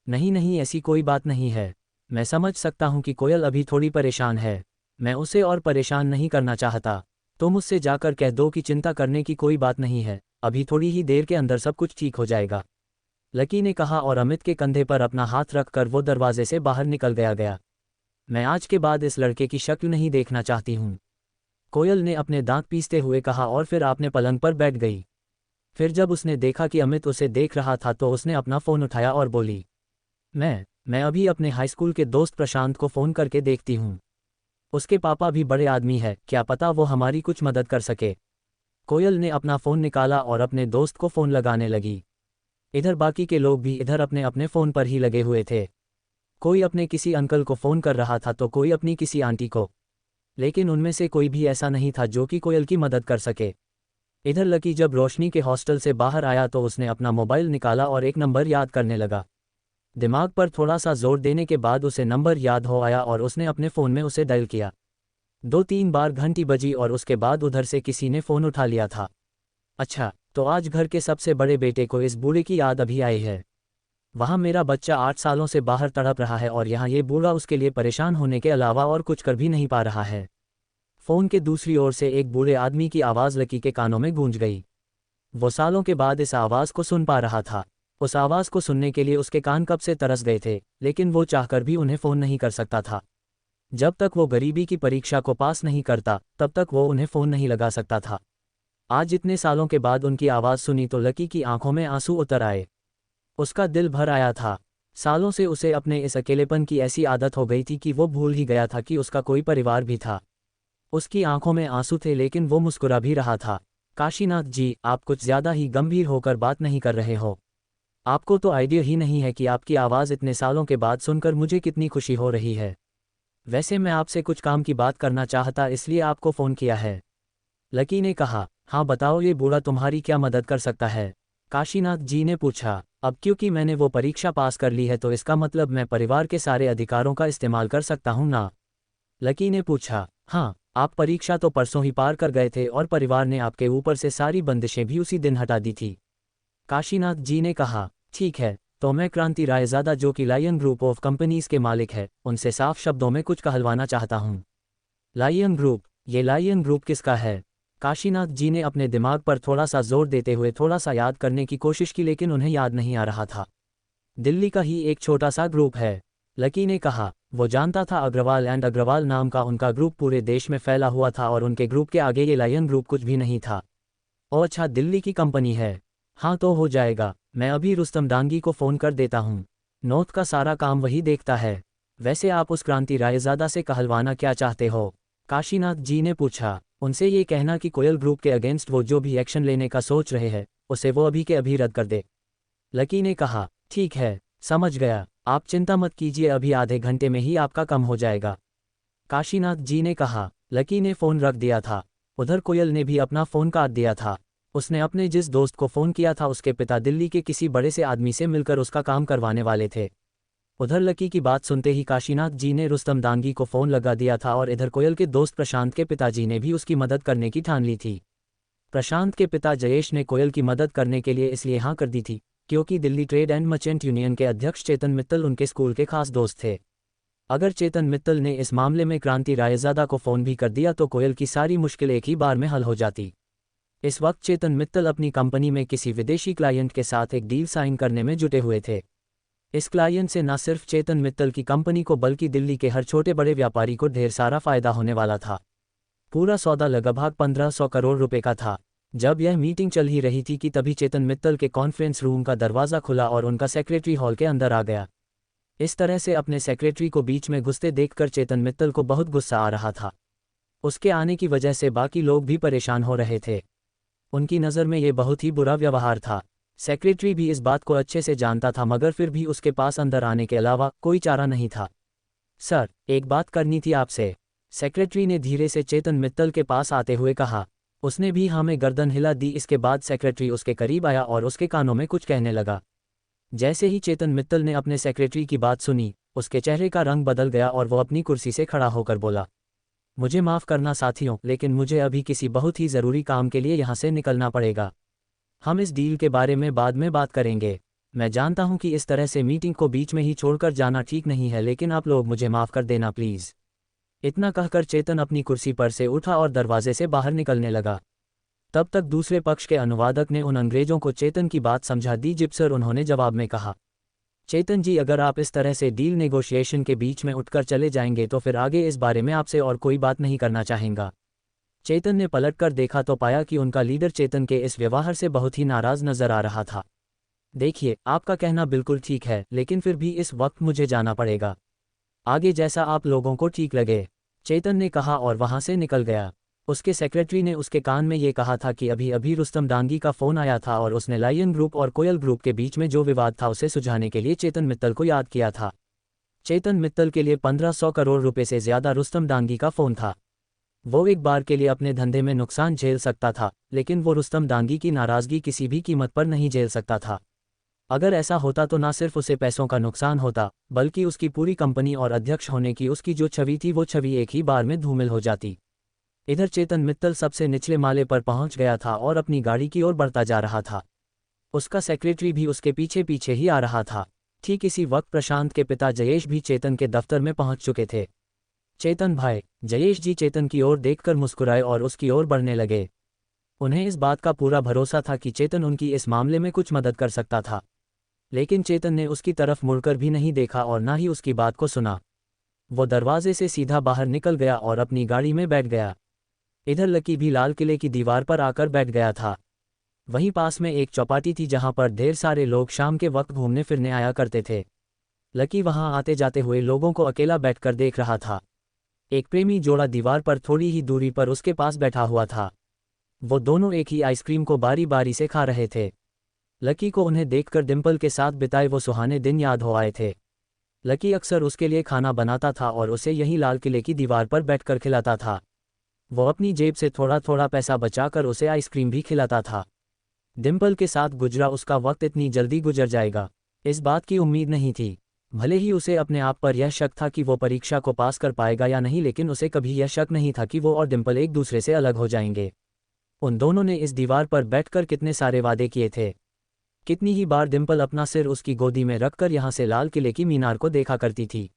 Speaker 1: नहीं नहीं, ऐसी कोई बात नहीं है। मैं समझ सकता हूँ कि कोयल अभी थोड़ी परेशान है। मैं उसे और परेशान नहीं करना चाहता। तुम उससे जाकर कह दो कि चिंता करने की कोई बात नहीं है, अभी थोड़ी ही देर के अंदर सब कुछ ठीक हो जाएगा, लकी ने कहा और अमित के कंधे पर अपना हाथ रखकर वो दरवाजे से बाहर निकल गया। मैं आज के बाद इस लड़के की शक्ल नहीं देखना चाहती हूँ, कोयल ने अपने दांत पीसते हुए कहा और फिर अपने पलंग पर बैठ गई। फिर जब उसने देखा कि अमित उसे देख रहा था तो उसने अपना फ़ोन उठाया और बोली, मैं अभी अपने हाई स्कूल के दोस्त प्रशांत को फ़ोन करके देखती हूँ। उसके पापा भी बड़े आदमी है, क्या पता वो हमारी कुछ मदद कर सके। कोयल ने अपना फ़ोन निकाला और अपने दोस्त को फ़ोन लगाने लगी। इधर बाकी के लोग भी इधर अपने अपने फ़ोन पर ही लगे हुए थे। कोई अपने किसी अंकल को फ़ोन कर रहा था तो कोई अपनी किसी आंटी को, लेकिन उनमें से कोई भी ऐसा नहीं था जो कि कोयल की मदद कर सके। इधर लकी जब रोशनी के हॉस्टल से बाहर आया तो उसने अपना मोबाइल निकाला और एक नंबर याद करने लगा। दिमाग पर थोड़ा सा जोर देने के बाद उसे नंबर याद हो आया और उसने अपने फ़ोन में उसे डायल किया। 2-3 बार घंटी बजी और उसके बाद उधर से किसी ने फ़ोन उठा लिया था। अच्छा, तो आज घर के सबसे बड़े बेटे को इस बूढ़े की याद अभी आई है। वहाँ मेरा बच्चा 8 सालों से बाहर तड़प रहा है और यहाँ ये बूढ़ा उसके लिए परेशान होने के अलावा और कुछ कर भी नहीं पा रहा है। फ़ोन के दूसरी ओर से एक बूढ़े आदमी की आवाज़ लकी के कानों में गूंज गई। वो सालों के बाद इस आवाज़ को सुन पा रहा था। उस आवाज़ को सुनने के लिए उसके कान कब से तरस गए थे, लेकिन वो चाहकर भी उन्हें फ़ोन नहीं कर सकता था। जब तक वो गरीबी की परीक्षा को पास नहीं करता, तब तक वो उन्हें फ़ोन नहीं लगा सकता था। आज इतने सालों के बाद उनकी आवाज़ सुनी तो लकी की आंखों में आंसू उतर आए। उसका दिल भर आया था। सालों से उसे अपने इस अकेलेपन की ऐसी आदत हो गई थी कि वो भूल ही गया था कि उसका कोई परिवार भी था। उसकी आंखों में आंसू थे लेकिन वो मुस्कुरा भी रहा था। काशीनाथ जी, आप कुछ ज़्यादा ही गंभीर होकर बात नहीं कर रहे हो। आपको तो आइडिया ही नहीं है कि आपकी आवाज़ इतने सालों के बाद सुनकर मुझे कितनी खुशी हो रही है। वैसे मैं आपसे कुछ काम की बात करना चाहता इसलिए आपको फ़ोन किया है। लकी ने कहा। हाँ बताओ, ये बूढ़ा तुम्हारी क्या मदद कर सकता है? काशीनाथ जी ने पूछा। अब क्योंकि मैंने वो परीक्षा पास कर ली है तो इसका मतलब मैं परिवार के सारे अधिकारों का इस्तेमाल कर सकता हूँ ना? लकी ने पूछा। हाँ, आप परीक्षा तो परसों ही पार कर गए थे और परिवार ने आपके ऊपर से सारी बंदिशें भी उसी दिन हटा दी थी। काशीनाथ जी ने कहा, ठीक है, तो मैं क्रांति रायज़ादा जो कि लायन ग्रुप ऑफ कंपनीज के मालिक है, उनसे साफ शब्दों में कुछ कहलवाना चाहता हूँ। Lion group? ये लायन ग्रुप किसका है? काशीनाथ जी ने अपने दिमाग पर थोड़ा सा जोर देते हुए थोड़ा सा याद करने की कोशिश की, लेकिन उन्हें याद नहीं आ रहा था। दिल्ली का ही एक छोटा सा ग्रुप है, लकी ने कहा। वो जानता था अग्रवाल एंड अग्रवाल नाम का उनका ग्रुप पूरे देश में फैला हुआ था और उनके ग्रुप के आगे ये लायन ग्रुप कुछ भी नहीं था। ओ अच्छा, दिल्ली की कंपनी है। हाँ तो हो जाएगा, मैं अभी रुस्तम डांगी को फ़ोन कर देता हूँ। नॉर्थ का सारा काम वही देखता है। वैसे आप उस क्रांति रायज़ादा से कहलवाना क्या चाहते हो? काशीनाथ जी ने पूछा। उनसे ये कहना कि कोयल ग्रुप के अगेंस्ट वो जो भी एक्शन लेने का सोच रहे हैं उसे वो अभी के अभी रद्द कर दे। लकी ने कहा, ठीक है, समझ गया, आप चिंता मत कीजिए, अभी आधे घंटे में ही आपका काम हो जाएगा। काशीनाथ जी ने कहा। लकी ने फ़ोन रख दिया था। उधर कोयल ने भी अपना फ़ोन काट दिया था। उसने अपने जिस दोस्त को फ़ोन किया था उसके पिता दिल्ली के किसी बड़े से आदमी से मिलकर उसका काम करवाने वाले थे। उधर लकी की बात सुनते ही काशीनाथ जी ने रुस्तम डांगी को फ़ोन लगा दिया था और इधर कोयल के दोस्त प्रशांत के पिताजी ने भी उसकी मदद करने की ठान ली थी। प्रशांत के पिता जयेश ने कोयल की मदद करने के लिए इसलिए हाँ कर दी थी क्योंकि Delhi trade and merchant union के अध्यक्ष चेतन मित्तल उनके स्कूल के खास दोस्त थे। अगर चेतन मित्तल ने इस मामले में क्रांति रायज़ादा को फ़ोन भी कर दिया तो कोयल की सारी मुश्किल एक ही बार में हल हो जाती। इस वक्त चेतन मित्तल अपनी कंपनी में किसी विदेशी क्लाइंट के साथ एक डील साइन करने में जुटे हुए थे। इस क्लाइंट से न सिर्फ चेतन मित्तल की कंपनी को बल्कि दिल्ली के हर छोटे बड़े व्यापारी को ढेर सारा फायदा होने वाला था। पूरा सौदा लगभग 1500 करोड़ रुपए का था। जब यह मीटिंग चल ही रही थी कि तभी चेतन मित्तल के कॉन्फ्रेंस रूम का दरवाज़ा खुला और उनका सेक्रेटरी हॉल के अंदर आ गया। इस तरह से अपने सेक्रेटरी को बीच में घुसते देखकर चेतन मित्तल को बहुत गुस्सा आ रहा था। उसके आने की वजह से बाकी लोग भी परेशान हो रहे थे। उनकी नज़र में ये बहुत ही बुरा व्यवहार था। सेक्रेटरी भी इस बात को अच्छे से जानता था, मगर फिर भी उसके पास अंदर आने के अलावा कोई चारा नहीं था। सर, एक बात करनी थी आपसे, सेक्रेटरी ने धीरे से चेतन मित्तल के पास आते हुए कहा। उसने भी हमें गर्दन हिला दी। इसके बाद सेक्रेटरी उसके करीब आया और उसके कानों में कुछ कहने लगा। जैसे ही चेतन मित्तल ने अपने सेक्रेटरी की बात सुनी, उसके चेहरे का रंग बदल गया और वो अपनी कुर्सी से खड़ा होकर बोला, मुझे माफ़ करना साथियों, लेकिन मुझे अभी किसी बहुत ही ज़रूरी काम के लिए यहाँ से निकलना पड़ेगा। हम इस डील के बारे में बाद में बात करेंगे। मैं जानता हूँ कि इस तरह से मीटिंग को बीच में ही छोड़कर जाना ठीक नहीं है, लेकिन आप लोग मुझे माफ़ कर देना प्लीज़। इतना कहकर चेतन अपनी कुर्सी पर से उठा और दरवाजे से बाहर निकलने लगा। तब तक दूसरे पक्ष के अनुवादक ने उन अंग्रेजों को चेतन की बात समझा दी। जिप्सर, उन्होंने जवाब में कहा, चेतन जी, अगर आप इस तरह से डील नेगोशिएशन के बीच में उठकर चले जाएंगे तो फिर आगे इस बारे में आपसे और कोई बात नहीं करना चाहेंगा। चेतन ने पलटकर देखा तो पाया कि उनका लीडर चेतन के इस व्यवहार से बहुत ही नाराज़ नजर आ रहा था। देखिए, आपका कहना बिल्कुल ठीक है, लेकिन फिर भी इस वक्त मुझे जाना पड़ेगा। आगे जैसा आप लोगों को ठीक लगे, चेतन ने कहा और वहां से निकल गया। उसके सेक्रेटरी ने उसके कान में ये कहा था कि अभी अभी रुस्तम डांगी का फ़ोन आया था और उसने लायन ग्रुप और कोयल ग्रुप के बीच में जो विवाद था उसे सुलझाने के लिए चेतन मित्तल को याद किया था। चेतन मित्तल के लिए 1500 करोड़ रुपए से ज़्यादा रुस्तम डांगी का फ़ोन था। वो एक बार के लिए अपने धंधे में नुकसान झेल सकता था, लेकिन वो रुस्तम डांगी की नाराज़गी किसी भी कीमत पर नहीं झेल सकता था। अगर ऐसा होता तो ना सिर्फ उसे पैसों का नुकसान होता, बल्कि उसकी पूरी कंपनी और अध्यक्ष होने की उसकी जो छवि थी वो छवि एक ही बार में धूमिल हो जाती। इधर चेतन मित्तल सबसे निचले माले पर पहुंच गया था और अपनी गाड़ी की ओर बढ़ता जा रहा था। उसका सेक्रेटरी भी उसके पीछे पीछे ही आ रहा था। ठीक इसी वक्त प्रशांत के पिता जयेश भी चेतन के दफ्तर में पहुंच चुके थे। चेतन भाई, जयेश जी चेतन की ओर देखकर मुस्कुराए और उसकी ओर बढ़ने लगे। उन्हें इस बात का पूरा भरोसा था कि चेतन उनकी इस मामले में कुछ मदद कर सकता था, लेकिन चेतन ने उसकी तरफ मुड़कर भी नहीं देखा और ना ही उसकी बात को सुना। वो दरवाजे से सीधा बाहर निकल गया और अपनी गाड़ी में बैठ गया। इधर लकी भी लाल किले की दीवार पर आकर बैठ गया था। वहीं पास में एक चौपाटी थी जहां पर ढेर सारे लोग शाम के वक्त घूमने फिरने आया करते थे। लकी वहां आते जाते हुए लोगों को अकेला बैठकर देख रहा था। एक प्रेमी जोड़ा दीवार पर थोड़ी ही दूरी पर उसके पास बैठा हुआ था। वो दोनों एक ही आइसक्रीम को बारी बारी से खा रहे थे। लकी को उन्हें देखकर डिम्पल के साथ बिताए वो सुहाने दिन याद हो आए थे। लकी अक्सर उसके लिए खाना बनाता था और उसे यहीं लाल किले की दीवार पर बैठकर खिलाता था। वो अपनी जेब से थोड़ा थोड़ा पैसा बचाकर उसे आइसक्रीम भी खिलाता था। डिम्पल के साथ गुजरा उसका वक्त इतनी जल्दी गुजर जाएगा, इस बात की उम्मीद नहीं थी। भले ही उसे अपने आप पर यह शक था कि वो परीक्षा को पास कर पाएगा या नहीं, लेकिन उसे कभी यह शक नहीं था कि वो और डिम्पल एक दूसरे से अलग हो जाएंगे। उन दोनों ने इस दीवार पर बैठकर कितने सारे वादे किए थे। कितनी ही बार डिम्पल अपना सिर उसकी गोदी में रखकर यहाँ से लाल किले की मीनार को देखा करती थी।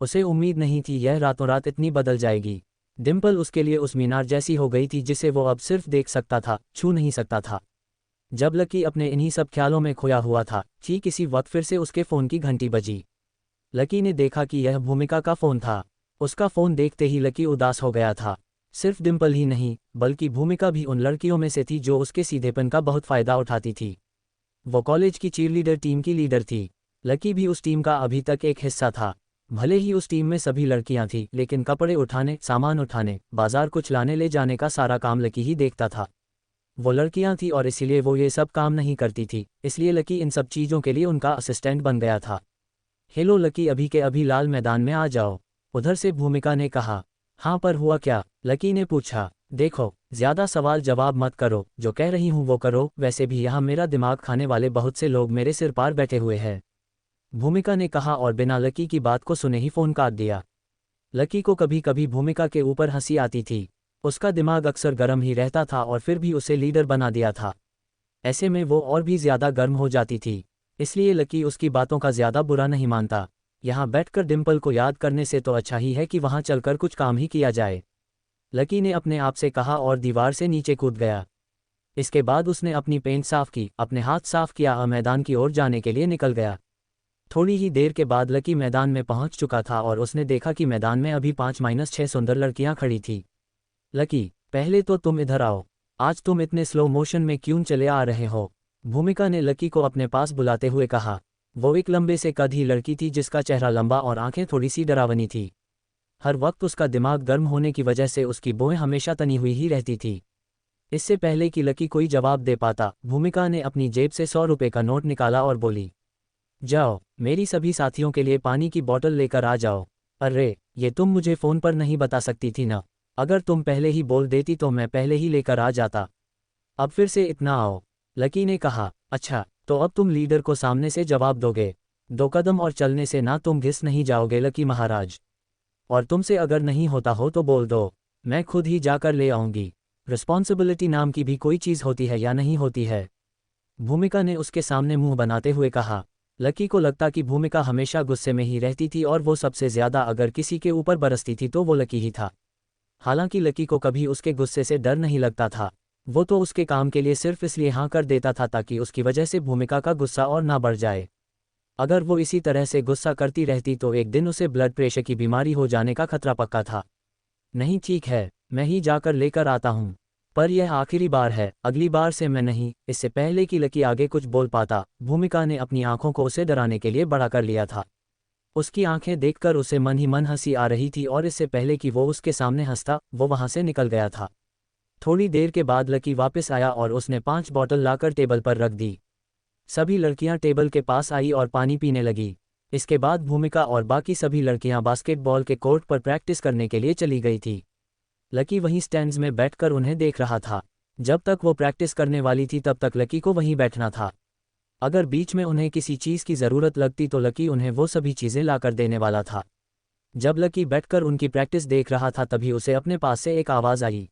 Speaker 1: उसे उम्मीद नहीं थी यह रातों रात इतनी बदल जाएगी। डिम्पल उसके लिए उस मीनार जैसी हो गई थी जिसे वो अब सिर्फ देख सकता था, छू नहीं सकता था। जब लकी अपने इन्हीं सब ख्यालों में खोया हुआ था, ठीक इसी वक्त फिर से उसके फ़ोन की घंटी बजी। लकी ने देखा कि यह भूमिका का फ़ोन था। उसका फ़ोन देखते ही लकी उदास हो गया था। सिर्फ डिम्पल ही नहीं, बल्कि भूमिका भी उन लड़कियों में से थी जो उसके सीधेपन का बहुत फ़ायदा उठाती थी। वो कॉलेज की चीयरलीडर टीम की लीडर थी। लकी भी उस टीम का अभी तक एक हिस्सा था। भले ही उस टीम में सभी लड़कियां थीं, लेकिन कपड़े उठाने, सामान उठाने, बाजार कुछ लाने ले जाने का सारा काम लकी ही देखता था। वो लड़कियां थीं और इसीलिए वो ये सब काम नहीं करती थी, इसलिए लकी इन सब चीज़ों के लिए उनका असिस्टेंट बन गया था। हेलो लकी, अभी के अभी लाल मैदान में आ जाओ, उधर से भूमिका ने कहा। हाँ, पर हुआ क्या? लकी ने पूछा। देखो, ज़्यादा सवाल जवाब मत करो, जो कह रही हूँ वो करो, वैसे भी यहाँ मेरा दिमाग खाने वाले बहुत से लोग मेरे सिर पार बैठे हुए हैं, भूमिका ने कहा और बिना लकी की बात को सुने ही फ़ोन काट दिया। लकी को कभी कभी भूमिका के ऊपर हंसी आती थी। उसका दिमाग अक्सर गर्म ही रहता था और फिर भी उसे लीडर बना दिया था। ऐसे में वो और भी ज़्यादा गर्म हो जाती थी, इसलिए लकी उसकी बातों का ज़्यादा बुरा नहीं मानता। यहाँ बैठकर डिम्पल को याद करने से तो अच्छा ही है कि वहाँ चलकर कुछ काम ही किया जाए, लकी ने अपने आप से कहा और दीवार से नीचे कूद गया। इसके बाद उसने अपनी पेंट साफ की, अपने हाथ साफ किया और मैदान की ओर जाने के लिए निकल गया। थोड़ी ही देर के बाद लकी मैदान में पहुंच चुका था और उसने देखा कि मैदान में अभी 5-6 सुंदर लड़कियां खड़ी थी। लकी, पहले तो तुम इधर आओ, आज तुम इतने स्लो मोशन में क्यों चले आ रहे हो? भूमिका ने लकी को अपने पास बुलाते हुए कहा। वो एक लंबे से कद लड़की थी जिसका चेहरा लंबा और आंखें थोड़ी सी डरावनी थी। हर वक्त उसका दिमाग गर्म होने की वजह से उसकी भौहें हमेशा तनी हुई ही रहती थी। इससे पहले कि लकी कोई जवाब दे पाता, भूमिका ने अपनी जेब से 100 रुपये का नोट निकाला और बोली, जाओ, मेरी सभी साथियों के लिए पानी की बोतल लेकर आ जाओ। अरे, ये तुम मुझे फ़ोन पर नहीं बता सकती थी ना? अगर तुम पहले ही बोल देती तो मैं पहले ही लेकर आ जाता। अब फिर से इतना आओ, लकी ने कहा। अच्छा, तो अब तुम लीडर को सामने से जवाब दोगे? 2 कदम और चलने से ना तुम घिस नहीं जाओगे लकी महाराज। और तुमसे अगर नहीं होता हो तो बोल दो, मैं खुद ही जाकर ले आऊंगी। रिस्पॉन्सिबिलिटी नाम की भी कोई चीज़ होती है या नहीं होती है? भूमिका ने उसके सामने मुंह बनाते हुए कहा। लकी को लगता कि भूमिका हमेशा गुस्से में ही रहती थी और वो सबसे ज़्यादा अगर किसी के ऊपर बरसती थी तो वो लकी ही था। हालांकि लकी को कभी उसके गुस्से से डर नहीं लगता था। वो तो उसके काम के लिए सिर्फ इसलिए हाँ कर देता था ताकि उसकी वजह से भूमिका का गुस्सा और ना बढ़ जाए। अगर वो इसी तरह से गुस्सा करती रहती तो एक दिन उसे ब्लड प्रेशर की बीमारी हो जाने का खतरा पक्का था। नहीं, ठीक है, मैं ही जाकर लेकर आता हूँ, पर यह आखिरी बार है, अगली बार से मैं नहीं। इससे पहले कि लकी आगे कुछ बोल पाता, भूमिका ने अपनी आंखों को उसे डराने के लिए बड़ा कर लिया था। उसकी आंखें देखकर उसे मन ही मन हंसी आ रही थी और इससे पहले कि वो उसके सामने हंसता, वो वहां से निकल गया था। थोड़ी देर के बाद लकी वापस आया और उसने 5 बॉटल लाकर टेबल पर रख दी। सभी लड़कियां टेबल के पास आई और पानी पीने लगी। इसके बाद भूमिका और बाकी सभी लड़कियां बास्केटबॉल के कोर्ट पर प्रैक्टिस करने के लिए चली गई थी। लकी वहीं स्टैंड्स में बैठकर उन्हें देख रहा था। जब तक वो प्रैक्टिस करने वाली थी तब तक लकी को वहीं बैठना था। अगर बीच में उन्हें किसी चीज़ की ज़रूरत लगती तो लकी उन्हें वो सभी चीज़ें लाकर देने वाला था। जब लकी बैठकर उनकी प्रैक्टिस देख रहा था तभी उसे अपने पास से एक आवाज़ आई,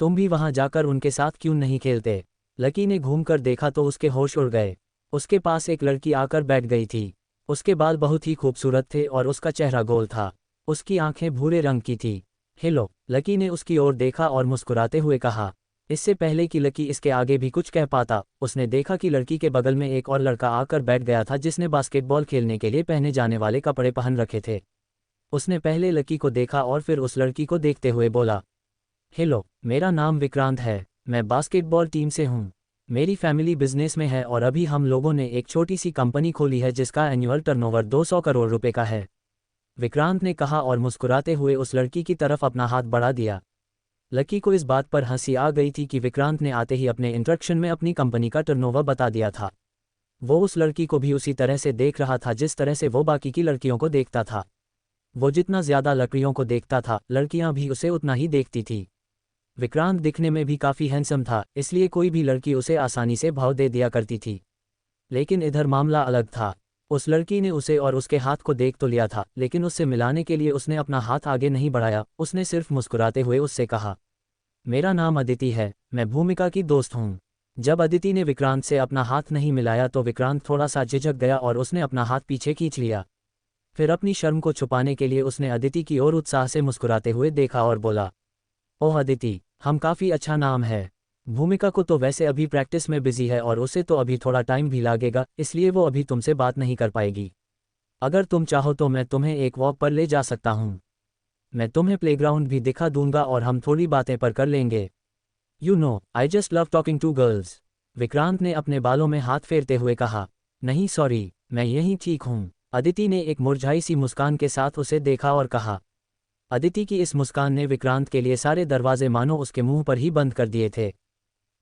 Speaker 1: तुम भी वहां जाकर उनके साथ क्यों नहीं खेलते? लकी ने घूमकर देखा तो उसके होश उड़ गए। उसके पास एक लड़की आकर बैठ गई थी। उसके बाल बहुत ही खूबसूरत थे और उसका चेहरा गोल था। उसकी आंखें भूरे रंग की थी। हेलो, लकी ने उसकी ओर देखा और मुस्कुराते हुए कहा। इससे पहले कि लकी इसके आगे भी कुछ कह पाता, उसने देखा कि लड़की के बगल में एक और लड़का आकर बैठ गया था जिसने बास्केटबॉल खेलने के लिए पहने जाने वाले कपड़े पहन रखे थे। उसने पहले लकी को देखा और फिर उस लड़की को देखते हुए बोला, हेलो, मेरा नाम विक्रांत है, मैं बास्केटबॉल टीम से हूँ। मेरी फैमिली बिजनेस में है और अभी हम लोगों ने एक छोटी सी कंपनी खोली है जिसका एनुअल टर्नओवर 200 करोड़ रुपए का है, विक्रांत ने कहा और मुस्कुराते हुए उस लड़की की तरफ अपना हाथ बढ़ा दिया। लकी को इस बात पर हंसी आ गई थी कि विक्रांत ने आते ही अपने इंट्रोडक्शन में अपनी कंपनी का टर्नओवर बता दिया था। वो उस लड़की को भी उसी तरह से देख रहा था जिस तरह से वो बाकी की लड़कियों को देखता था। वो जितना ज़्यादा लड़कियों को देखता था, लड़कियां भी उसे उतना ही देखती थी। विक्रांत दिखने में भी काफ़ी हैंडसम था, इसलिए कोई भी लड़की उसे आसानी से भाव दे दिया करती थी। लेकिन इधर मामला अलग था। उस लड़की ने उसे और उसके हाथ को देख तो लिया था, लेकिन उससे मिलाने के लिए उसने अपना हाथ आगे नहीं बढ़ाया। उसने सिर्फ मुस्कुराते हुए उससे कहा, मेरा नाम अदिति है, मैं भूमिका की दोस्त हूँ। जब अदिति ने विक्रांत से अपना हाथ नहीं मिलाया तो विक्रांत थोड़ा सा झिझक गया और उसने अपना हाथ पीछे खींच लिया। फिर अपनी शर्म को छुपाने के लिए उसने अदिति की ओर उत्साह से मुस्कुराते हुए देखा और बोला, ओह अदिति, हम काफ़ी अच्छा नाम है। भूमिका को तो वैसे अभी प्रैक्टिस में बिजी है और उसे तो अभी थोड़ा टाइम भी लगेगा, इसलिए वो अभी तुमसे बात नहीं कर पाएगी। अगर तुम चाहो तो मैं तुम्हें एक वॉक पर ले जा सकता हूँ। मैं तुम्हें प्लेग्राउंड भी दिखा दूंगा और हम थोड़ी बातें पर कर लेंगे। You know, I just love talking to girls. Vikrant ने अपने बालों में हाथ फेरते हुए कहा, नहीं सॉरी, मैं यहीं ठीक हूँ। अदिति ने एक मुरझाई सी मुस्कान के साथ उसे देखा और कहा। अदिति की इस मुस्कान ने विक्रांत के लिए सारे दरवाजे मानो उसके मुंह पर ही बंद कर दिए थे।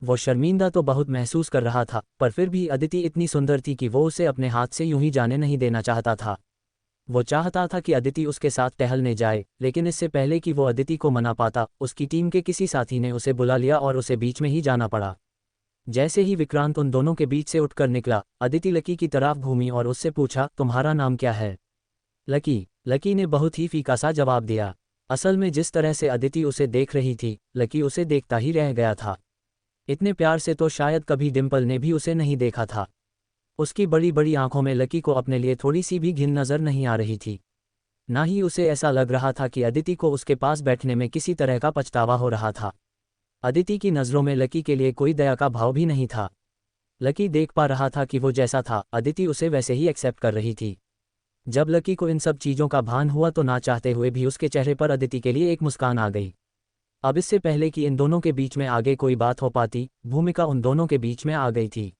Speaker 1: वो शर्मिंदा तो बहुत महसूस कर रहा था, पर फिर भी अदिति इतनी सुंदर थी कि वो उसे अपने हाथ से यूं ही जाने नहीं देना चाहता था। वो चाहता था कि अदिति उसके साथ टहलने जाए, लेकिन इससे पहले कि वो अदिति को मना पाता, उसकी टीम के किसी साथी ने उसे बुला लिया और उसे बीच में ही जाना पड़ा। जैसे ही विक्रांत उन दोनों के बीच से उठकर निकला, अदिति लकी की तरफ घूमी और उससे पूछा, तुम्हारा नाम क्या है? लकी ने बहुत ही फीका सा जवाब दिया। असल में जिस तरह से अदिति उसे देख रही थी, लकी उसे देखता ही रह गया था। इतने प्यार से तो शायद कभी डिम्पल ने भी उसे नहीं देखा था। उसकी बड़ी बड़ी आंखों में लकी को अपने लिए थोड़ी सी भी घिन नजर नहीं आ रही थी। ना ही उसे ऐसा लग रहा था कि अदिति को उसके पास बैठने में किसी तरह का पछतावा हो रहा था। अदिति की नज़रों में लकी के लिए कोई दया का भाव भी नहीं था। लकी देख पा रहा था कि वो जैसा था, अदिति उसे वैसे ही एक्सेप्ट कर रही थी। जब लकी को इन सब चीज़ों का भान हुआ तो ना चाहते हुए भी उसके चेहरे पर अदिति के लिए एक मुस्कान आ गई। अब इससे पहले कि इन दोनों के बीच में आगे कोई बात हो पाती, भूमिका उन दोनों के बीच में आ गई थी।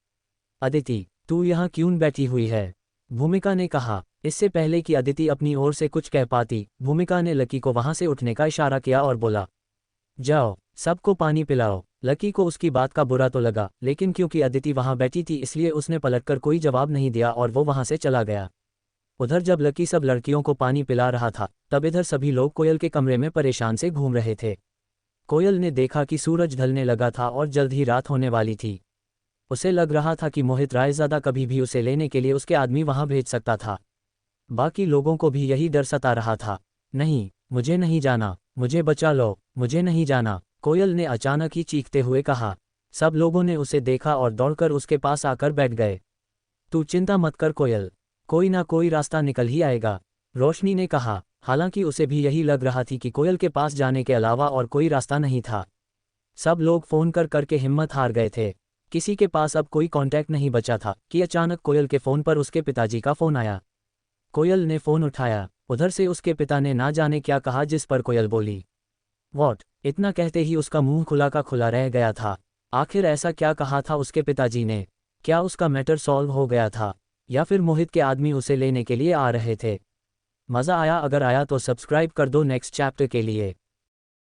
Speaker 1: अदिति, तू यहाँ क्यों बैठी हुई है? भूमिका ने कहा। इससे पहले कि अदिति अपनी ओर से कुछ कह पाती, भूमिका ने लकी को वहां से उठने का इशारा किया और बोला, जाओ, सबको पानी पिलाओ। लकी को उसकी बात का बुरा तो लगा, लेकिन क्योंकि अदिति वहां बैठी थी इसलिए उसने पलटकर कोई जवाब नहीं दिया और वो वहां से चला गया। उधर जब लकी सब लड़कियों को पानी पिला रहा था, तब इधर सभी लोग कोयल के कमरे में परेशान से घूम रहे थे। कोयल ने देखा कि सूरज ढलने लगा था और जल्द ही रात होने वाली थी। उसे लग रहा था कि मोहित रायज़ादा कभी भी उसे लेने के लिए उसके आदमी वहां भेज सकता था। बाकी लोगों को भी यही डर सता रहा था। नहीं, मुझे नहीं जाना, मुझे बचा लो, मुझे नहीं जाना, कोयल ने अचानक ही चीखते हुए कहा। सब लोगों ने उसे देखा और दौड़कर उसके पास आकर बैठ गए। तू चिंता मत कर कोयल, कोई ना कोई रास्ता निकल ही आएगा, रोशनी ने कहा। हालांकि उसे भी यही लग रहा थी कि कोयल के पास जाने के अलावा और कोई रास्ता नहीं था। सब लोग फ़ोन कर करके हिम्मत हार गए थे। किसी के पास अब कोई कांटेक्ट नहीं बचा था कि अचानक कोयल के फ़ोन पर उसके पिताजी का फ़ोन आया। कोयल ने फ़ोन उठाया। उधर से उसके पिता ने ना जाने क्या कहा, जिस पर कोयल बोली, व्हाट। इतना कहते ही उसका मुंह खुला का खुला रह गया था। आखिर ऐसा क्या कहा था उसके पिताजी ने? क्या उसका मैटर सॉल्व हो गया था, या फिर मोहित के आदमी उसे लेने के लिए आ रहे थे? मज़ा आया? अगर आया तो सब्सक्राइब कर दो नेक्स्ट चैप्टर के लिए।